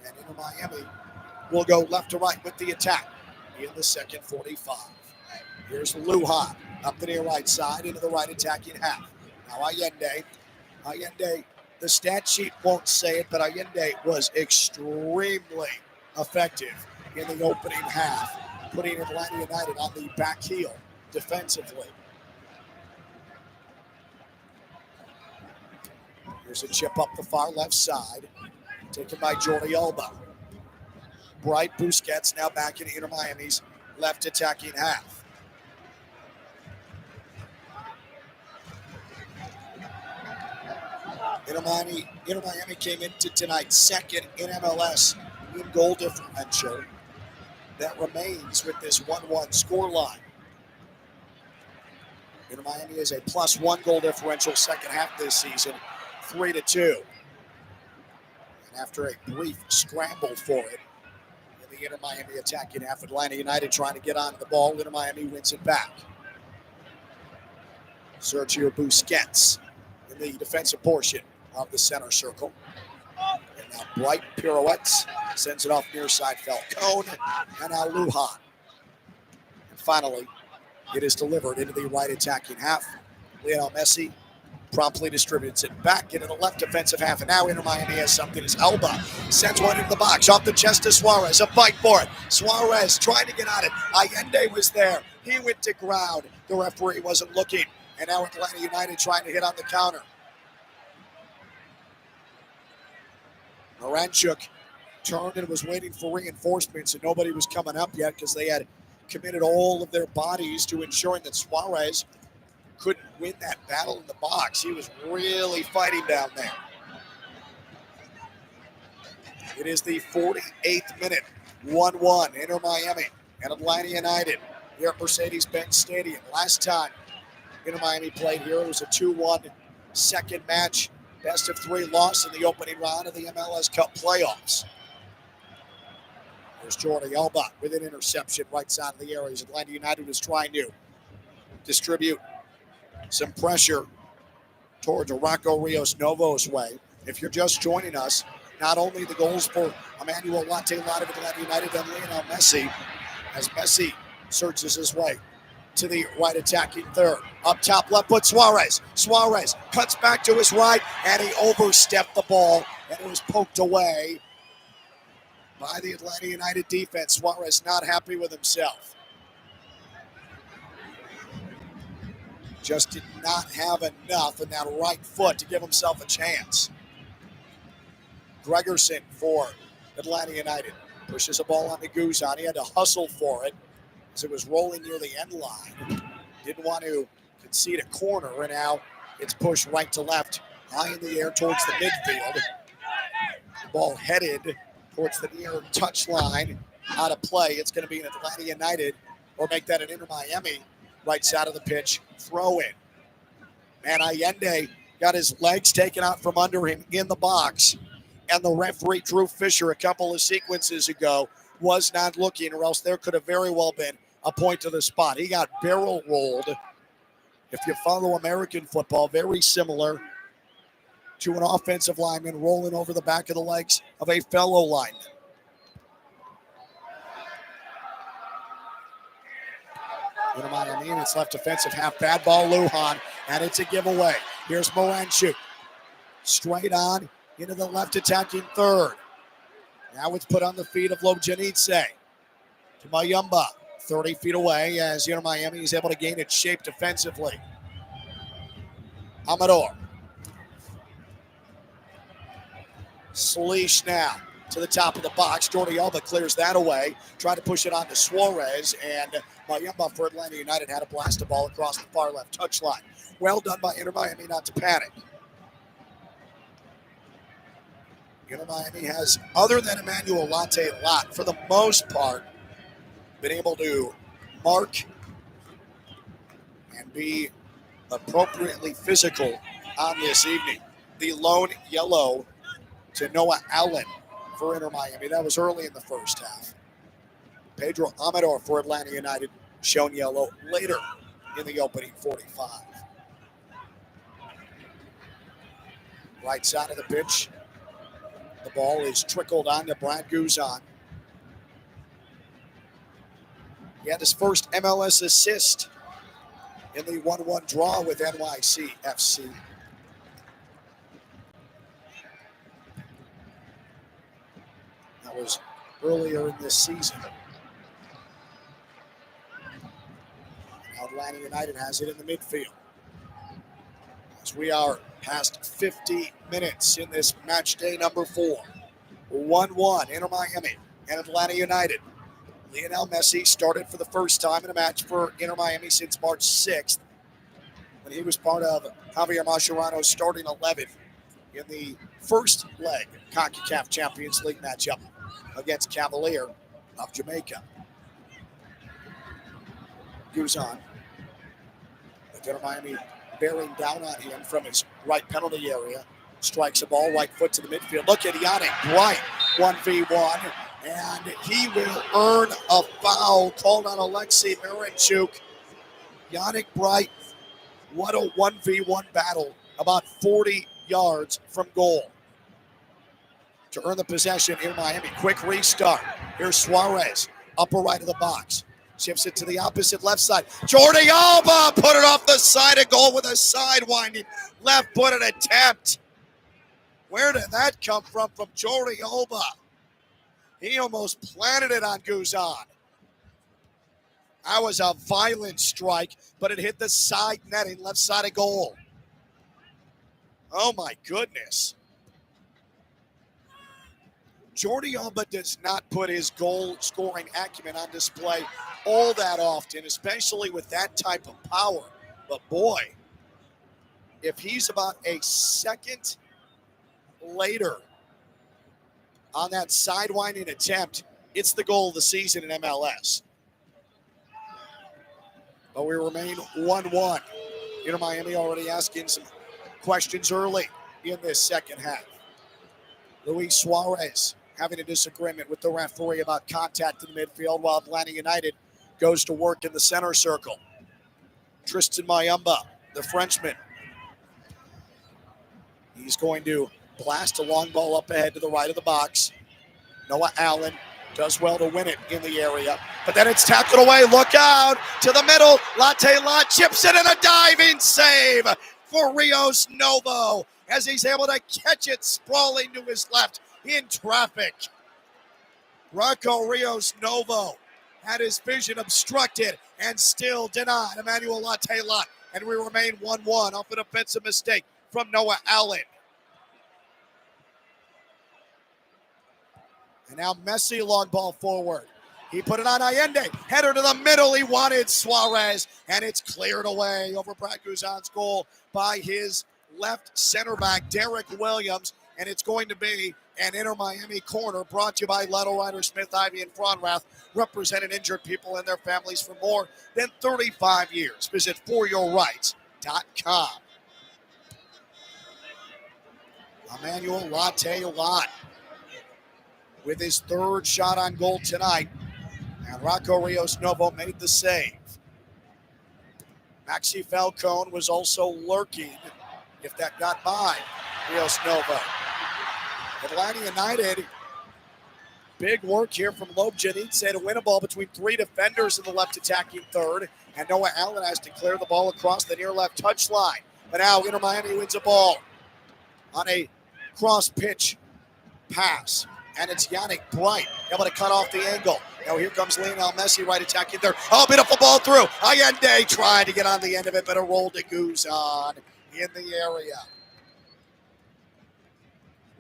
And Inter Miami will go left to right with the attack in the second 45. Here's Lujan up the near right side into the right attacking half. Now Allende, the stat sheet won't say it, but Allende was extremely effective in the opening half, putting Atlanta United on the back heel defensively. Here's a chip up the far left side, taken by Jordi Alba. Bright Busquets now back in Inter Miami's left attacking half. Inter Miami came into tonight second in MLS in goal differential. That remains with this 1-1 scoreline. Inter Miami is a +1 goal differential second half this season, 3-2. And after a brief scramble for it in the Inter Miami attacking half, Atlanta United trying to get onto the ball. Inter Miami wins it back. Sergio Busquets in the defensive portion of the center circle. And now Bright pirouettes, sends it off near side Falcone, and now Lujan. And finally, it is delivered into the right attacking half. Lionel Messi promptly distributes it back into the left defensive half, and now Inter Miami has something as Alba sends one into the box, off the chest to Suarez, a fight for it. Suarez trying to get on it. Allende was there. He went to ground. The referee wasn't looking, and now Atlanta United trying to hit on the counter. Moranchuk turned and was waiting for reinforcements, and nobody was coming up yet because they had committed all of their bodies to ensuring that Suarez couldn't win that battle in the box. He was really fighting down there. It is the 48th minute, 1-1, Inter Miami and Atlanta United here at Mercedes-Benz Stadium. Last time Inter Miami played here, it was a 2-1 second match. Best of 3 loss in the opening round of the MLS Cup playoffs. There's Jordi Alba with an interception right side of the areas. Atlanta United is trying to distribute some pressure towards Rocco Rios Novo's way. If you're just joining us, not only the goals for Emmanuel Latte-Lott of Atlanta United and Lionel Messi, as Messi searches his way to the right attacking third. Up top left foot, Suarez. Suarez cuts back to his right, and he overstepped the ball, and it was poked away by the Atlanta United defense. Suarez not happy with himself. Just did not have enough in that right foot to give himself a chance. Gregerson for Atlanta United pushes a ball on the Guzan. He had to hustle for it as it was rolling near the end line. Didn't want to concede a corner, and now it's pushed right to left, high in the air towards the midfield. The ball headed towards the near touchline, out of play. It's going to be an Atlanta United, or make that an Inter Miami, right side of the pitch, throw in. And Allende got his legs taken out from under him in the box, and the referee, Drew Fisher, a couple of sequences ago, was not looking, or else there could have very well been a point to the spot. He got barrel rolled. If you follow American football, very similar to an offensive lineman rolling over the back of the legs of a fellow lineman. Inter Miami in its left defensive half. Bad ball, Lujan, and it's a giveaway. Here's Moranchuk. Straight on into the left attacking third. Now it's put on the feet of Lobjanidze to Mayumba, 30 feet away as Inter Miami is able to gain its shape defensively. Amador. Sleish now to the top of the box. Jordi Alba clears that away. Tried to push it on to Suarez, and Mayumba for Atlanta United had to blast a ball across the far left touchline. Well done by Inter Miami not to panic. Inter Miami has, other than Emmanuel Latte-Lott, for the most part, been able to mark and be appropriately physical on this evening. The lone yellow to Noah Allen for Inter Miami. That was early in the first half. Pedro Amador for Atlanta United shown yellow later in the opening 45. Right side of the pitch. The ball is trickled on to Brad Guzan. He had his first MLS assist in the 1-1 draw with NYC FC. That was earlier in this season. Now Atlanta United has it in the midfield. As we are past 50 minutes in this match day number 4. 1-1, Inter Miami and Atlanta United. Lionel Messi started for the first time in a match for Inter Miami since March 6th, when he was part of Javier Mascherano's starting 11 in the first leg CONCACAF Champions League matchup against Cavalier of Jamaica. Guzan, with Inter Miami bearing down on him from his right penalty area, strikes a ball right foot to the midfield. Look at Yannick Bright, 1v1, and he will earn a foul called on Alexei Miranchuk. Yannick Bright, what a 1v1 battle, about 40 yards from goal to earn the possession in Miami. Quick restart. Here's Suarez, upper right of the box. Shifts it to the opposite left side. Jordi Alba put it off the side of goal with a sidewinding left-footed attempt. Where did that come from Jordi Alba? He almost planted it on Guzan. That was a violent strike, but it hit the side netting, left side of goal. Oh, my goodness. Jordi Alba does not put his goal-scoring acumen on display all that often, especially with that type of power. But, boy, if he's about a second later on that sidewinding attempt, it's the goal of the season in MLS. But we remain 1-1. Inter Miami already asking some questions early in this second half. Luis Suarez having a disagreement with the referee about contact in the midfield, while Atlanta United goes to work in the center circle. Tristan Mayumba, the Frenchman, he's going to blast a long ball up ahead to the right of the box. Noah Allen does well to win it in the area, but then it's tackled away. Look out to the middle. Latte Lot chips it, and a diving save for Rios Novo as he's able to catch it sprawling to his left in traffic. Rocco Rios Novo had his vision obstructed and still denied Emmanuel Latte Lot, and we remain 1-1 off an offensive mistake from Noah Allen. And now Messi, long ball forward. He put it on Allende. Header to the middle. He wanted Suarez. And it's cleared away over Brad Guzan's goal by his left center back, Derek Williams. And it's going to be an Inter Miami corner brought to you by Leto Ryder Smith, Ivy, and Fronrath, representing injured people and their families for more than 35 years. Visit foryourrights.com. Emmanuel Latte Lot with his third shot on goal tonight. And Rocco Rios Novo made the save. Maxi Falcone was also lurking, if that got by Rios Novo. Atlanta United, big work here from Lob Janitze to win a ball between three defenders in the left attacking third. And Noah Allen has to clear the ball across the near left touchline. But now Inter Miami wins a ball on a cross-pitch pass. And it's Yannick Bright able to cut off the angle. Now here comes Lionel Messi, right attacking there. Oh, beautiful ball through. Allende tried to get on the end of it, but a roll to Guzan in the area.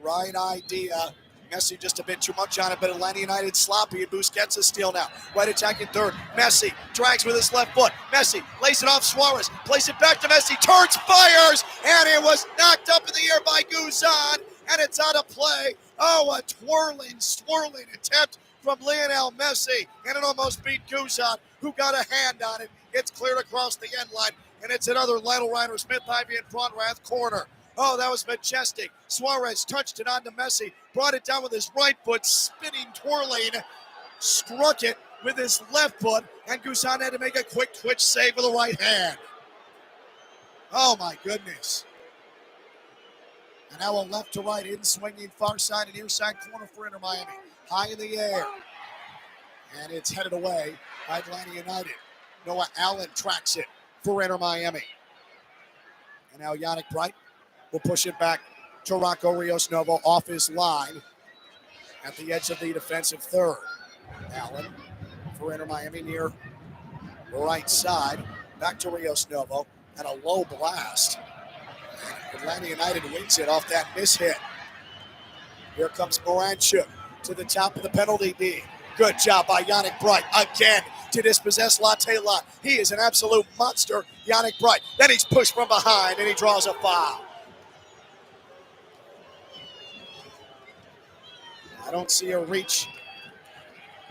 Right idea. Messi just a bit too much on it, but Atlanta United sloppy, and Busquets is steal now. Right attacking third. Messi drags with his left foot. Messi lays it off Suarez. Plays it back to Messi. Turns, fires, and it was knocked up in the air by Guzan, and it's out of play. Oh, a swirling attempt from Lionel Messi, and it almost beat Guzan, who got a hand on it. It's cleared across the end line, and it's another Lionel Ryder Smith, Ivy, and Fronrath corner. Oh, that was majestic. Suarez touched it onto Messi, brought it down with his right foot, spinning, twirling, struck it with his left foot, and Guzan had to make a quick twitch save with the right hand. Oh, my goodness. And now a left to right in swinging far side and near side corner for Inter Miami. High in the air. And it's headed away by Atlanta United. Noah Allen tracks it for Inter Miami. And now Yannick Bright will push it back to Rocco Rios Novo off his line at the edge of the defensive third. Allen for Inter Miami near right side. Back to Rios Novo and a low blast. Atlanta United wins it off that mishit. Here comes Moranchuk to the top of the penalty D. Good job by Yannick Bright again to dispossess Latte Lot. He is an absolute monster, Yannick Bright. Then he's pushed from behind and he draws a foul. I don't see a reach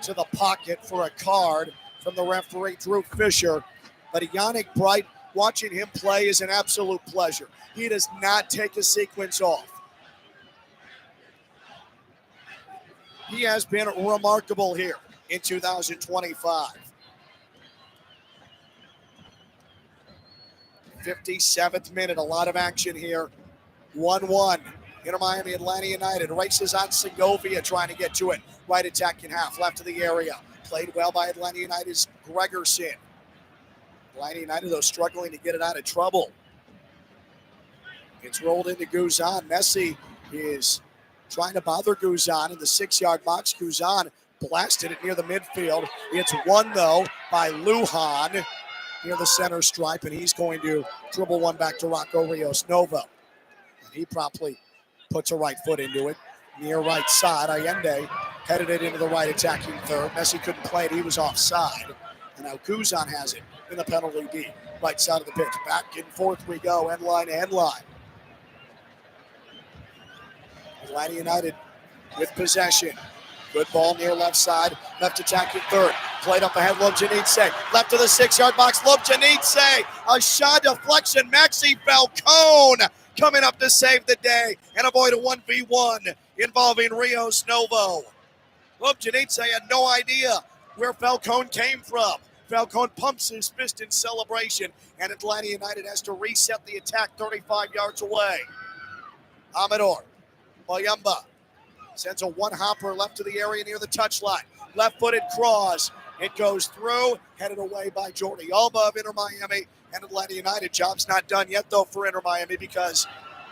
to the pocket for a card from the referee, Drew Fisher. But Yannick Bright, watching him play is an absolute pleasure. He does not take a sequence off. He has been remarkable here in 2025. 57th minute, a lot of action here. 1-1. Inter Miami, Atlanta United races on Segovia trying to get to it. Right attacking half, left of the area. Played well by Atlanta United's Gregerson. Atlanta United, though, struggling to get it out of trouble. It's rolled into Guzan. Messi is trying to bother Guzan in the 6-yard box. Guzan blasted it near the midfield. It's won, though, by Lujan near the center stripe, and he's going to dribble one back to Rocco Rios Novo. And he promptly puts a right foot into it. Near right side, Allende headed it into the right attacking third. Messi couldn't play it. He was offside. And now Guzan has it in the penalty D. Right side of the pitch. Back and forth we go. End line to end line. Atlanta United with possession. Good ball near left side. Left attacking third. Played up ahead, Lobjanidze. Left to the 6-yard box, Lobjanidze. A shot deflection. Maxi Falcone coming up to save the day and avoid a 1v1 involving Rios Novo. Lobjanidze had no idea where Falcone came from. Falcone pumps his fist in celebration, and Atlanta United has to reset the attack 35 yards away. Amador Mayumba sends a one-hopper left to the area near the touchline. Left-footed cross. It goes through, headed away by Jordi Alba of Inter Miami and Atlanta United. Job's not done yet, though, for Inter Miami because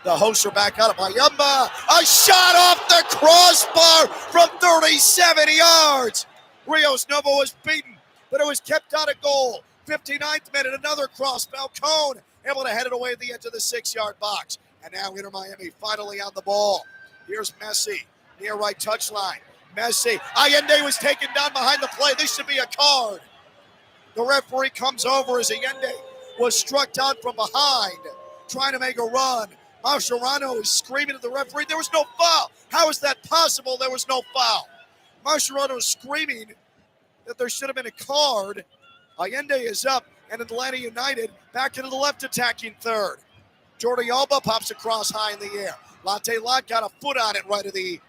the hosts are back out of Mayumba. A shot off the crossbar from 37 yards. Rios Novo was beaten, but it was kept out of goal. 59th minute, another cross. Falcone able to head it away at the edge of the 6-yard box. And now Inter Miami finally on the ball. Here's Messi, near right touchline. Messi, Allende was taken down behind the play. This should be a card. The referee comes over as Allende was struck down from behind, trying to make a run. Mascherano is screaming at the referee. There was no foul. How is that possible? There was no foul. Mascherano is screaming that there should have been a card. Allende is up, and Atlanta United back into the left attacking third. Jordi Alba pops across high in the air. Latte Lot got a foot on it right at the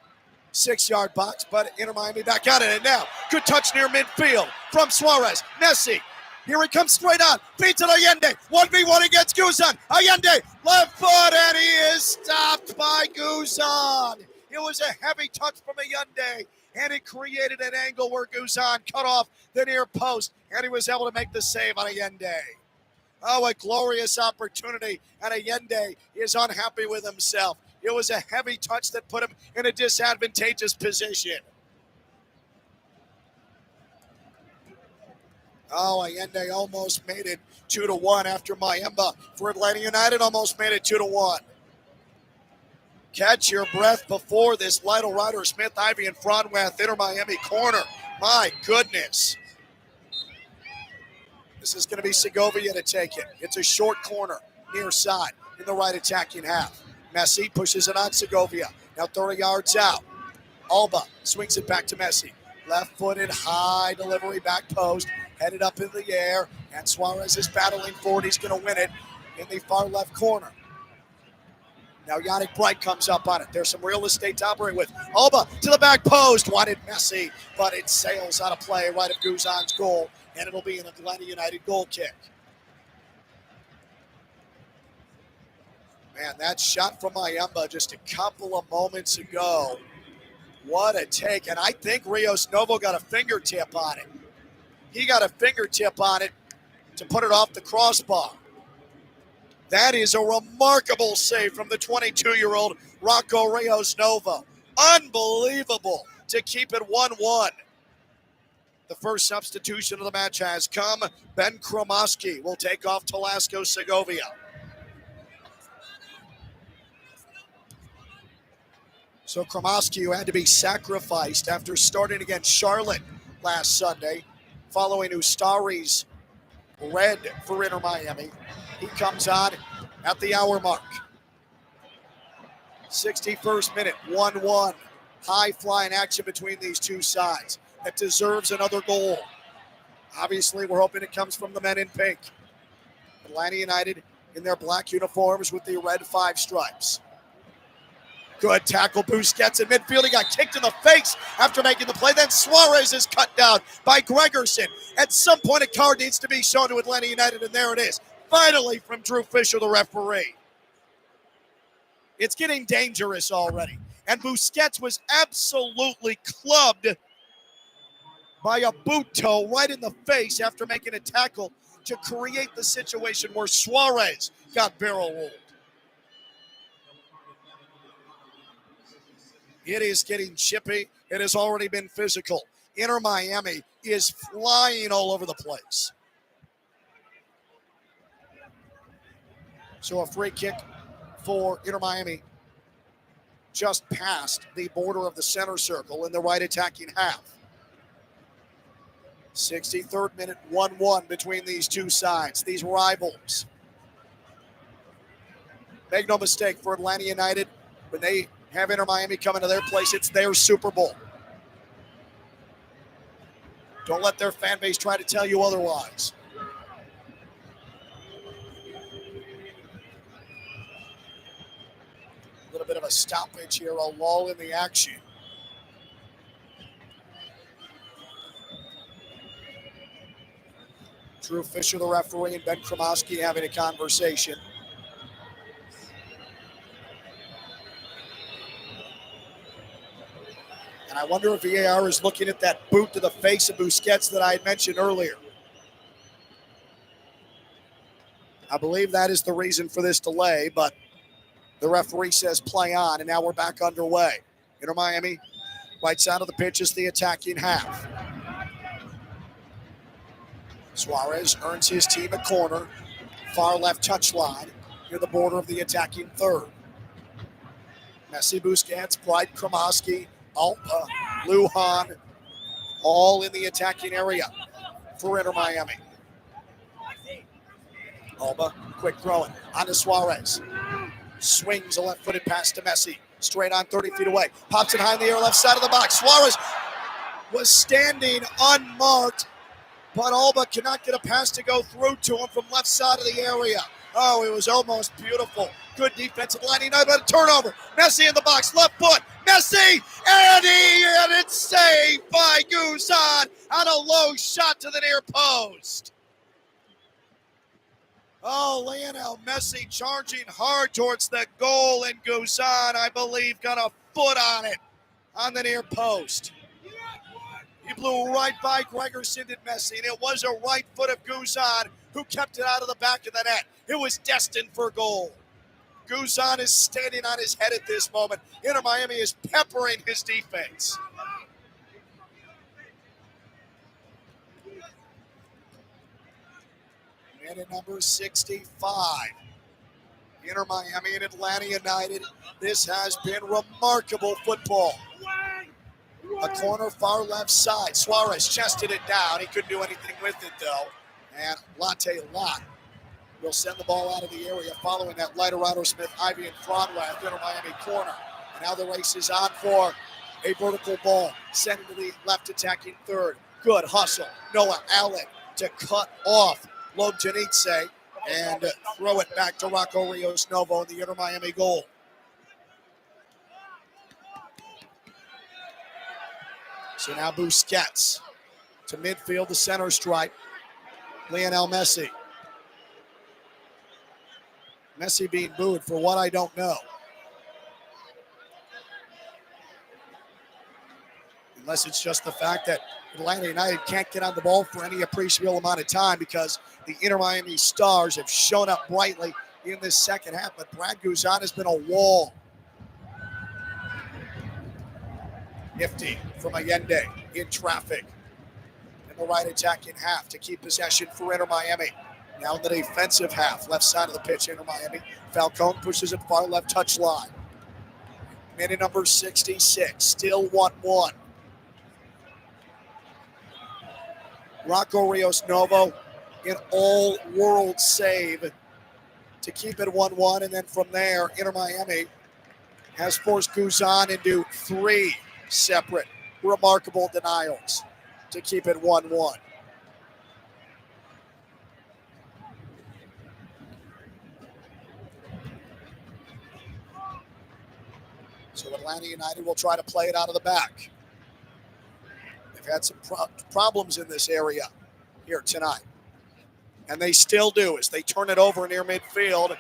6-yard box, but Inter Miami back at it. And now, good touch near midfield from Suarez. Messi, here he comes straight on. Beats it Allende. 1v1 against Guzan. Allende, left foot, and he is stopped by Guzan. It was a heavy touch from Allende, and it created an angle where Guzan cut off the near post, and he was able to make the save on Allende. Oh, a glorious opportunity, and Allende is unhappy with himself. It was a heavy touch that put him in a disadvantageous position. Oh, Allende almost made it 2-1 after Mayemba for Atlanta United almost made it 2-1. Catch your breath before this. Lytle Ryder, Smith, Ivy, and Franweth, Inter Miami corner. My goodness. This is going to be Segovia to take it. It's a short corner, near side, in the right attacking half. Messi pushes it on Segovia. Now 30 yards out. Alba swings it back to Messi. Left-footed, high delivery, back post. Headed up in the air. And Suarez is battling forward. He's going to win it in the far left corner. Now Yannick Bright comes up on it. There's some real estate to operate with. Alba to the back post. Wanted Messi, but it sails out of play right of Guzan's goal. And it'll be an Atlanta United goal kick. Man, that shot from Mayemba just a couple of moments ago. What a take. And I think Rios Novo got a fingertip on it. He got a fingertip on it to put it off the crossbar. That is a remarkable save from the 22-year-old Rocco Rios Novo. Unbelievable to keep it 1-1. The first substitution of the match has come. Ben Kromoski will take off Telasco Segovia. So Kromoski, who had to be sacrificed after starting against Charlotte last Sunday, following Ustari's red for Inter Miami, he comes on at the hour mark. 61st minute, 1-1. High-flying action between these two sides. That deserves another goal. Obviously, we're hoping it comes from the men in pink. Atlanta United in their black uniforms with the red 5 stripes. Good tackle, Busquets in midfield. He got kicked in the face after making the play. Then Suarez is cut down by Gregerson. At some point, a card needs to be shown to Atlanta United, and there it is. Finally from Drew Fisher, the referee. It's getting dangerous already. And Busquets was absolutely clubbed by a boot toe right in the face after making a tackle to create the situation where Suarez got barrel rolled. It is getting chippy. It has already been physical. Inter Miami is flying all over the place. So a free kick for Inter Miami just past the border of the center circle in the right attacking half. 63rd minute, 1-1 between these two sides, these rivals. Make no mistake, for Atlanta United, when they have Inter Miami coming to their place, it's their Super Bowl. Don't let their fan base try to tell you otherwise. A little bit of a stoppage here, a lull in the action. Drew Fisher, the referee, and Ben Kromoski having a conversation. And I wonder if VAR is looking at that boot to the face of Busquets that I had mentioned earlier. I believe that is the reason for this delay, but the referee says play on, and now we're back underway. Inter Miami, right side of the pitch is the attacking half. Suarez earns his team a corner, far left touchline, near the border of the attacking third. Messi, Busquets, Bright, Kromoski, Alba, Lujan, all in the attacking area for Inter Miami. Alba, quick throwing, onto Suarez. Swings a left-footed pass to Messi, straight on 30 feet away. Pops it high in the air, left side of the box. Suarez was standing unmarked, but Alba cannot get a pass to go through to him from left side of the area. Oh, it was almost beautiful. Good defense of Atlanta United, but a turnover. Messi in the box, left foot. Messi, and it's saved by Guzan on a low shot to the near post. Oh, Lionel Messi charging hard towards the goal, and Guzan, I believe, got a foot on it on the near post. He blew right by Gregerson, did Messi, and it was a right foot of Guzan who kept it out of the back of the net. It was destined for goal. Guzan is standing on his head at this moment. Inter Miami is peppering his defense. Minute number 65. Inter Miami and Atlanta United. This has been remarkable football. A corner far left side. Suarez chested it down. He couldn't do anything with it, though. And Latte Lott will send the ball out of the area following that Lighterado Smith, Ivy, and Franway, Inter Miami corner. And now the race is on for a vertical ball. Sent to the left attacking third. Good hustle. Noah Allen to cut off Lobjanitse and throw it back to Rocco Rios Novo in the Inter Miami goal. So now Busquets to midfield, the center stripe. Lionel Messi. Messi being booed for what I don't know. Unless it's just the fact that Atlanta United can't get on the ball for any appreciable amount of time because the Inter Miami Stars have shown up brightly in this second half. But Brad Guzan has been a wall. Nifty from Allende in traffic. In the right attacking half to keep possession for Inter Miami. Now in the defensive half, left side of the pitch, Inter Miami. Falcone pushes it far left touch line. Minute number 66, still 1-1. Rocco Rios Novo, an all-world save to keep it 1-1. And then from there, Inter Miami has forced Guzan into 3 separate remarkable denials to keep it 1-1. So Atlanta United will try to play it out of the back. They've had some problems in this area here tonight. And they still do as they turn it over near midfield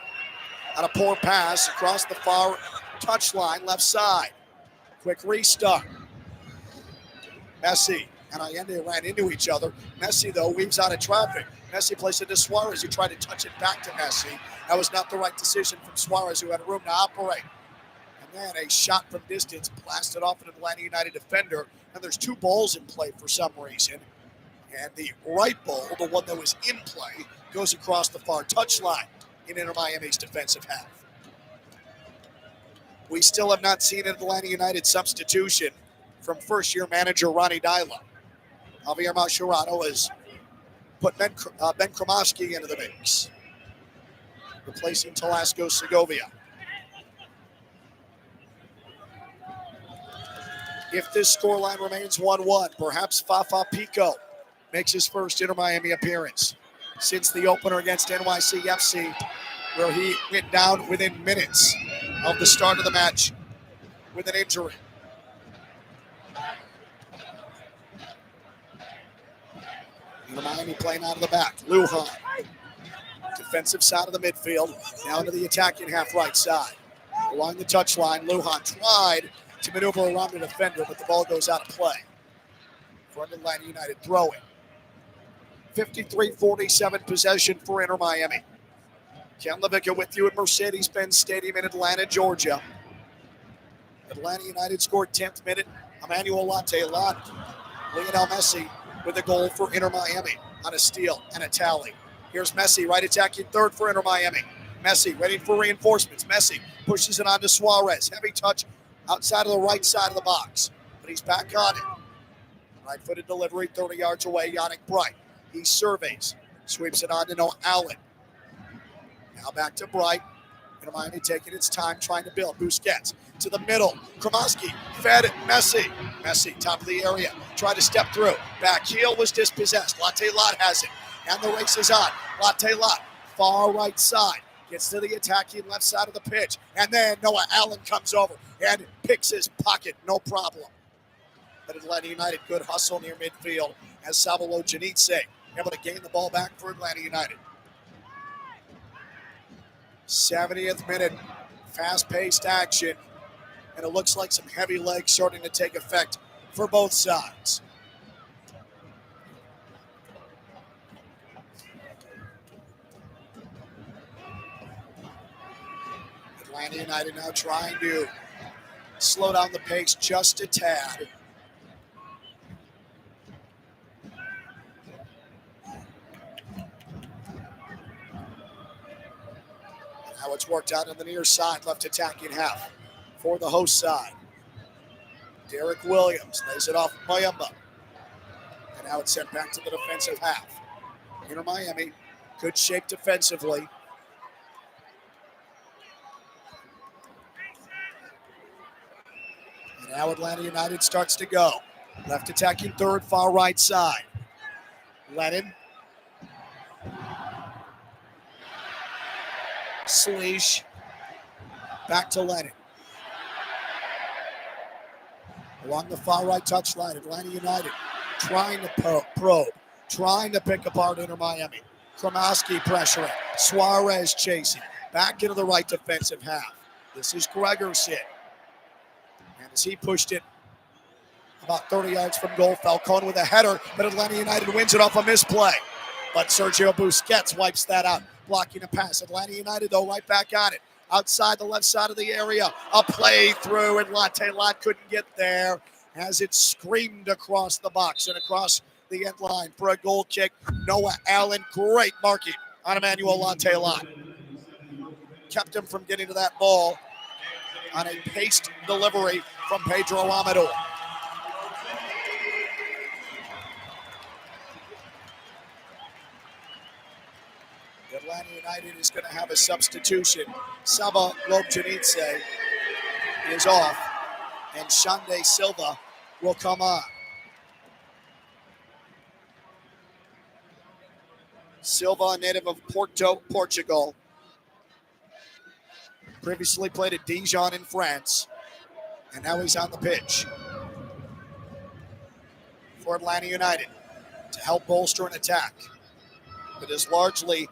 on a poor pass across the far touchline left side. Quick restart. Messi and Allende ran into each other. Messi, though, weaves out of traffic. Messi plays it to Suarez, who tried to touch it back to Messi. That was not the right decision from Suarez, who had room to operate. And then a shot from distance blasted off an Atlanta United defender. And there's 2 balls in play for some reason. And the right ball, the one that was in play, goes across the far touchline in Inter Miami's defensive half. We still have not seen an Atlanta United substitution from first-year manager Ronnie Dyla. Javier Mascherano has put Ben Kromoski into the mix, replacing Talasco Segovia. If this scoreline remains 1-1, perhaps Fafa Pico makes his first Inter Miami appearance since the opener against NYCFC, where he went down within minutes of the start of the match with an injury. Inter Miami playing out of the back. Lujan, defensive side of the midfield, down to the attacking half right side. Along the touchline, Lujan tried to maneuver around the defender, but the ball goes out of play for an Atlanta United throw-in. 53-47 possession for Inter Miami. Ken Levicka with you at Mercedes-Benz Stadium in Atlanta, Georgia. Atlanta United scored 10th minute. Emmanuel Latte-Lat. Lionel Messi with a goal for Inter Miami on a steal and a tally. Here's Messi, right attacking third for Inter Miami. Messi waiting for reinforcements. Messi pushes it on to Suarez. Heavy touch outside of the right side of the box, but he's back on it. Right-footed delivery, 30 yards away, Yannick Bright. He surveys, sweeps it on to Noah Allen. Now back to Bright. Inter Miami taking its time, trying to build. Busquets to the middle. Kromoski fed it. Messi. Messi, top of the area. Tried to step through. Back heel was dispossessed. Latte-Lat has it. And the race is on. Latte-Lat, far right side. Gets to the attacking left side of the pitch. And then Noah Allen comes over and picks his pocket. No problem. But Atlanta United, good hustle near midfield as Savolo Janitze able to gain the ball back for Atlanta United. 70th minute, fast-paced action. And it looks like some heavy legs starting to take effect for both sides. Atlanta United now trying to slow down the pace just a tad. Now it's worked out on the near side, left attacking half for the host side. Derek Williams lays it off Mayumba. And now it's sent back to the defensive half. Inter Miami, good shape defensively. And now Atlanta United starts to go. Left attacking third, far right side. Lennon. Sleesh. Back to Lennon. Along the far right touchline, Atlanta United trying to probe, trying to pick apart Inter Miami. Kromoski pressuring. Suarez chasing. back into the right defensive half. This is Gregerson. And as he pushed it about 30 yards from goal, Falcone with a header, but Atlanta United wins it off a misplay. But Sergio Busquets wipes that out, blocking a pass. Atlanta United, though, right back on it. Outside the left side of the area, a play through, and Latte Lot couldn't get there as it screamed across the box and across the end line for a goal kick. Noah Allen, great marking on Emmanuel Latte Lot. Kept him from getting to that ball on a paced delivery from Pedro Amador. Atlanta United is going to have a substitution. Saba Lobjanidze is off, and Xande Silva will come on. Silva, a native of Porto, Portugal. Previously played at Dijon in France, and now he's on the pitch for Atlanta United to help bolster an attack that has largely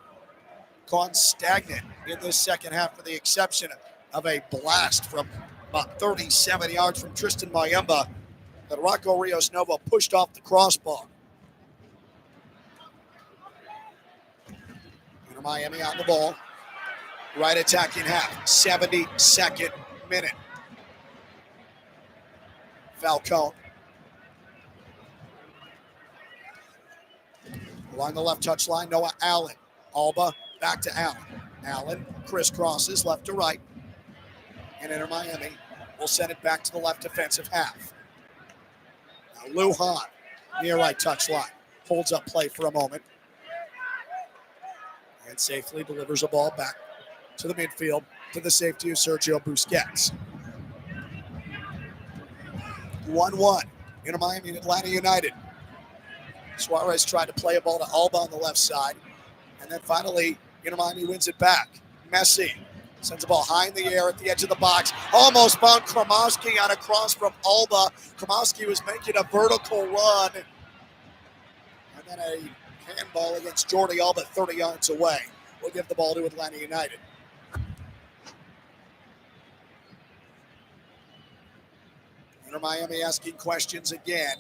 gone stagnant in this second half, with the exception of a blast from about 37 yards from Tristan Mayemba that Rocco Rios Nova pushed off the crossbar. Inter Miami on the ball. Right attacking half, 72nd minute. Falcone. Along the left touchline, Noah Allen. Alba back to Allen. Allen crisscrosses left to right. And Inter Miami will send it back to the left defensive half. Now Lujan, near right touchline, holds up play for a moment. And safely delivers a ball back to the midfield to the safety of Sergio Busquets. 1-1. Inter Miami and Atlanta United. Suarez tried to play a ball to Alba on the left side. And then finally, Inter Miami wins it back. Messi sends the ball high in the air at the edge of the box. Almost found Kromowski on a cross from Alba. Kromowski was making a vertical run. And then a handball against Jordi Alba 30 yards away. We'll give the ball to Atlanta United. Inter Miami asking questions again.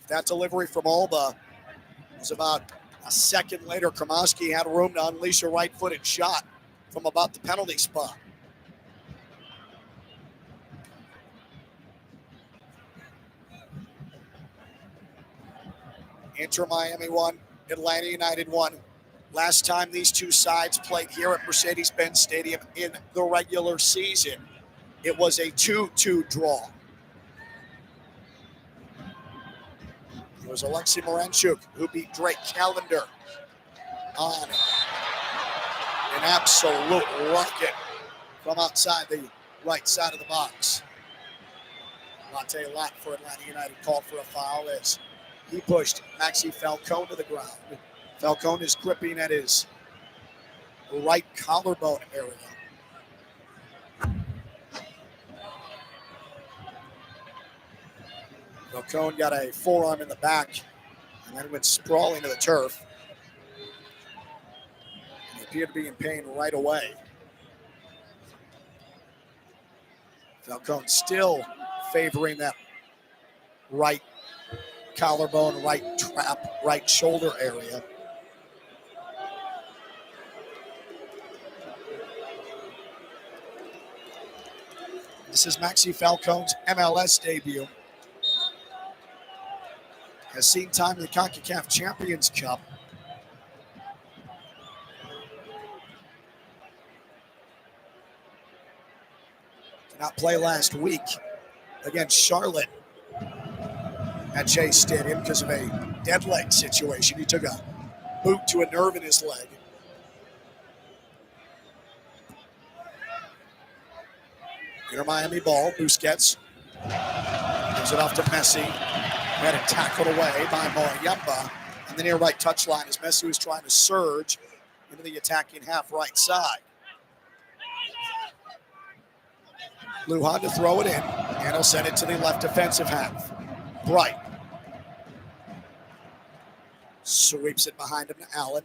If that delivery from Alba was about a second later, Kromowski had room to unleash a right-footed shot from about the penalty spot. Inter Miami 1, Atlanta United 1. Last time these two sides played here at Mercedes-Benz Stadium in the regular season, it was a 2-2 draw. It was Alexei Moranchuk who beat Drake Callender on an absolute rocket from outside the right side of the box. Latte Lot for Atlanta United called for a foul as he pushed Maxi Falcone to the ground. Falcone is gripping at his right collarbone area. Falcone got a forearm in the back and then went sprawling to the turf. He appeared to be in pain right away. Falcone still favoring that right collarbone, right trap, right shoulder area. This is Maxi Falcone's MLS debut. Has seen time in the CONCACAF Champions Cup. Did not play last week against Charlotte at Chase Stadium because of a dead leg situation. He took a boot to a nerve in his leg. Inter Miami ball, Busquets gives it off to Messi. Had it tackled away by Mayemba on the near right touchline as Messi was trying to surge into the attacking half right side. Lujan to throw it in, and he'll send it to the left defensive half. Bright sweeps it behind him to Allen.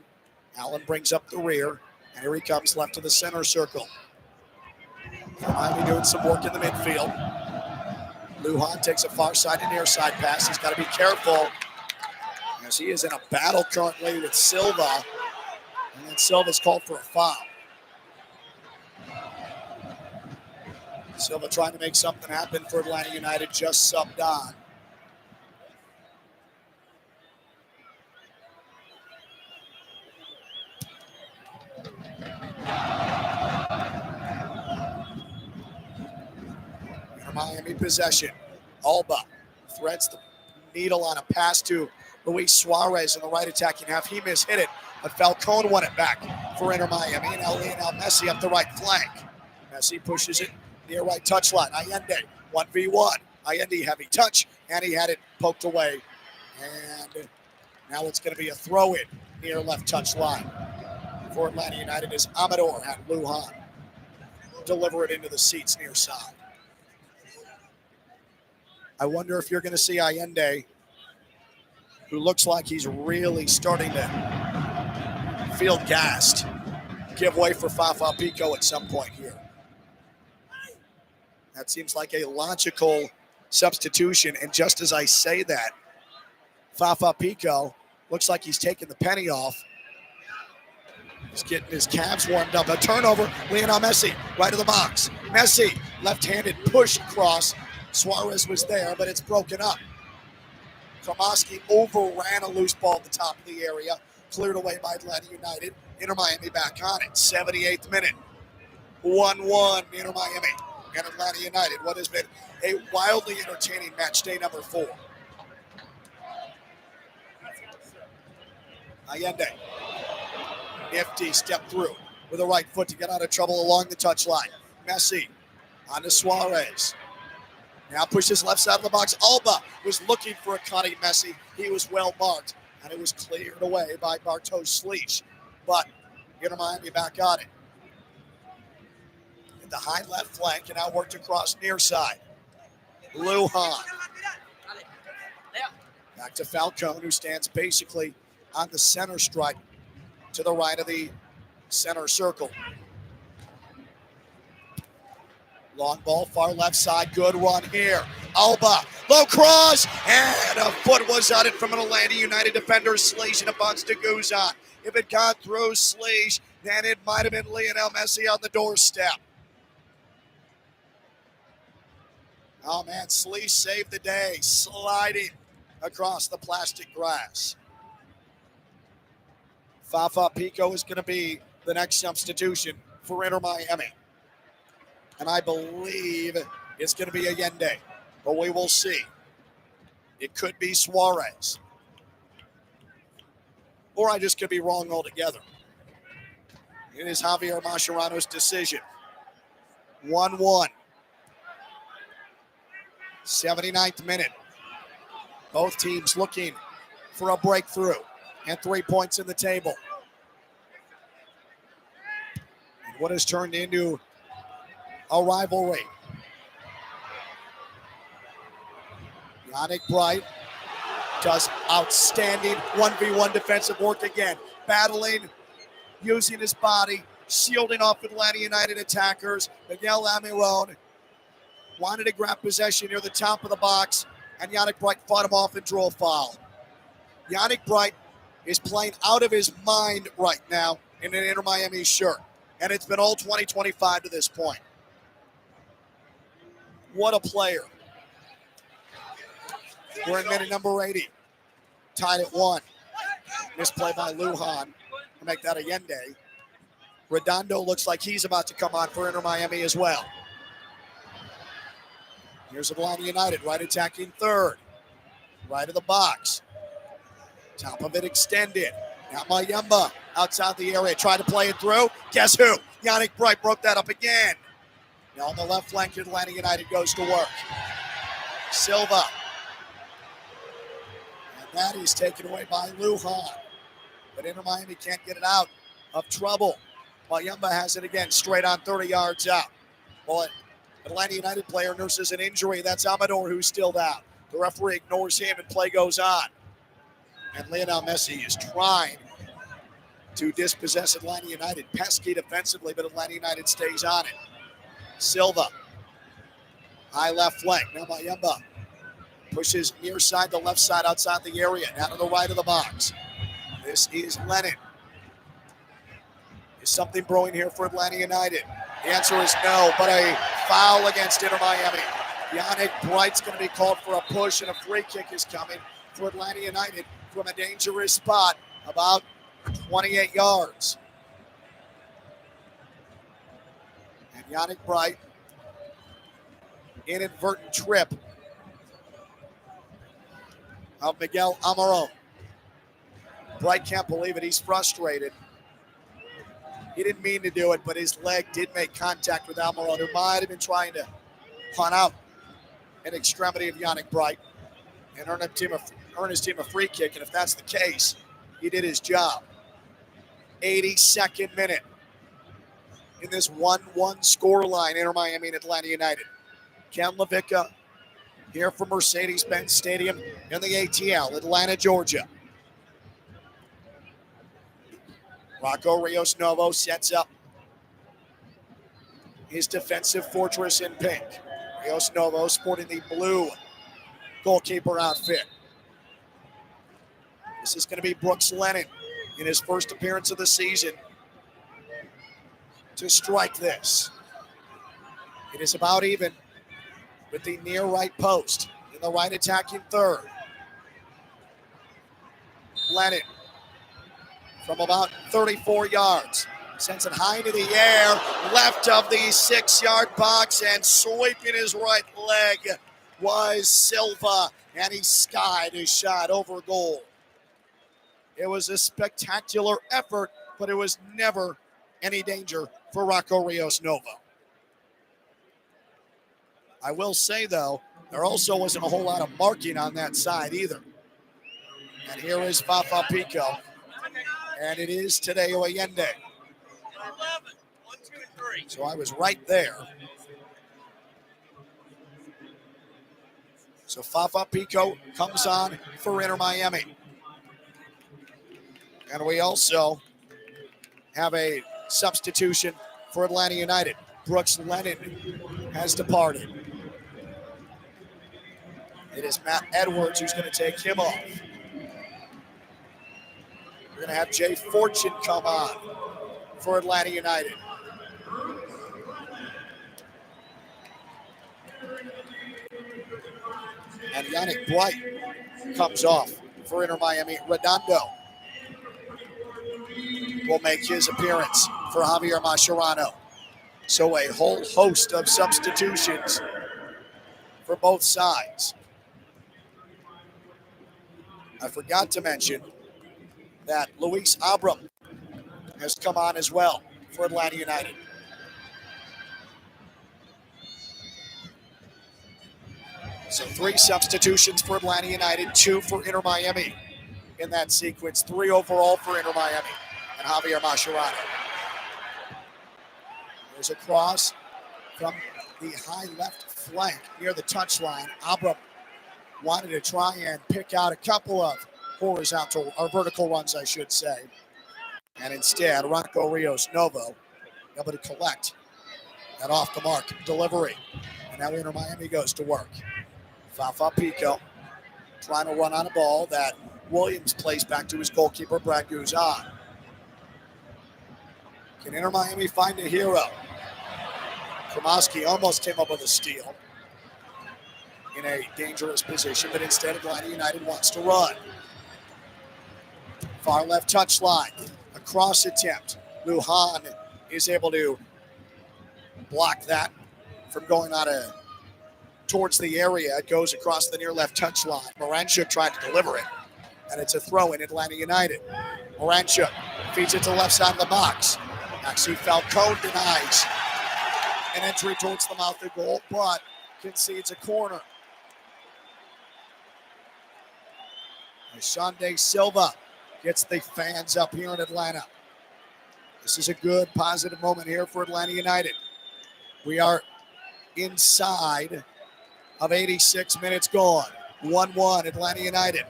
Allen brings up the rear. And here he comes left to the center circle. Miami doing some work in the midfield. Lujan takes a far side and near side pass. He's got to be careful as he is in a battle currently with Silva. And then Silva's called for a foul. Silva trying to make something happen for Atlanta United, just subbed on. Miami possession. Alba threads the needle on a pass to Luis Suarez in the right attacking half. He mishit it, but Falcone won it back for Inter Miami. And now Messi up the right flank. Messi pushes it near right touchline. Allende, 1v1. Allende heavy touch, and he had it poked away. And now it's going to be a throw-in near left touchline for Atlanta United as Amador had Lujan deliver it into the seats near side. I wonder if you're going to see Allende, who looks like he's really starting to feel gassed, give way for Fafa Pico at some point here. That seems like a logical substitution. And just as I say that, Fafa Pico looks like he's taking the penny off. He's getting his calves warmed up. A turnover, Lionel Messi, right of the box. Messi, left-handed push across. Suarez was there, but it's broken up. Kromoski overran a loose ball at the top of the area, cleared away by Atlanta United. Inter Miami back on it. 78th minute. 1-1 Inter Miami and Atlanta United. What has been a wildly entertaining match day number 4. Allende. Nifty step through with a right foot to get out of trouble along the touchline. Messi on to Suarez. Now pushes left side of the box. Alba was looking for a cutting Messi. He was well marked, and it was cleared away by Bartosz Slić. But Inter Miami back on it. In the high left flank, and now worked across near side. Lujan. Back to Falcone, who stands basically on the center stripe to the right of the center circle. Long ball, far left side, good run here. Alba, low cross, and a foot was on it from an Atlanta United defender, Slić, and it bounces to Guzan. If it got through Slić, then it might have been Lionel Messi on the doorstep. Oh man, Slić saved the day, sliding across the plastic grass. Fafa Pico is going to be the next substitution for Inter Miami. And I believe it's going to be Allende, but we will see. It could be Suarez. Or I just could be wrong altogether. It is Javier Mascherano's decision. 1-1. 79th minute. Both teams looking for a breakthrough and 3 points in the table. And what has turned into a rivalry. Yannick Bright does outstanding 1v1 defensive work again. Battling, using his body, shielding off Atlanta United attackers. Miguel Almiron wanted to grab possession near the top of the box, and Yannick Bright fought him off and drew a foul. Yannick Bright is playing out of his mind right now in an Inter Miami shirt, and it's been all 2025 to this point. What a player. We're in minute number 80. Tied at 1. Misplay by Lujan to make that Allende. Redondo looks like he's about to come on for Inter Miami as well. Here's Atlanta United, right attacking third. Right of the box. Top of it extended. Now Mayemba outside the area. Tried to play it through. Guess who? Yannick Bright broke that up again. Now on the left flank, Atlanta United goes to work. Silva. And that is taken away by Lujan. But Inter Miami can't get it out of trouble. Mayemba has it again, straight on 30 yards out. Well, Atlanta United player nurses an injury. That's Amador who's still down. The referee ignores him and play goes on. And Lionel Messi is trying to dispossess Atlanta United. Pesky defensively, but Atlanta United stays on it. Silva, high left flank. Now Mayemba pushes near side to left side outside the area. Now to the right of the box. This is Lennon. Is something brewing here for Atlanta United? The answer is no, but a foul against Inter Miami. Yannick Bright's going to be called for a push, and a free kick is coming for Atlanta United from a dangerous spot, about 28 yards. And Yannick Bright, inadvertent trip of Miguel Amaro. Bright can't believe it. He's frustrated. He didn't mean to do it, but his leg did make contact with Amaro, who might have been trying to punt out an extremity of Yannick Bright and earn his team a free kick. And if that's the case, he did his job. 82nd minute in this 1-1 scoreline, Inter Miami and Atlanta United. Ken Levica here from Mercedes-Benz Stadium in the ATL, Atlanta, Georgia. Rocco Rios Novo sets up his defensive fortress in pink. Rios Novo sporting the blue goalkeeper outfit. This is going to be Brooks Lennon in his first appearance of the season to strike this. It is about even with the near right post in the right attacking third. Lennon from about 34 yards sends it high into the air, left of the 6-yard box, and sweeping his right leg was Silva, and he skied his shot over goal. It was a spectacular effort, but it was never any danger for Rocco Rios Novo. I will say, though, there also wasn't a whole lot of marking on that side either. And here is Fafa Pico, and it is Tadeo Allende. So I was right there. So Fafa Pico comes on for Inter Miami. And we also have a substitution for Atlanta United. Brooks Lennon has departed. It is Matt Edwards who's going to take him off. We're going to have Jay Fortune come on for Atlanta United. And Yannick Bright comes off for Inter Miami. Redondo will make his appearance for Javier Mascherano. So a whole host of substitutions for both sides. I forgot to mention that Luis Abram has come on as well for Atlanta United. So 3 substitutions for Atlanta United, 2 for Inter Miami in that sequence, 3 overall for Inter Miami and Javier Mascherano. There's a cross from the high left flank near the touchline. Abram wanted to try and pick out a couple of horizontal or vertical runs, I should say. And instead, Rocco Rios Novo able to collect that off the mark delivery. And now Inter Miami goes to work. Fafa Pico trying to run on a ball that Williams plays back to his goalkeeper, Brad Guzan. Can Inter Miami find a hero? Kromoski almost came up with a steal in a dangerous position, but instead Atlanta United wants to run. Far left touchline, a cross attempt. Lujan is able to block that from going out towards the area. It goes across the near left touchline. Moranchuk tried to deliver it, and it's a throw in Atlanta United. Moranchuk feeds it to the left side of the box. Maxi Falcone denies an entry towards the mouth of goal, but concedes a corner. Shande Silva gets the fans up here in Atlanta. This is a good, positive moment here for Atlanta United. We are inside of 86 minutes gone. 1-1 Atlanta United.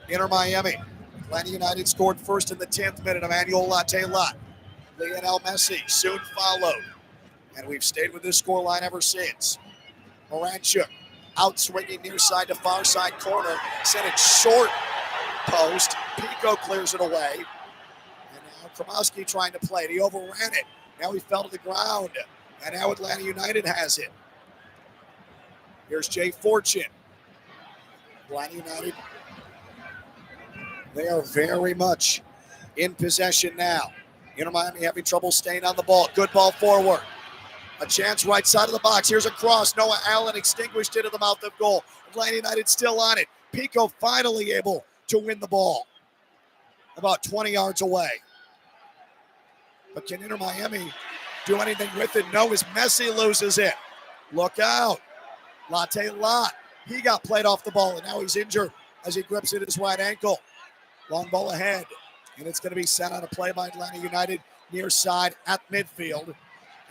Inter Miami Atlanta United scored first in the 10th minute. Emmanuel Latte-Lat. Lionel Messi soon followed. And we've stayed with this scoreline ever since. Moranchuk out swinging near side to far side corner. Sent it short post. Pico clears it away. And now Kromowski trying to play it. He overran it. Now he fell to the ground. And now Atlanta United has it. Here's Jay Fortune. Atlanta United, they are very much in possession now. Inter Miami having trouble staying on the ball. Good ball forward. A chance right side of the box. Here's a cross. Noah Allen extinguished into the mouth of goal. Atlanta United still on it. Pico finally able to win the ball. About 20 yards away. But can Inter Miami do anything with it? No, as Messi loses it. Look out. Latte-Lat. He got played off the ball, and now he's injured as he grips it at his right ankle. Long ball ahead, and it's going to be sent on a play by Atlanta United near side at midfield.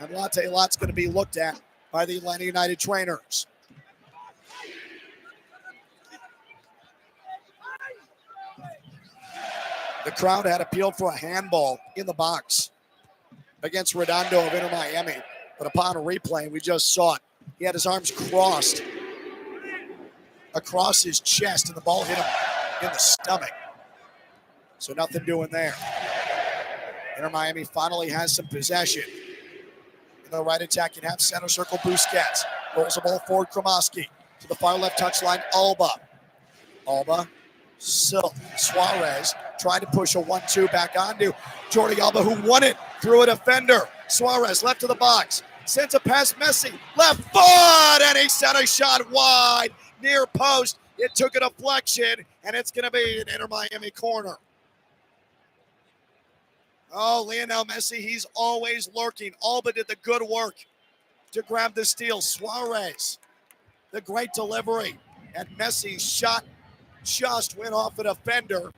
And Latte-Lat's going to be looked at by the Atlanta United trainers. The crowd had appealed for a handball in the box against Redondo of Inter Miami, but upon a replay, we just saw it. He had his arms crossed across his chest, and the ball hit him in the stomach. So nothing doing there. Inter Miami finally has some possession. In the right attacking half, center circle, Busquets. Rolls the ball forward, Kromowski. To the far left touchline, Alba. Suarez trying to push a 1-2 back onto Jordi Alba, who won it through a defender. Suarez left to the box. Sends a pass, Messi, left foot, and he sent a shot wide, near post. It took a deflection, and it's going to be an Inter Miami corner. Oh, Lionel Messi, he's always lurking. Alba did the good work to grab the steal. Suarez, the great delivery, and Messi's shot just went off a defender.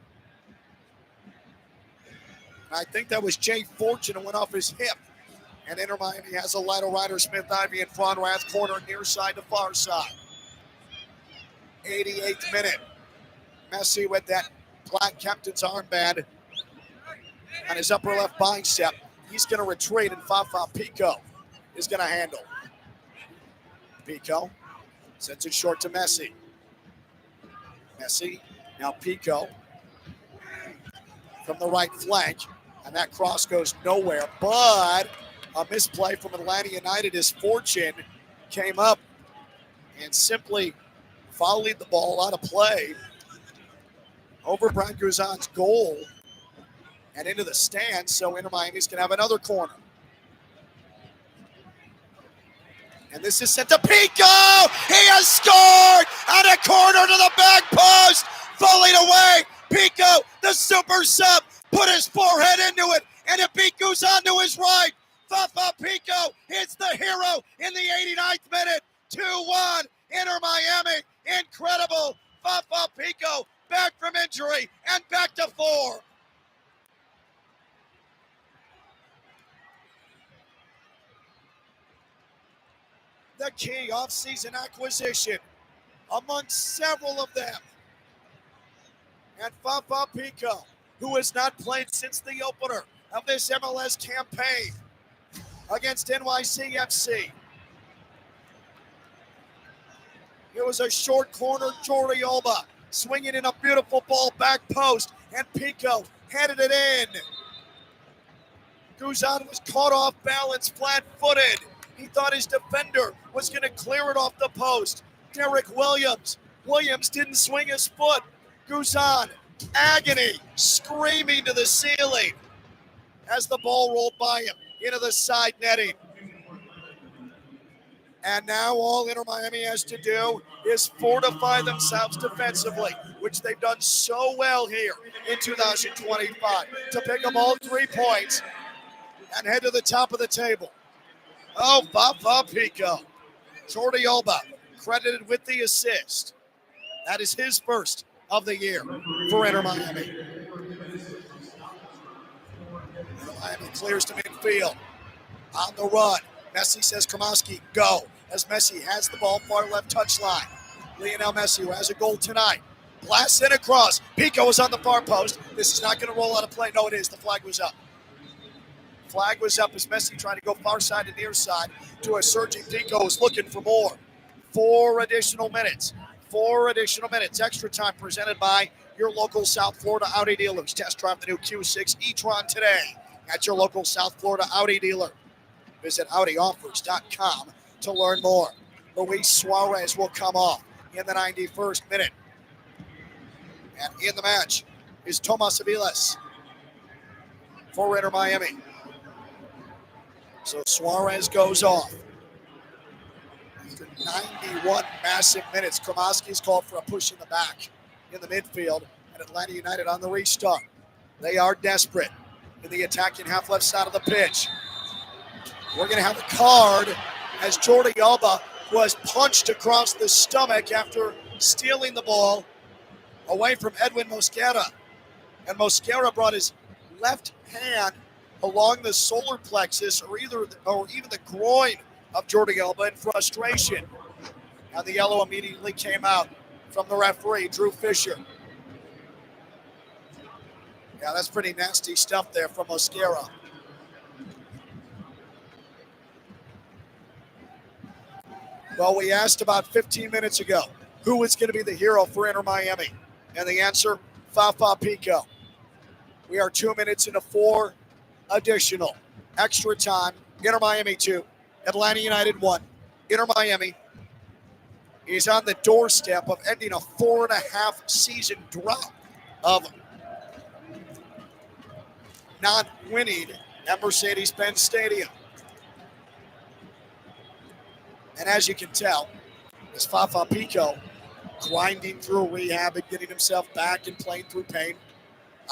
I think that was Jay Fortune who went off his hip. And Inter Miami has a Lytle Ryder Smith-Ivy and Fronrath corner near side to far side. 88th minute. Messi with that black captain's armband on his upper left bicep. He's going to retreat, and Fafa Pico is going to handle. Pico sends it short to Messi. Messi, now Pico from the right flank, and that cross goes nowhere, but a misplay from Atlanta United as Fortune came up and simply volleyed the ball out of play over Brian Guzan's goal and into the stands, so Inter Miami's going to have another corner. And this is sent to Pico! He has scored on a corner to the back post! Volleyed away! Pico, the super sub, put his forehead into it, and it beat Guzan to his right! Fafa Pico hits the hero in the 89th minute. 2-1, Inter Miami. Incredible. Fafa Pico back from injury and back to 4. The key offseason acquisition amongst several of them. And Fafa Pico, who has not played since the opener of this MLS campaign against NYCFC. It was a short corner, Jordi Alba swinging in a beautiful ball back post, and Pico headed it in. Guzan was caught off balance, flat-footed. He thought his defender was going to clear it off the post. Derek Williams didn't swing his foot. Guzan, agony, screaming to the ceiling as the ball rolled by him into the side netting. And now all Inter Miami has to do is fortify themselves defensively, which they've done so well here in 2025, to pick up all 3 points and head to the top of the table. Oh, Fafa Pico. Jordi Alba credited with the assist. That is his first of the year for Inter Miami. Inter Miami clears to midfield. On the run. Messi says, Kromowski, go. As Messi has the ball far left touchline. Lionel Messi, who has a goal tonight, Blasts it across. Pico is on the far post. This is not going to roll out of play. No, it is. The flag was up. Flag was up as Messi trying to go far side and near side to a surging Pico who's looking for more. 4 additional minutes. 4 additional minutes. Extra time presented by your local South Florida Audi dealers. Test drive the new Q6 e-tron today at your local South Florida Audi dealer. Visit AudiOffers.com to learn more. Luis Suarez will come off in the 91st minute. And in the match is Tomas Aviles for Inter Miami. So Suarez goes off. After 91 massive minutes, Kromoski's called for a push in the back in the midfield, and Atlanta United on the restart. They are desperate in the attacking half left side of the pitch. We're going to have a card as Jordi Alba was punched across the stomach after stealing the ball away from Edwin Mosquera. And Mosquera brought his left hand along the solar plexus or even the groin of Jordi Alba in frustration. And the yellow immediately came out from the referee, Drew Fisher. Yeah, that's pretty nasty stuff there from Mosquera. Well, we asked about 15 minutes ago who was going to be the hero for Inter Miami. And the answer, Fafa Pico. We are 2 minutes into 4 additional extra time. Inter Miami 2, Atlanta United 1. Inter Miami is on the doorstep of ending a 4.5 season drought of not winning at Mercedes-Benz Stadium. And as you can tell, as Fafa Pico grinding through rehab and getting himself back and playing through pain.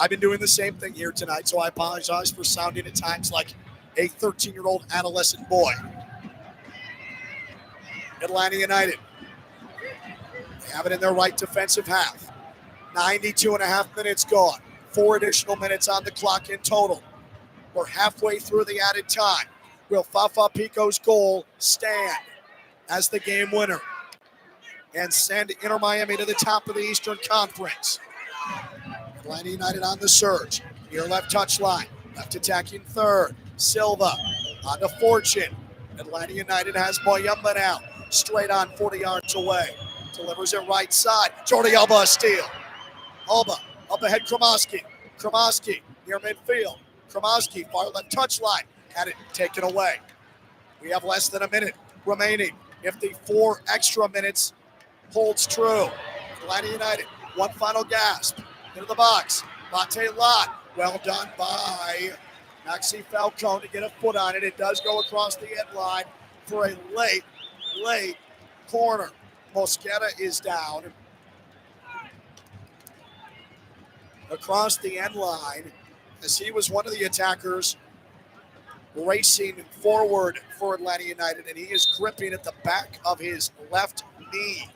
I've been doing the same thing here tonight, so I apologize for sounding at times like a 13-year-old adolescent boy. Atlanta United have it in their right defensive half. 92.5 minutes gone. 4 additional minutes on the clock in total. We're halfway through the added time. Will Fafa Pico's goal stand as the game winner and send Inter Miami to the top of the Eastern Conference? Atlanta United on the surge. Near left touchline. Left attacking third. Silva on to Fortune. Atlanta United has Boyamba now. Straight on 40 yards away. Delivers it right side. Jordi Alba a steal. Alba up ahead Kromoski. Kromoski near midfield. Kromoski far left touchline. Had it taken away. We have less than a minute remaining. If the 4 extra minutes holds true. Atlanta United, one final gasp. Into the box. Latte Lot. Well done by Maxi Falcone to get a foot on it. It does go across the end line for a late corner. Mosquera is down. Across the end line as he was one of the attackers racing forward for Atlanta United, and he is gripping at the back of his left knee.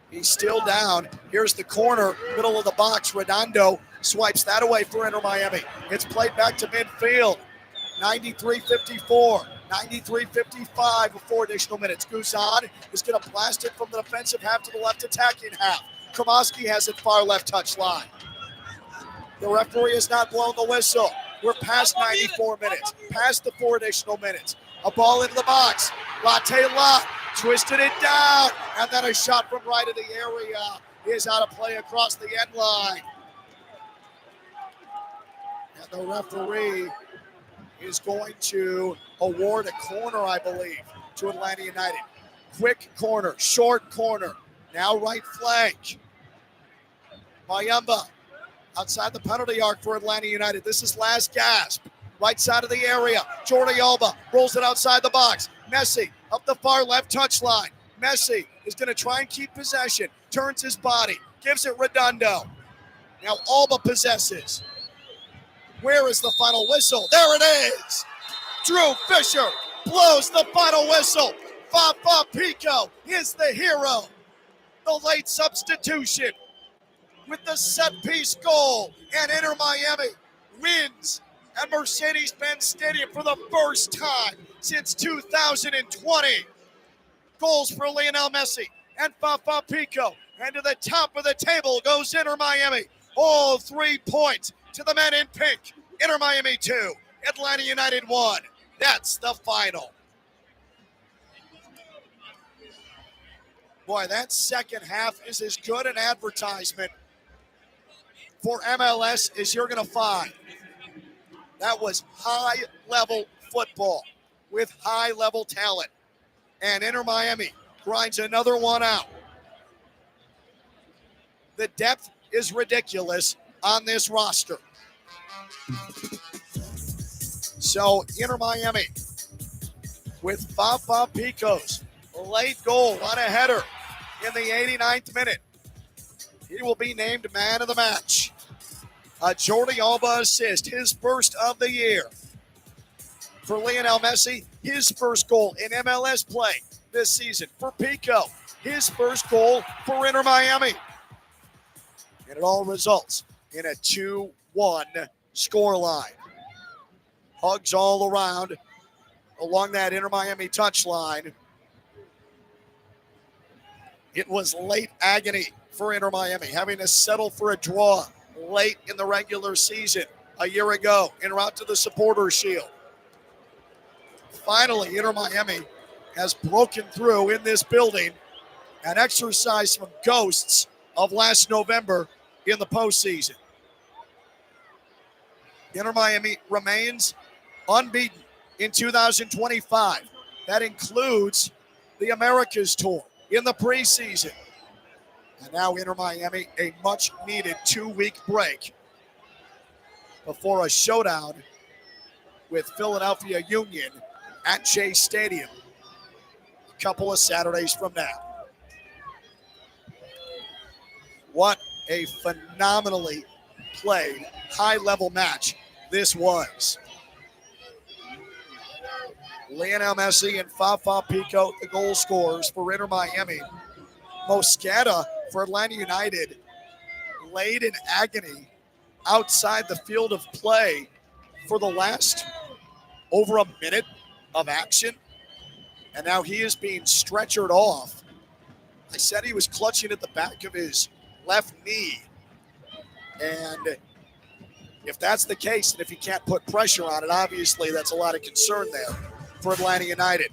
He's still down. Here's the corner, middle of the box. Redondo swipes that away for Inter Miami. It's played back to midfield. 93-54, 93-55 with 4 additional minutes. Guzan is going to blast it from the defensive half to the left attacking half. Kromoski has it far left touch line. The referee has not blown the whistle. We're past 94 minutes, past the 4 additional minutes. A ball into the box. Latte Lot twisted it down, and then a shot from right of the area is out of play across the end line. And the referee is going to award a corner, I believe, to Atlanta United. Quick corner, short corner, now right flank. Mayamba outside the penalty arc for Atlanta United. This is last gasp. Right side of the area. Jordi Alba rolls it outside the box. Messi up the far left touchline. Messi is going to try and keep possession. Turns his body. Gives it Redondo. Now Alba possesses. Where is the final whistle? There it is. Drew Fisher blows the final whistle. Fafa Pico is the hero. The late substitution with the set-piece goal. And Inter Miami wins at Mercedes-Benz Stadium for the first time since 2020. Goals for Lionel Messi and Fafa Pico And to the top of the table goes Inter Miami. All 3 points to the men in pink. Inter Miami 2, Atlanta United 1. That's the final. Boy, that second half is as good an advertisement for MLS as you're going to find. That was high-level football with high-level talent. And Inter Miami grinds another one out. The depth is ridiculous on this roster. So Inter Miami with Fafa Pico's late goal on a header in the 89th minute. He will be named man of the match. A Jordi Alba assist, his first of the year. For Lionel Messi, his first goal in MLS play this season. For Pico, his first goal for Inter Miami. And it all results in a 2-1 scoreline. Hugs all around along that Inter Miami touchline. It was late agony for Inter Miami, having to settle for a draw late in the regular season a year ago en route to the Supporters' Shield. Finally, Inter Miami has broken through in this building and exorcised some ghosts of last November in the postseason. Inter Miami remains unbeaten in 2025. That includes the Americas Tour in the preseason. And now Inter Miami, a much-needed 2-week break before a showdown with Philadelphia Union at Chase Stadium a couple of Saturdays from now. What a phenomenally played high-level match this was. Lionel Messi and Fafa Pico, the goal scorers for Inter Miami. Moscata for Atlanta United laid in agony outside the field of play for the last over a minute of action. And now he is being stretchered off. I said he was clutching at the back of his left knee. And if that's the case, and if you can't put pressure on it, obviously that's a lot of concern there for Atlanta United.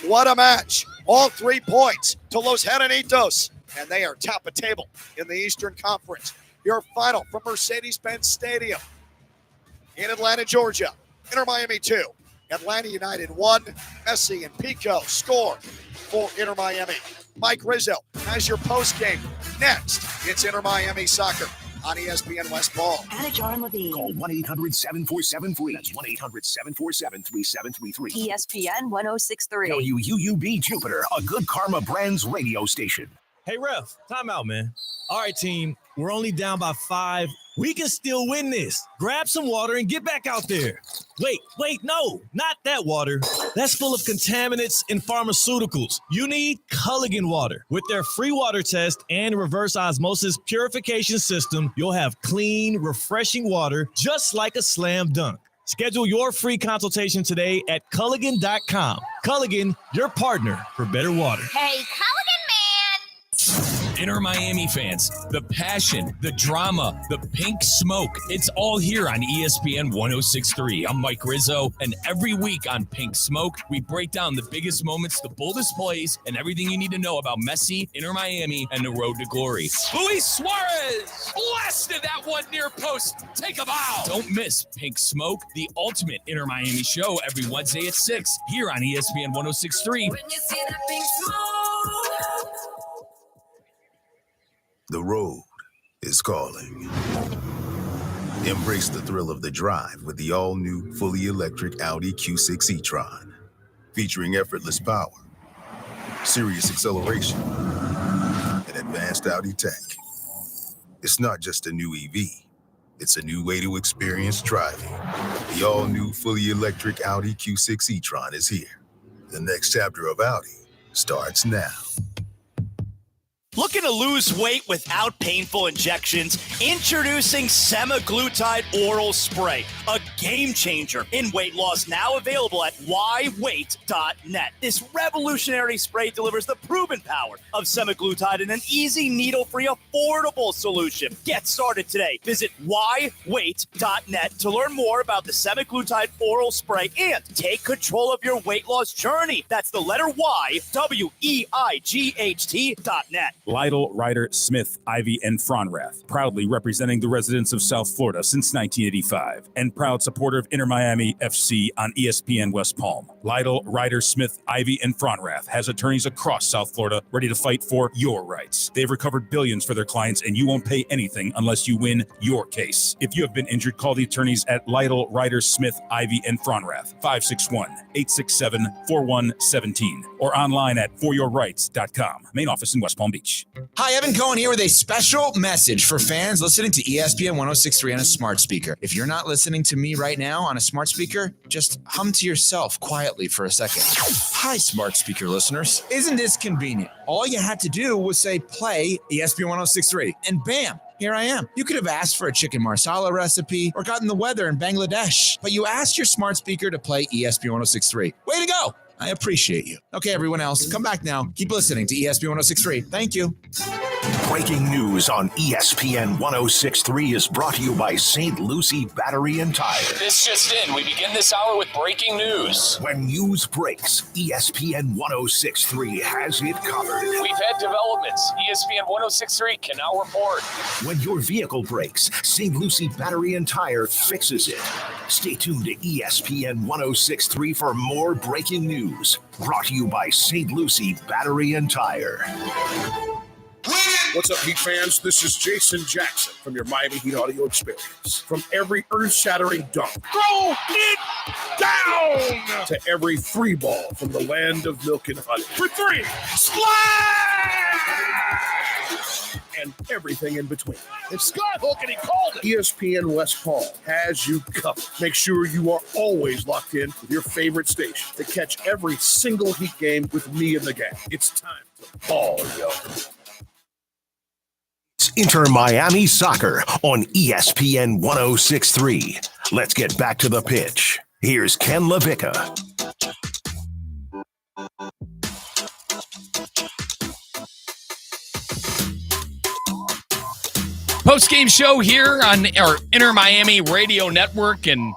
What a match. All 3 points to Los Heronitos. And they are top of table in the Eastern Conference. Your final from Mercedes-Benz Stadium in Atlanta, Georgia. Inter Miami 2, Atlanta United 1. Messi and Pico score for Inter Miami. Mike Rizzo has your postgame. Next, it's Inter Miami Soccer on ESPN West Palm. Anna John Levine. Call 1-800-747-FREE. That's 1-800-747-3733. ESPN 1063. WUUB Jupiter, a Good Karma Brands radio station. Hey, ref, time out, man. All right, team, we're only down by 5. We can still win this. Grab some water and get back out there. Wait, no, not that water. That's full of contaminants and pharmaceuticals. You need Culligan water. With their free water test and reverse osmosis purification system, you'll have clean, refreshing water just like a slam dunk. Schedule your free consultation today at Culligan.com. Culligan, your partner for better water. Hey, Culligan man! Inter Miami fans, the passion, the drama, the pink smoke, it's all here on ESPN 1063. I'm Mike Rizzo, and every week on Pink Smoke, we break down the biggest moments, the boldest plays, and everything you need to know about Messi, Inter Miami, and the road to glory. Luis Suarez blasted that one near post. Take a bow. Don't miss Pink Smoke, the ultimate Inter Miami show every Wednesday at 6 here on ESPN 1063. When you see that pink smoke. The road is calling. Embrace the thrill of the drive with the all-new, fully electric Audi Q6 e-tron. Featuring effortless power, serious acceleration, and advanced Audi tech. It's not just a new EV. It's a new way to experience driving. The all-new, fully electric Audi Q6 e-tron is here. The next chapter of Audi starts now. Looking to lose weight without painful injections? Introducing semaglutide oral spray, a game changer in weight loss, now available at whywait.net. This revolutionary spray delivers the proven power of semaglutide in an easy, needle-free, affordable solution. Get started today. Visit whywait.net to learn more about the semaglutide oral spray and take control of your weight loss journey. That's the letter Y, WEIGHT.net. Lytle, Ryder, Smith, Ivy, and Fronrath, proudly representing the residents of South Florida since 1985, and proud supporter of Inter Miami FC on ESPN West Palm. Lytle, Ryder, Smith, Ivy, and Fronrath has attorneys across South Florida ready to fight for your rights. They've recovered billions for their clients, and you won't pay anything unless you win your case. If you have been injured, call the attorneys at Lytle, Ryder, Smith, Ivy, and Fronrath, 561-867-4117, or online at foryourrights.com. Main office in West Palm Beach. Hi, Evan Cohen here with a special message for fans listening to ESPN 106.3 on a smart speaker. If you're not listening to me right now on a smart speaker, just hum to yourself quietly for a second. Hi, smart speaker listeners. Isn't this convenient? All you had to do was say play ESPN 106.3, and bam, here I am. You could have asked for a chicken marsala recipe or gotten the weather in Bangladesh, but you asked your smart speaker to play ESPN 106.3. Way to go. I appreciate you. Okay, everyone else, come back now. Keep listening to ESPN 106.3. Thank you. Breaking news on ESPN 106.3 is brought to you by St. Lucie Battery and Tire. This just in. We begin this hour with breaking news. When news breaks, ESPN 106.3 has it covered. We've had developments. ESPN 106.3 can now report. When your vehicle breaks, St. Lucie Battery and Tire fixes it. Stay tuned to ESPN 106.3 for more breaking news. Brought to you by St. Lucie Battery and Tire. What's up, Heat fans? This is Jason Jackson from your Miami Heat audio experience. From every earth-shattering dunk, throw it down, to every free ball from the land of milk and honey. For three, splash! And everything in between. It's Scott Hook, and he called it. ESPN West Palm has you covered. Make sure you are always locked in with your favorite station to catch every single Heat game with me and the gang. It's time to ball, yo. Inter Miami Soccer on ESPN 106.3. Let's get back to the pitch. Here's Ken LaVicka. Postgame show here on our Inter Miami radio network, and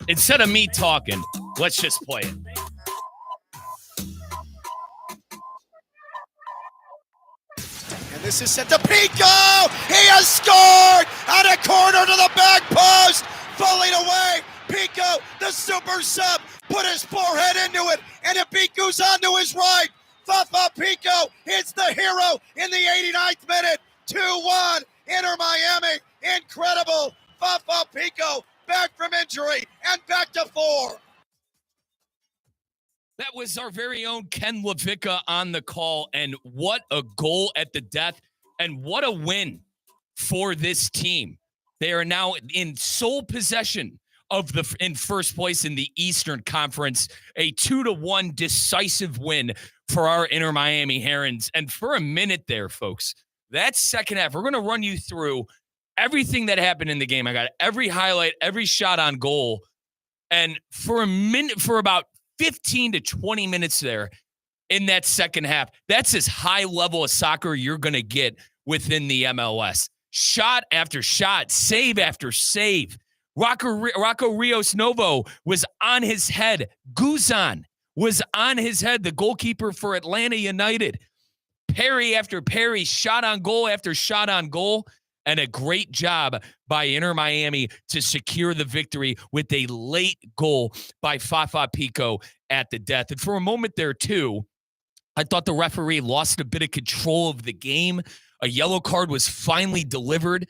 instead of me talking, let's just play it. This is set to Pico. He has scored on a corner to the back post. Falling away. Pico, the super sub, put his forehead into it, and it beat goes on to his right. Fafa Pico hits the hero in the 89th minute. 2-1, Inter Miami. Incredible. Fafa Pico back from injury and back to 4. That was our very own Ken LaVicka on the call, and what a goal at the death, and what a win for this team. They are now in sole possession of in first place in the Eastern Conference, a 2-1 decisive win for our Inter Miami Herons. And for a minute there, folks, that second half, we're going to run you through everything that happened in the game. I got every highlight, every shot on goal, and for about 15 to 20 minutes there in that second half, that's as high level of soccer you're going to get within the MLS. Shot after shot, save after save. Rocco Rios Novo was on his head. Guzan was on his head, the goalkeeper for Atlanta United. Parry after parry, shot on goal after shot on goal. And a great job by Inter Miami to secure the victory with a late goal by Fafa Pico at the death. And for a moment there, too, I thought the referee lost a bit of control of the game. A yellow card was finally delivered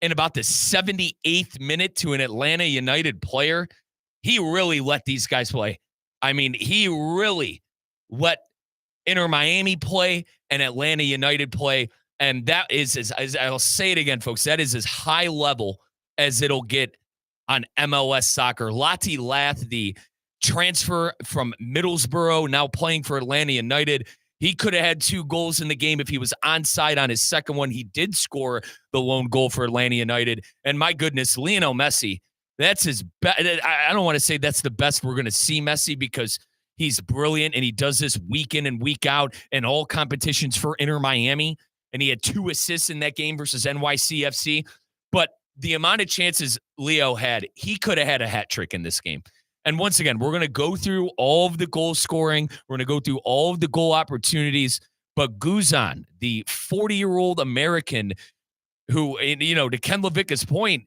in about the 78th minute to an Atlanta United player. He really let these guys play. I mean, he really let Inter Miami play and Atlanta United play. And that is, as I'll say it again, folks, that is as high level as it'll get on MLS soccer. Lati Lath, the transfer from Middlesbrough, now playing for Atlanta United. He could have had 2 goals in the game if he was onside on his second one. He did score the lone goal for Atlanta United. And my goodness, Lionel Messi, That's his best. I don't want to say that's the best we're going to see Messi because he's brilliant and he does this week in and week out in all competitions for Inter Miami. And he had 2 assists in that game versus NYCFC. But the amount of chances Leo had, he could have had a hat trick in this game. And once again, we're going to go through all of the goal scoring. We're going to go through all of the goal opportunities. But Guzan, the 40-year-old American who, to Ken Levicka's point,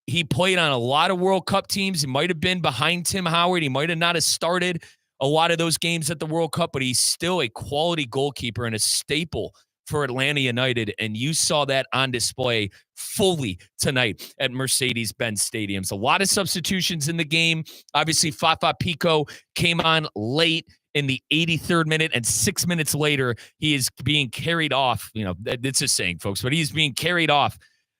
he played on a lot of World Cup teams. He might have been behind Tim Howard. He might have not have started a lot of those games at the World Cup, but he's still a quality goalkeeper and a staple for Atlanta United, and you saw that on display fully tonight at Mercedes-Benz Stadiums. A lot of substitutions in the game. Obviously, Fafa Pico came on late in the 83rd minute, and 6 minutes later, he is being carried off. It's a saying, folks, but he's being carried off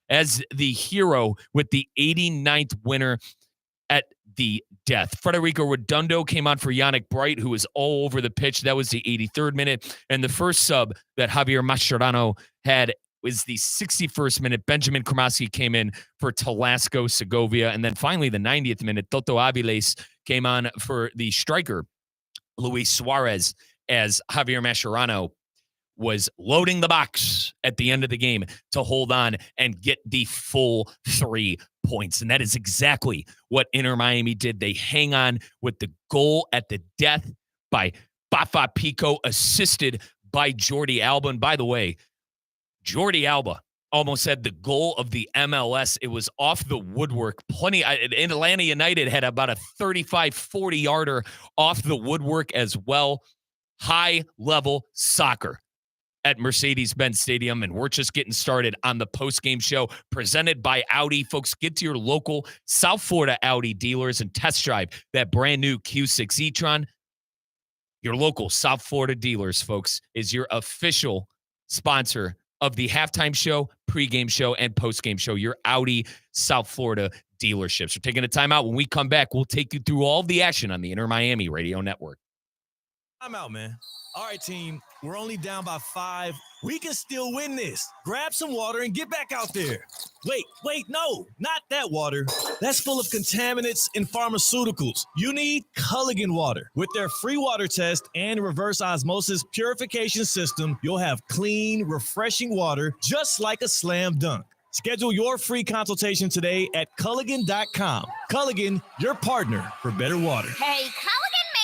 as the hero with the 89th winner at the death. Federico Redondo came on for Yannick Bright, who was all over the pitch. That was the 83rd minute. And the first sub that Javier Mascherano had was the 61st minute. Benjamin Kramaski came in for Talasco Segovia. And then finally, the 90th minute, Toto Aviles came on for the striker, Luis Suarez, as Javier Mascherano was loading the box at the end of the game to hold on and get the full 3 points. And that is exactly what Inter Miami did. They hang on with the goal at the death by Fafa Pico, assisted by Jordi Alba. And by the way, Jordi Alba almost had the goal of the MLS. It was off the woodwork. Atlanta United had about a 35, 40-yarder off the woodwork as well. High-level soccer at Mercedes-Benz Stadium, and we're just getting started on the post-game show presented by Audi. Folks, get to your local South Florida Audi dealers and test drive that brand new Q6 e-tron. Your local South Florida dealers, folks, is your official sponsor of the halftime show, pregame show, and postgame show, your Audi South Florida dealerships. We're taking a timeout. When we come back, we'll take you through all of the action on the Inter Miami Radio Network. I'm out, man. All right, team. We're only down by 5. We can still win this. Grab some water and get back out there. Wait, no, not that water. That's full of contaminants and pharmaceuticals. You need Culligan water. With their free water test and reverse osmosis purification system, you'll have clean, refreshing water just like a slam dunk. Schedule your free consultation today at Culligan.com. Culligan, your partner for better water. Hey, Culligan man!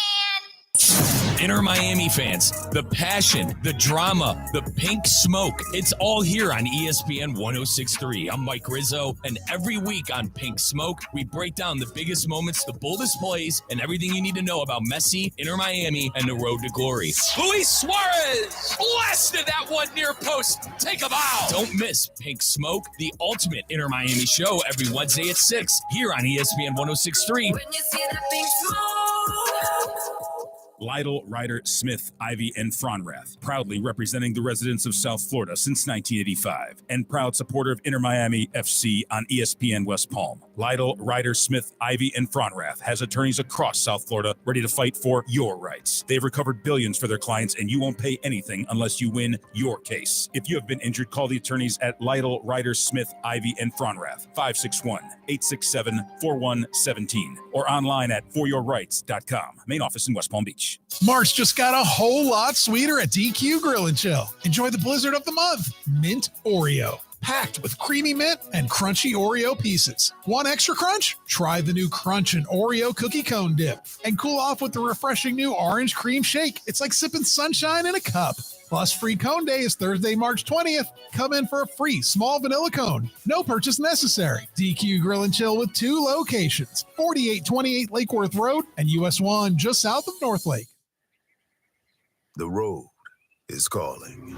Inter Miami fans, the passion, the drama, the pink smoke, it's all here on ESPN 106.3. I'm Mike Rizzo, and every week on Pink Smoke, we break down the biggest moments, the boldest plays, and everything you need to know about Messi, Inter Miami, and the road to glory. Luis Suarez blasted that one near post. Take a bow. Don't miss Pink Smoke, the ultimate Inter Miami show every Wednesday at 6 here on ESPN 106.3. When you see that pink smoke. Lytle, Ryder, Smith, Ivy, and Fronrath, proudly representing the residents of South Florida since 1985, and proud supporter of Inter Miami FC on ESPN West Palm. Lytle, Ryder, Smith, Ivy, and Fronrath has attorneys across South Florida ready to fight for your rights. They've recovered billions for their clients, and you won't pay anything unless you win your case. If you have been injured, call the attorneys at Lytle, Ryder, Smith, Ivy, and Fronrath, 561-867-4117, or online at foryourrights.com. Main office in West Palm Beach. March just got a whole lot sweeter at DQ Grill and Chill. Enjoy the blizzard of the month, Mint Oreo. Packed with creamy mint and crunchy Oreo pieces. Want extra crunch? Try the new Crunch and Oreo cookie cone dip. And cool off with the refreshing new orange cream shake. It's like sipping sunshine in a cup. Plus, free cone day is Thursday, March 20th. Come in for a free small vanilla cone. No purchase necessary. DQ Grill and Chill with 2 locations, 4828 Lake Worth Road and US 1 just south of North Lake. The road is calling.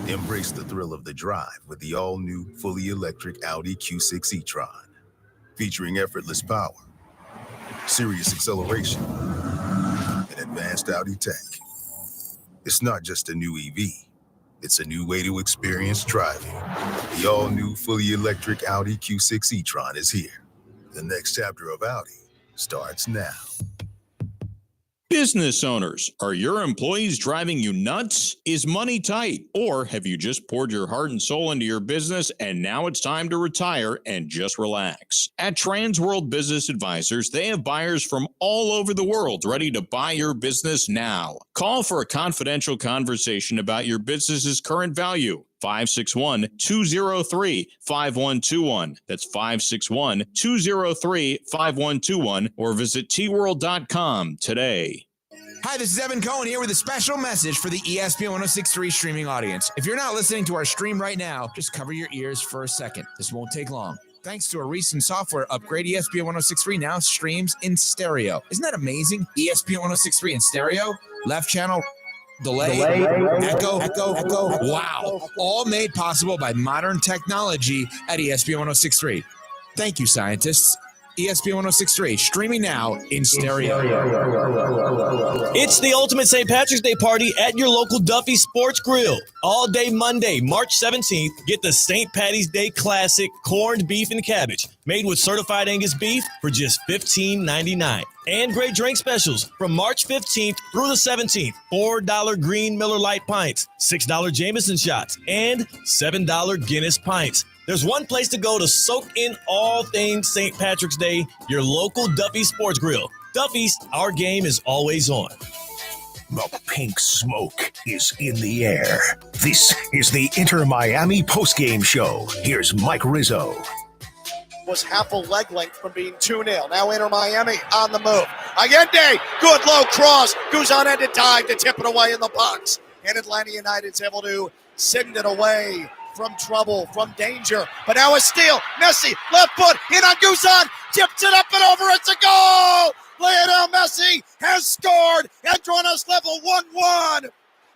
Embrace the thrill of the drive with the all-new, fully electric Audi Q6 e-tron. Featuring effortless power, serious acceleration, and advanced Audi tech. It's not just a new EV. It's a new way to experience driving. The all-new, fully electric Audi Q6 e-tron is here. The next chapter of Audi starts now. Business owners, are your employees driving you nuts? Is money tight? Or have you just poured your heart and soul into your business and now it's time to retire and just relax? At Transworld Business Advisors, they have buyers from all over the world ready to buy your business now. Call for a confidential conversation about your business's current value. 561-203-5121. That's 561-203-5121 or visit tworld.com today. Hi, this is Evan Cohen here with a special message for the ESPN 1063 streaming audience. If you're not listening to our stream right now, just cover your ears for a second. This won't take long. Thanks to a recent software upgrade, ESPN 1063 now streams in stereo. Isn't that amazing? ESPN 1063 in stereo, left channel, delay, echo. Wow. All made possible by modern technology at ESPN 1063. Thank you, scientists. ESPN 1063, streaming now in stereo. It's the ultimate St. Patrick's Day party at your local Duffy Sports Grill. All day Monday, March 17th, get the St. Patty's Day Classic corned beef and cabbage, made with certified Angus beef for just $15.99. And great drink specials from March 15th through the 17th. $4 Green Miller Lite pints, $6 Jameson shots, and $7 Guinness pints. There's one place to go to soak in all things St. Patrick's Day, your local Duffy Sports Grill. Duffy's, our game is always on. The pink smoke is in the air. This is the Inter Miami postgame show. Here's Mike Rizzo. Was half a leg length from being 2-0. Now Inter Miami on the move. Allende, good low cross. Guzan had to dive to tip it away in the box. And Atlanta United's able to send it away from trouble, from danger. But now a steal. Messi, left foot, in on Guzan, tips it up and over. It's a goal! Lionel Messi has scored and drawn us level 1-1.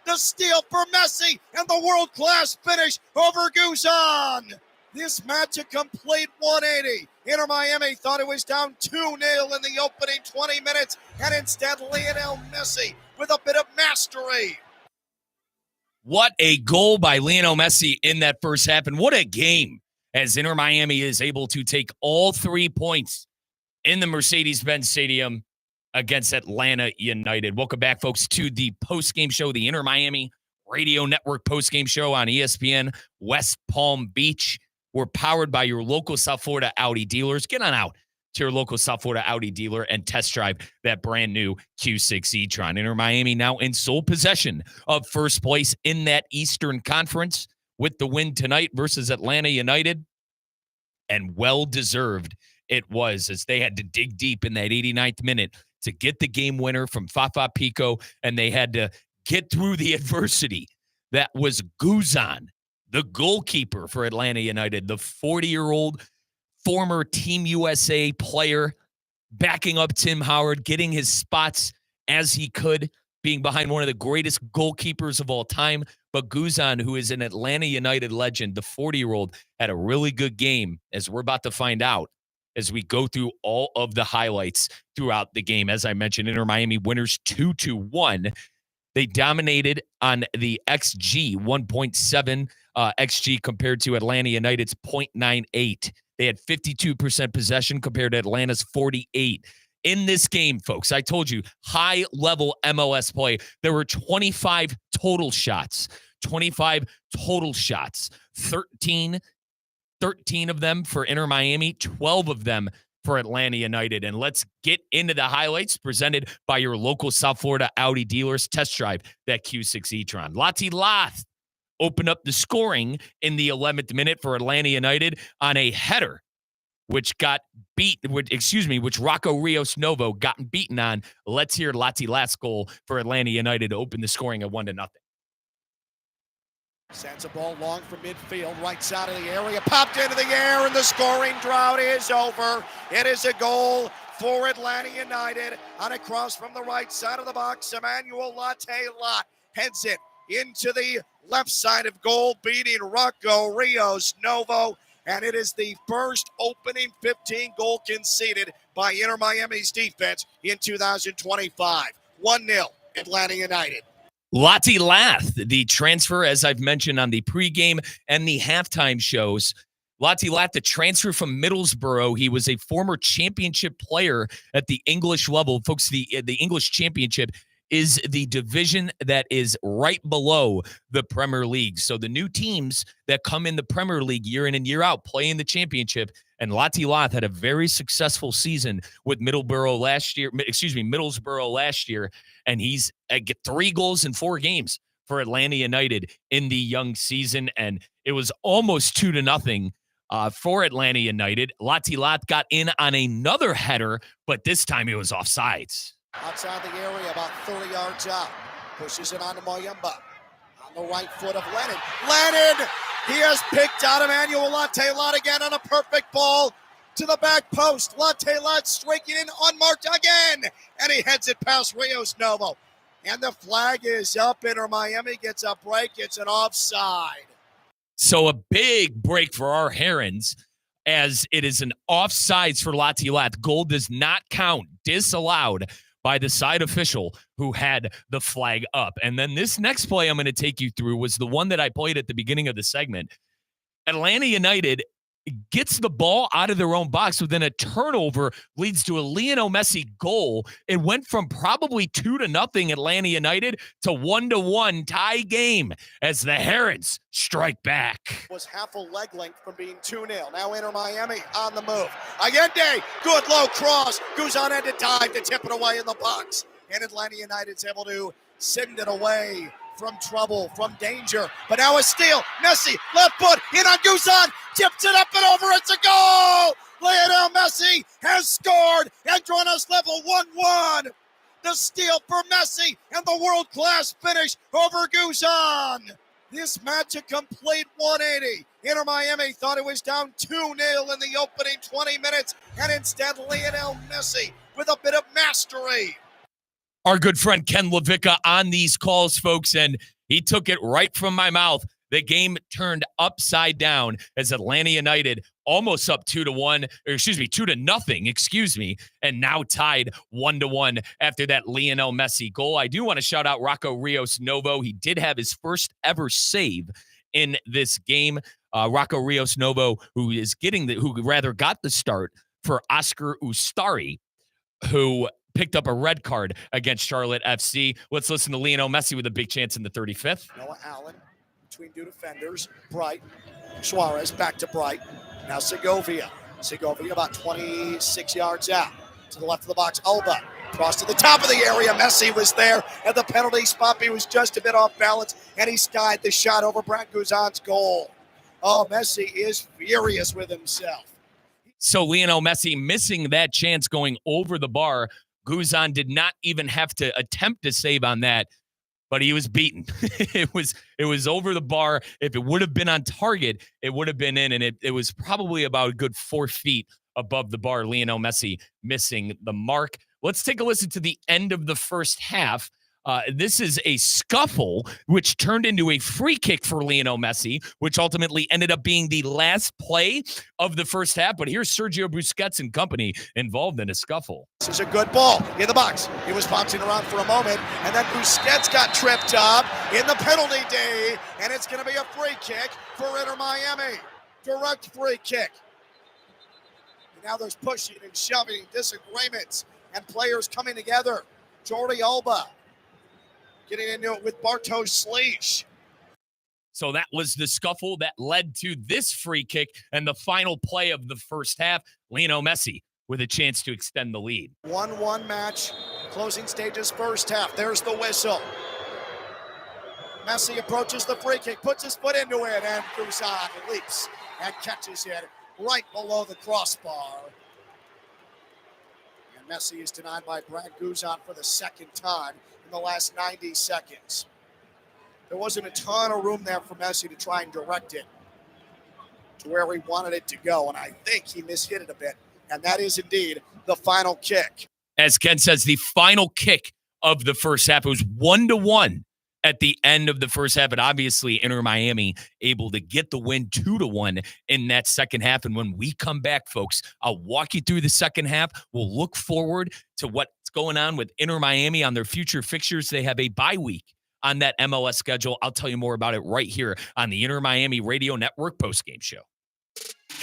The steal for Messi and the world-class finish over Guzan. This match a complete 180. Inter Miami thought it was down 2-0 in the opening 20 minutes, and instead Lionel Messi with a bit of mastery. What a goal by Lionel Messi in that first half, and what a game as Inter Miami is able to take all 3 points in the Mercedes-Benz Stadium against Atlanta United. Welcome back, folks, to the postgame show, the Inter Miami Radio Network postgame show on ESPN West Palm Beach. We're powered by your local South Florida Audi dealers. Get on out to your local South Florida Audi dealer and test drive that brand new Q6 e-tron. Inter Miami now in sole possession of first place in that Eastern Conference with the win tonight versus Atlanta United. And well-deserved it was, as they had to dig deep in that 89th minute to get the game winner from Fafa Pico, and they had to get through the adversity. That was Guzan, the goalkeeper for Atlanta United, the 40-year-old former Team USA player, backing up Tim Howard, getting his spots as he could, being behind one of the greatest goalkeepers of all time. But Guzan, who is an Atlanta United legend, the 40-year-old, had a really good game, as we're about to find out as we go through all of the highlights throughout the game. As I mentioned, Inter Miami winners 2-1. They dominated on the XG, 1.7 XG compared to Atlanta United's 0.98. They had 52% possession compared to Atlanta's 48. In this game, folks, I told you, high-level MLS play. There were 25 total shots. 25 total shots. 13 of them for Inter Miami, 12 of them for Atlanta United. And let's get into the highlights presented by your local South Florida Audi dealers. Test drive that Q6 e-tron. Lati Lath opened up the scoring in the 11th minute for Atlanta United on a header, which Rocco Rios Novo got beaten on. Let's hear Lati Lath's goal for Atlanta United to open the scoring at 1-0. Sends a ball long from midfield, right side of the area, popped into the air, and the scoring drought is over. It is a goal for Atlanta United on a cross from the right side of the box. Emmanuel Latte Lot heads it into the left side of goal, beating Rocco Rios Novo. And it is the first opening 15 goal conceded by Inter Miami's defense in 2025. 1-0, Atlanta United. Lati Lath, the transfer, as I've mentioned on the pregame and the halftime shows. Lati Lat, the transfer from Middlesbrough. He was a former championship player at the English level. Folks, the English championship is the division that is right below the Premier League. So the new teams that come in the Premier League year in and year out play in the championship. And Lati Lath had a very successful season with Middlesbrough last year. And he's get 3 goals in 4 games for Atlanta United in the young season. And it was almost 2-0 for Atlanta United. Lati Lath got in on another header, but this time it was offsides. Outside the area, about 30 yards out. Pushes it on to Moyemba. On the right foot of Lennon. Lennon! He has picked out Emmanuel Latte Lot again on a perfect ball to the back post. Latte Lot striking in unmarked again. And he heads it past Rios Novo. And the flag is up. Inter Miami gets a break. It's an offside. So a big break for our Herons, as it is an offsides for Lati Lath. Goal does not count. Disallowed by the side official who had the flag up. And then this next play I'm going to take you through was the one that I played at the beginning of the segment. Atlanta United gets the ball out of their own box, so then a turnover leads to a Lionel Messi goal. It went from probably 2-0 Atlanta United to 1-1 tie game as the Herons strike back. Was half a leg length from being 2-0. Now Inter Miami on the move. Allende, good low cross. Guzan had to dive to tip it away in the box. And Atlanta United's able to send it away from trouble, from danger. But now a steal. Messi, left foot, in on Guzan, tips it up and over. It's a goal! Lionel Messi has scored and drawn us level 1-1. The steal for Messi and the world-class finish over Guzan. This match a complete 180. Inter Miami thought it was down 2-0 in the opening 20 minutes, and instead Lionel Messi with a bit of mastery. Our good friend Ken Levicka on these calls, folks, and he took it right from my mouth. The game turned upside down as Atlanta United almost up 2-0, and now tied 1-1 after that Lionel Messi goal. I do want to shout out Rocco Rios Novo. He did have his first ever save in this game. Rocco Rios Novo, who got the start for Oscar Ustari, who picked up a red card against Charlotte FC. Let's listen to Lionel Messi with a big chance in the 35th. Noah Allen between 2 defenders. Bright. Suarez back to Bright. Now Segovia. Segovia about 26 yards out. To the left of the box, Alba. Cross to the top of the area. Messi was there at the penalty spot. He was just a bit off balance, and he skied the shot over Brad Guzan's goal. Oh, Messi is furious with himself. So Lionel Messi missing that chance going over the bar. Guzan did not even have to attempt to save on that, but he was beaten. It was over the bar. If it would have been on target, it would have been in, and it was probably about a good 4 feet above the bar. Lionel Messi missing the mark. Let's take a listen to the end of the first half. This is a scuffle, which turned into a free kick for Lionel Messi, which ultimately ended up being the last play of the first half. But here's Sergio Busquets and company involved in a scuffle. This is a good ball in the box. He was bouncing around for a moment, and then Busquets got tripped up in the penalty day, and it's going to be a free kick for Inter Miami. Direct free kick. And now there's pushing and shoving, disagreements, and players coming together. Jordi Alba getting into it with Bartosz Slić. So that was the scuffle that led to this free kick and the final play of the first half. Lionel Messi with a chance to extend the lead. 1-1 match, closing stages first half. There's the whistle. Messi approaches the free kick, puts his foot into it, and Guzan leaps and catches it right below the crossbar. And Messi is denied by Brad Guzan for the second time in the last 90 seconds. There wasn't a ton of room there for Messi to try and direct it to where he wanted it to go, and I think he mishit it a bit, and that is indeed the final kick. As Ken says, the final kick of the first half. It was 1-1 at the end of the first half, but obviously Inter Miami able to get the win 2-1 in that second half. And when we come back, folks, I'll walk you through the second half. We'll look forward to what's going on with Inter Miami on their future fixtures. They have a bye week on that MLS schedule. I'll tell you more about it right here on the Inter Miami Radio Network postgame show.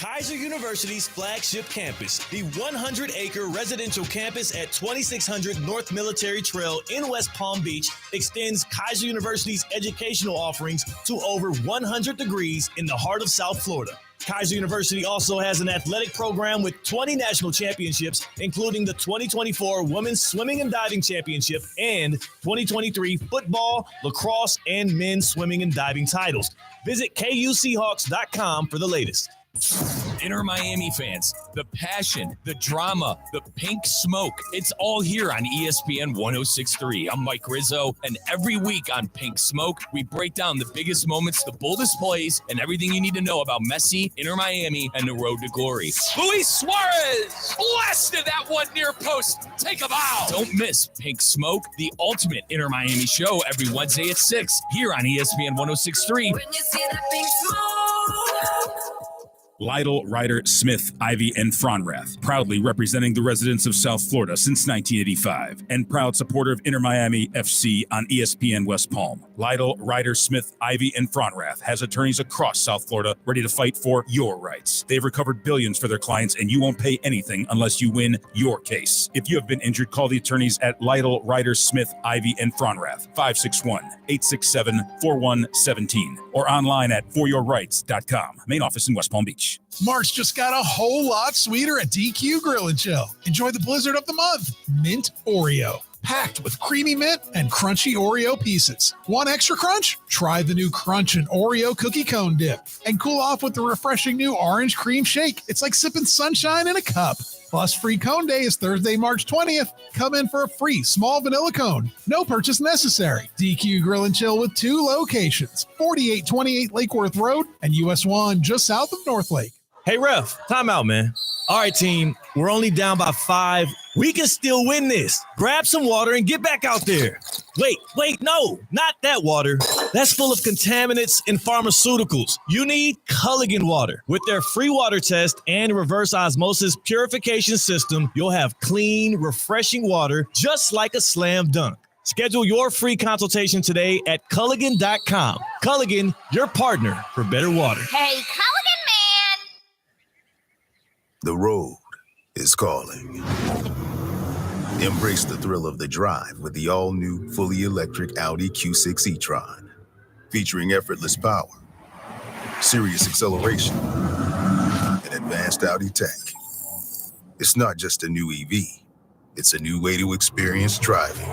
Kaiser University's flagship campus, the 100-acre residential campus at 2600 North Military Trail in West Palm Beach, extends Kaiser University's educational offerings to over 100 degrees in the heart of South Florida. Kaiser University also has an athletic program with 20 national championships, including the 2024 Women's Swimming and Diving Championship and 2023 football, lacrosse, and men's swimming and diving titles. Visit KUSeahawks.com for the latest. Inter Miami fans, the passion, the drama, the pink smoke, it's all here on ESPN 106.3. I'm Mike Rizzo, and every week on Pink Smoke, we break down the biggest moments, the boldest plays, and everything you need to know about Messi, Inter Miami, and the road to glory. Luis Suarez blasted that one near post. Take a bow. Don't miss Pink Smoke, the ultimate Inter Miami show every Wednesday at 6 here on ESPN 106.3. When you see that pink smoke. Lytle, Ryder, Smith, Ivy, and Fronrath, proudly representing the residents of South Florida since 1985, and proud supporter of Inter Miami FC on ESPN West Palm. Lytle, Ryder, Smith, Ivy, and Fronrath has attorneys across South Florida ready to fight for your rights. They've recovered billions for their clients, and you won't pay anything unless you win your case. If you have been injured, call the attorneys at Lytle, Ryder, Smith, Ivy, and Fronrath, 561-867-4117, or online at foryourrights.com. Main office in West Palm Beach. March just got a whole lot sweeter at DQ Grill and Chill. Enjoy the blizzard of the month, Mint Oreo. Packed with creamy mint and crunchy Oreo pieces. Want extra crunch? Try the new Crunch and Oreo cookie cone dip. And cool off with the refreshing new orange cream shake. It's like sipping sunshine in a cup. Plus, free cone day is Thursday, March 20th. Come in for a free small vanilla cone. No purchase necessary. DQ Grill and Chill with 2 locations, 4828 Lake Worth Road and US 1 just south of North Lake. Hey, ref, time out, man. All right, team, we're only down by 5. We can still win this. Grab some water and get back out there. Wait, no, not that water. That's full of contaminants and pharmaceuticals. You need Culligan water. With their free water test and reverse osmosis purification system, you'll have clean, refreshing water just like a slam dunk. Schedule your free consultation today at Culligan.com. Culligan, your partner for better water. Hey, Culligan man! The road is calling. Embrace the thrill of the drive with the all-new, fully electric Audi Q6 e-tron. Featuring effortless power, serious acceleration, and advanced Audi tech. It's not just a new EV. It's a new way to experience driving.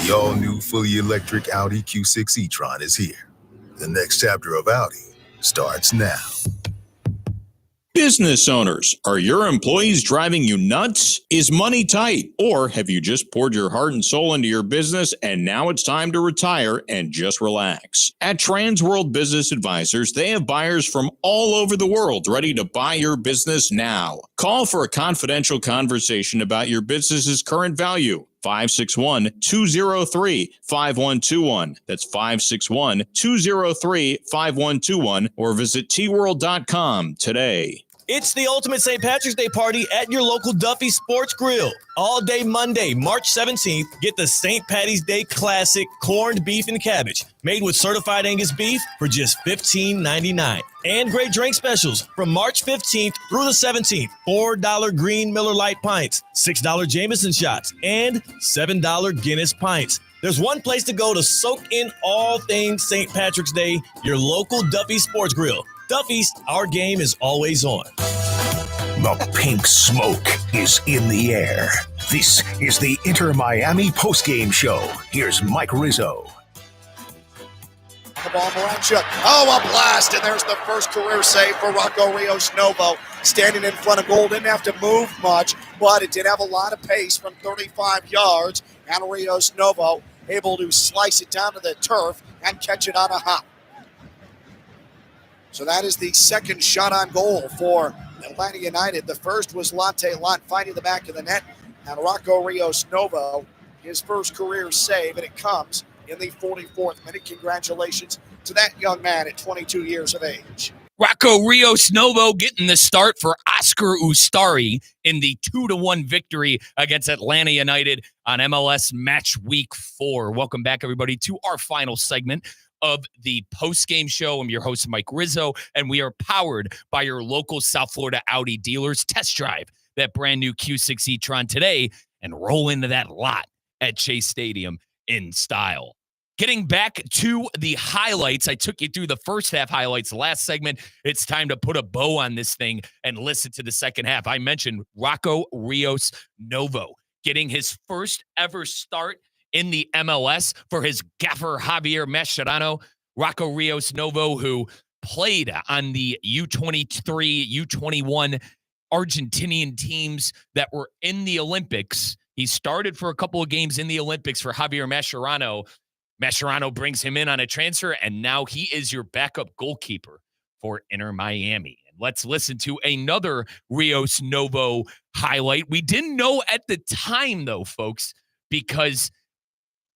The all-new, fully electric Audi Q6 e-tron is here. The next chapter of Audi starts now. Business owners, are your employees driving you nuts? Is money tight? Or have you just poured your heart and soul into your business and now it's time to retire and just relax? At Transworld Business Advisors, they have buyers from all over the world ready to buy your business now. Call for a confidential conversation about your business's current value. 561-203-5121. That's 561-203-5121 or visit tworld.com today. It's the ultimate St. Patrick's Day party at your local Duffy Sports Grill. All day Monday, March 17th, get the St. Patty's Day Classic corned beef and cabbage made with certified Angus beef for just $15.99. And great drink specials from March 15th through the 17th. $4 Green Miller Lite pints, $6 Jameson shots, and $7 Guinness pints. There's one place to go to soak in all things St. Patrick's Day, your local Duffy Sports Grill. Duffy's, our game is always on. The pink smoke is in the air. This is the Inter Miami Postgame Show. Here's Mike Rizzo. The ball, Moranchuk. Oh, a blast, and there's the first career save for Rocco Rios Novo. Standing in front of goal, didn't have to move much, but it did have a lot of pace from 35 yards. And Rios Novo able to slice it down to the turf and catch it on a hop. So that is the second shot on goal for Atlanta United. The first was Latte Lott finding the back of the net. And Rocco Rios Novo, his first career save, and it comes in the 44th minute. Congratulations to that young man at 22 years of age. Rocco Rios Novo getting the start for Oscar Ustari in the 2-1 victory against Atlanta United on MLS Match Week 4. Welcome back, everybody, to our final segment of the Postgame Show. I'm your host, Mike Rizzo, and we are powered by your local South Florida Audi dealers. Test drive that brand new Q6 e-tron today and roll into that lot at Chase Stadium in style. Getting back to the highlights, I took you through the first half highlights last segment. It's time to put a bow on this thing and listen to the second half. I mentioned Rocco Rios Novo getting his first ever start in the MLS for his gaffer Javier Mascherano. Rocco Rios Novo, who played on the U23, U21 Argentinian teams that were in the Olympics. He started for a couple of games in the Olympics for Javier Mascherano. Mascherano brings him in on a transfer, and now he is your backup goalkeeper for Inter Miami. And let's listen to another Rios Novo highlight. We didn't know at the time, though, folks, because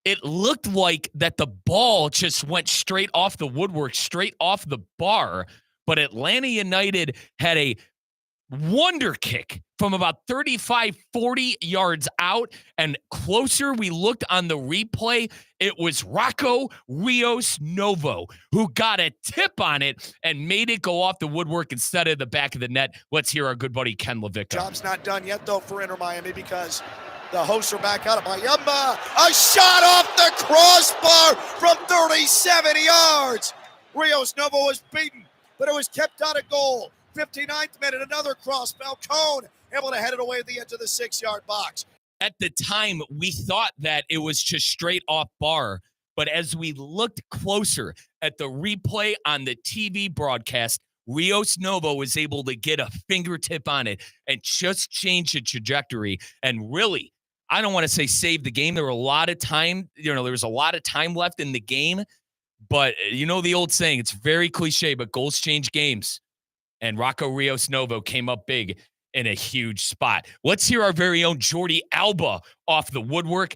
it looked like that the ball just went straight off the woodwork, straight off the bar, but Atlanta United had a wonder kick from about 35, 40 yards out, and closer we looked on the replay, it was Rocco Rios Novo who got a tip on it and made it go off the woodwork instead of the back of the net. Let's hear our good buddy Ken LaVicka. Job's not done yet, though, for Inter Miami, because the hosts are back out of Mayamba. A shot off the crossbar from 37 yards. Rios Novo was beaten, but it was kept out of goal. 59th minute, another cross. Falcone able to head it away at the edge of the 6-yard box. At the time, we thought that it was just straight off bar, but as we looked closer at the replay on the TV broadcast, Rios Novo was able to get a fingertip on it and just change the trajectory and really, I don't want to say save the game. There were a lot of time, there was a lot of time left in the game, but you know the old saying, it's very cliche, but goals change games. And Rocco Rios Novo came up big in a huge spot. Let's hear our very own Jordi Alba off the woodwork.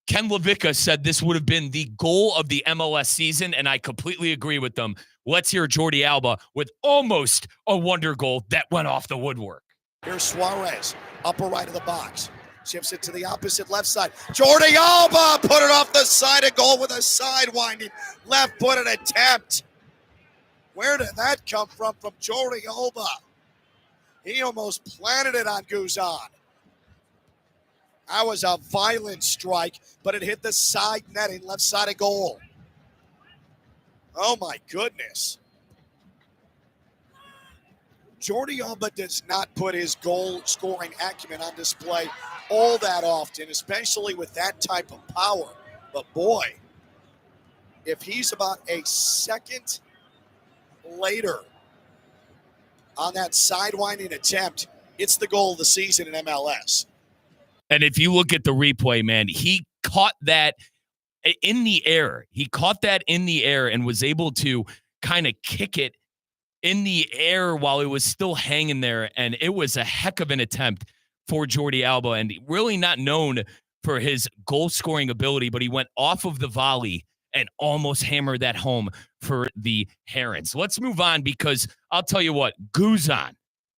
Ken LaVicka said this would have been the goal of the MLS season, and I completely agree with them. Let's hear Jordi Alba with almost a wonder goal that went off the woodwork. Here's Suarez, upper right of the box. Shifts it to the opposite left side. Jordi Alba put it off the side of goal with a sidewinding left-footed attempt. Where did that come from Jordi Alba? He almost planted it on Guzan. That was a violent strike, but it hit the side netting, left side of goal. Oh, my goodness. Jordi Alba does not put his goal-scoring acumen on display all that often, especially with that type of power. But, boy, if he's about a second later on that sidewinding attempt, it's the goal of the season in MLS. And if you look at the replay, man, he caught that in the air. He caught that in the air and was able to kind of kick it in the air while it was still hanging there. And it was a heck of an attempt for Jordi Alba, and really not known for his goal-scoring ability, but he went off of the volley and almost hammered that home for the Herons. Let's move on, because I'll tell you what, Guzan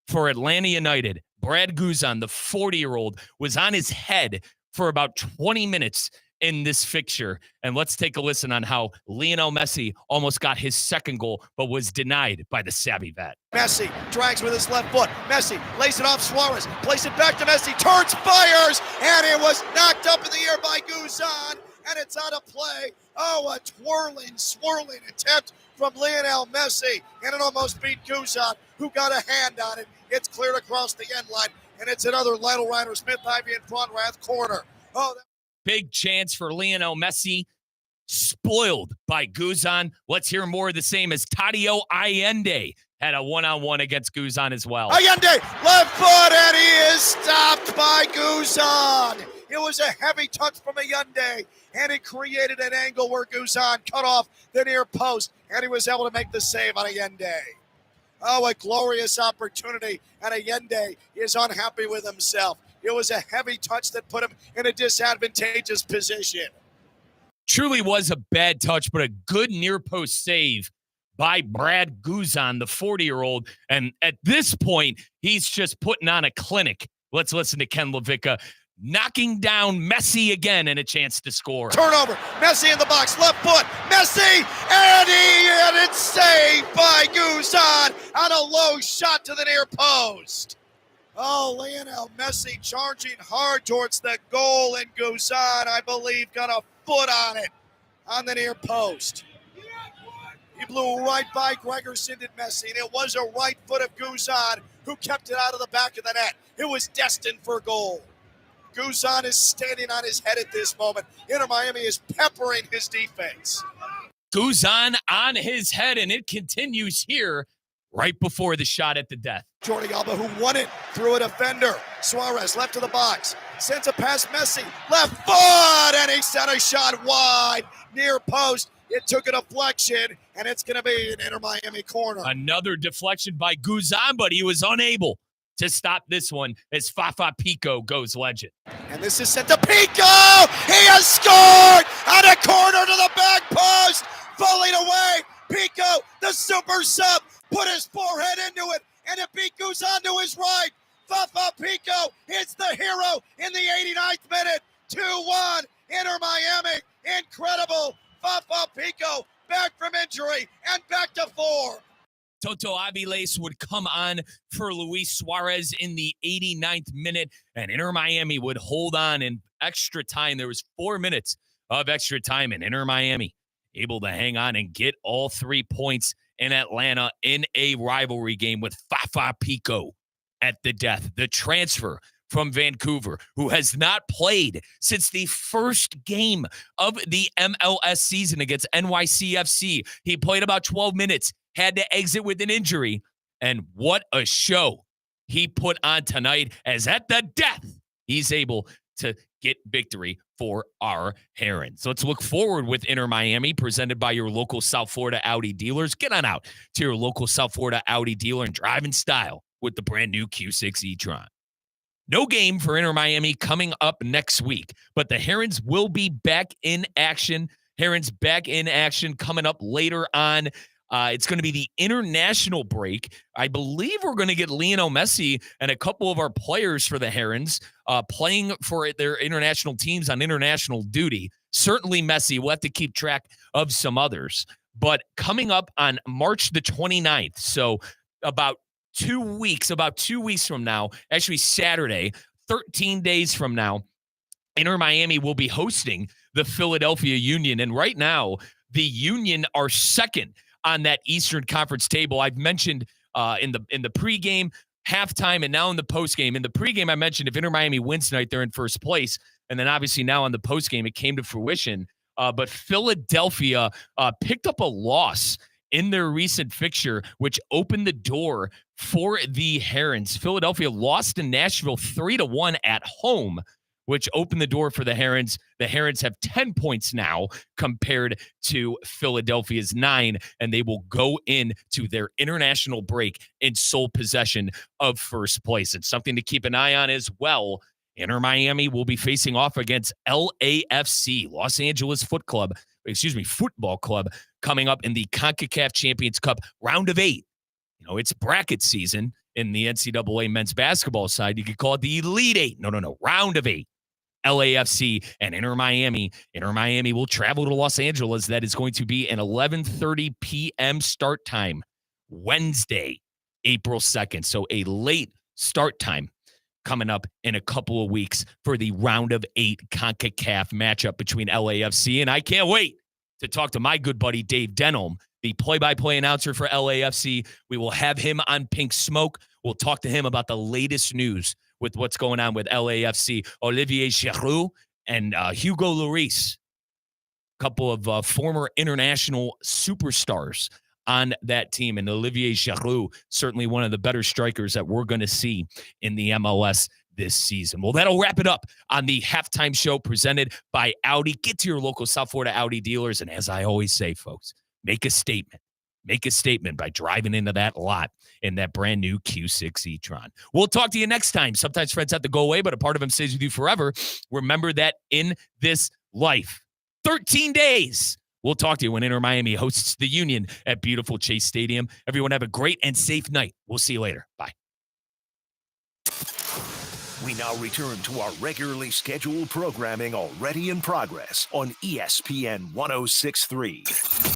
for Atlanta United, Brad Guzan, the 40-year-old, was on his head for about 20 minutes in this fixture. And let's take a listen on how Lionel Messi almost got his second goal, but was denied by the savvy vet. Messi drags with his left foot. Messi lays it off Suarez, plays it back to Messi, turns, fires, and it was knocked up in the air by Guzan, and it's out of play. Oh, a twirling, swirling attempt from Lionel Messi, and it almost beat Guzan, who got a hand on it. It's cleared across the end line, and it's another Lionel Ryder Smith Ivy in front, Rath corner. Oh, big chance for Lionel Messi, spoiled by Guzan. Let's hear more of the same as Tadio Allende had a one-on-one against Guzan as well. Allende, left foot, and he is stopped by Guzan. It was a heavy touch from Allende, and it created an angle where Guzan cut off the near post, and he was able to make the save on Allende. Oh, a glorious opportunity, and Allende is unhappy with himself. It was a heavy touch that put him in a disadvantageous position. Truly was a bad touch, but a good near-post save by Brad Guzan, the 40-year-old. And at this point, he's just putting on a clinic. Let's listen to Ken LaVicka knocking down Messi again and a chance to score. Turnover. Messi in the box. Left foot. Messi. And he had it saved by Guzan on a low shot to the near post. Oh, Lionel Messi charging hard towards the goal, and Guzan, I believe, got a foot on it on the near post. He blew right by Gregerson, did Messi, and it was a right foot of Guzan who kept it out of the back of the net. It was destined for goal. Guzan is standing on his head at this moment. Inter Miami is peppering his defense. Guzan on his head, and it continues here right before the shot at the death. Jordi Alba, who won it through a defender. Suarez left to the box. Sends a pass, Messi. Left foot, and he sent a shot wide. Near post. It took a deflection, and it's going to be an Inter Miami corner. Another deflection by Guzan, but he was unable to stop this one as Fafa Pico goes legend. And this is sent to Pico. He has scored on a corner to the back post. Falling away. Pico, the super sub, put his forehead into it, and it beat Guzan to his right. Fafa Pico hits the hero in the 89th minute. 2-1, Inter Miami. Incredible. Fafa Pico back from injury and back to 4. Toto Aviles would come on for Luis Suarez in the 89th minute, and Inter Miami would hold on in extra time. There was 4 minutes of extra time, and Inter Miami able to hang on and get all 3 points in Atlanta in a rivalry game with Fafa Pico at the death. The transfer from Vancouver, who has not played since the first game of the MLS season against NYCFC. He played about 12 minutes, had to exit with an injury, and what a show he put on tonight, as at the death, he's able to get victory for our Herons. So let's look forward with Inter Miami, presented by your local South Florida Audi dealers. Get on out to your local South Florida Audi dealer and drive in style with the brand new Q6 e-tron. No game for Inter Miami coming up next week, but the Herons will be back in action. Herons back in action coming up later on. It's going to be the international break. I believe we're going to get Lionel Messi and a couple of our players for the Herons playing for their international teams on international duty. Certainly Messi. We'll have to keep track of some others. But coming up on March the 29th, so about 2 weeks from now, actually Saturday, 13 days from now, Inter Miami will be hosting the Philadelphia Union. And right now, the Union are second on that Eastern Conference table. I've mentioned in the pregame, halftime, and now in the postgame. In the pregame, I mentioned if Inter Miami wins tonight, they're in first place. And then obviously now on the postgame, it came to fruition. But Philadelphia picked up a loss in their recent fixture, which opened the door for the Herons. Philadelphia lost to Nashville 3-1 at home, which opened the door for the Herons. The Herons have 10 points now compared to Philadelphia's 9, and they will go into their international break in sole possession of first place. And something to keep an eye on as well, Inter Miami will be facing off against LAFC, Los Angeles Football Club, coming up in the CONCACAF Champions Cup round of 8. You know, it's bracket season in the NCAA men's basketball side. You could call it the Elite 8. No. Round of 8. LAFC and Inter Miami. Inter Miami will travel to Los Angeles. That is going to be an 11:30 p.m. start time, Wednesday, April 2nd. So a late start time coming up in a couple of weeks for the round of 8 CONCACAF matchup between LAFC. And I can't wait to talk to my good buddy Dave Denholm, the play-by-play announcer for LAFC. We will have him on Pink Smoke. We'll talk to him about the latest news with what's going on with LAFC. Olivier Giroud and Hugo Lloris, a couple of former international superstars on that team. And Olivier Giroud, certainly one of the better strikers that we're going to see in the MLS this season. Well, that'll wrap it up on the halftime show presented by Audi. Get to your local South Florida Audi dealers. And as I always say, folks, make a statement. Make a statement by driving into that lot in that brand new Q6 e-tron. We'll talk to you next time. Sometimes friends have to go away, but a part of them stays with you forever. Remember that in this life, 13 days. We'll talk to you when Inter Miami hosts the Union at beautiful Chase Stadium. Everyone have a great and safe night. We'll see you later. Bye. We now return to our regularly scheduled programming already in progress on ESPN 106.3.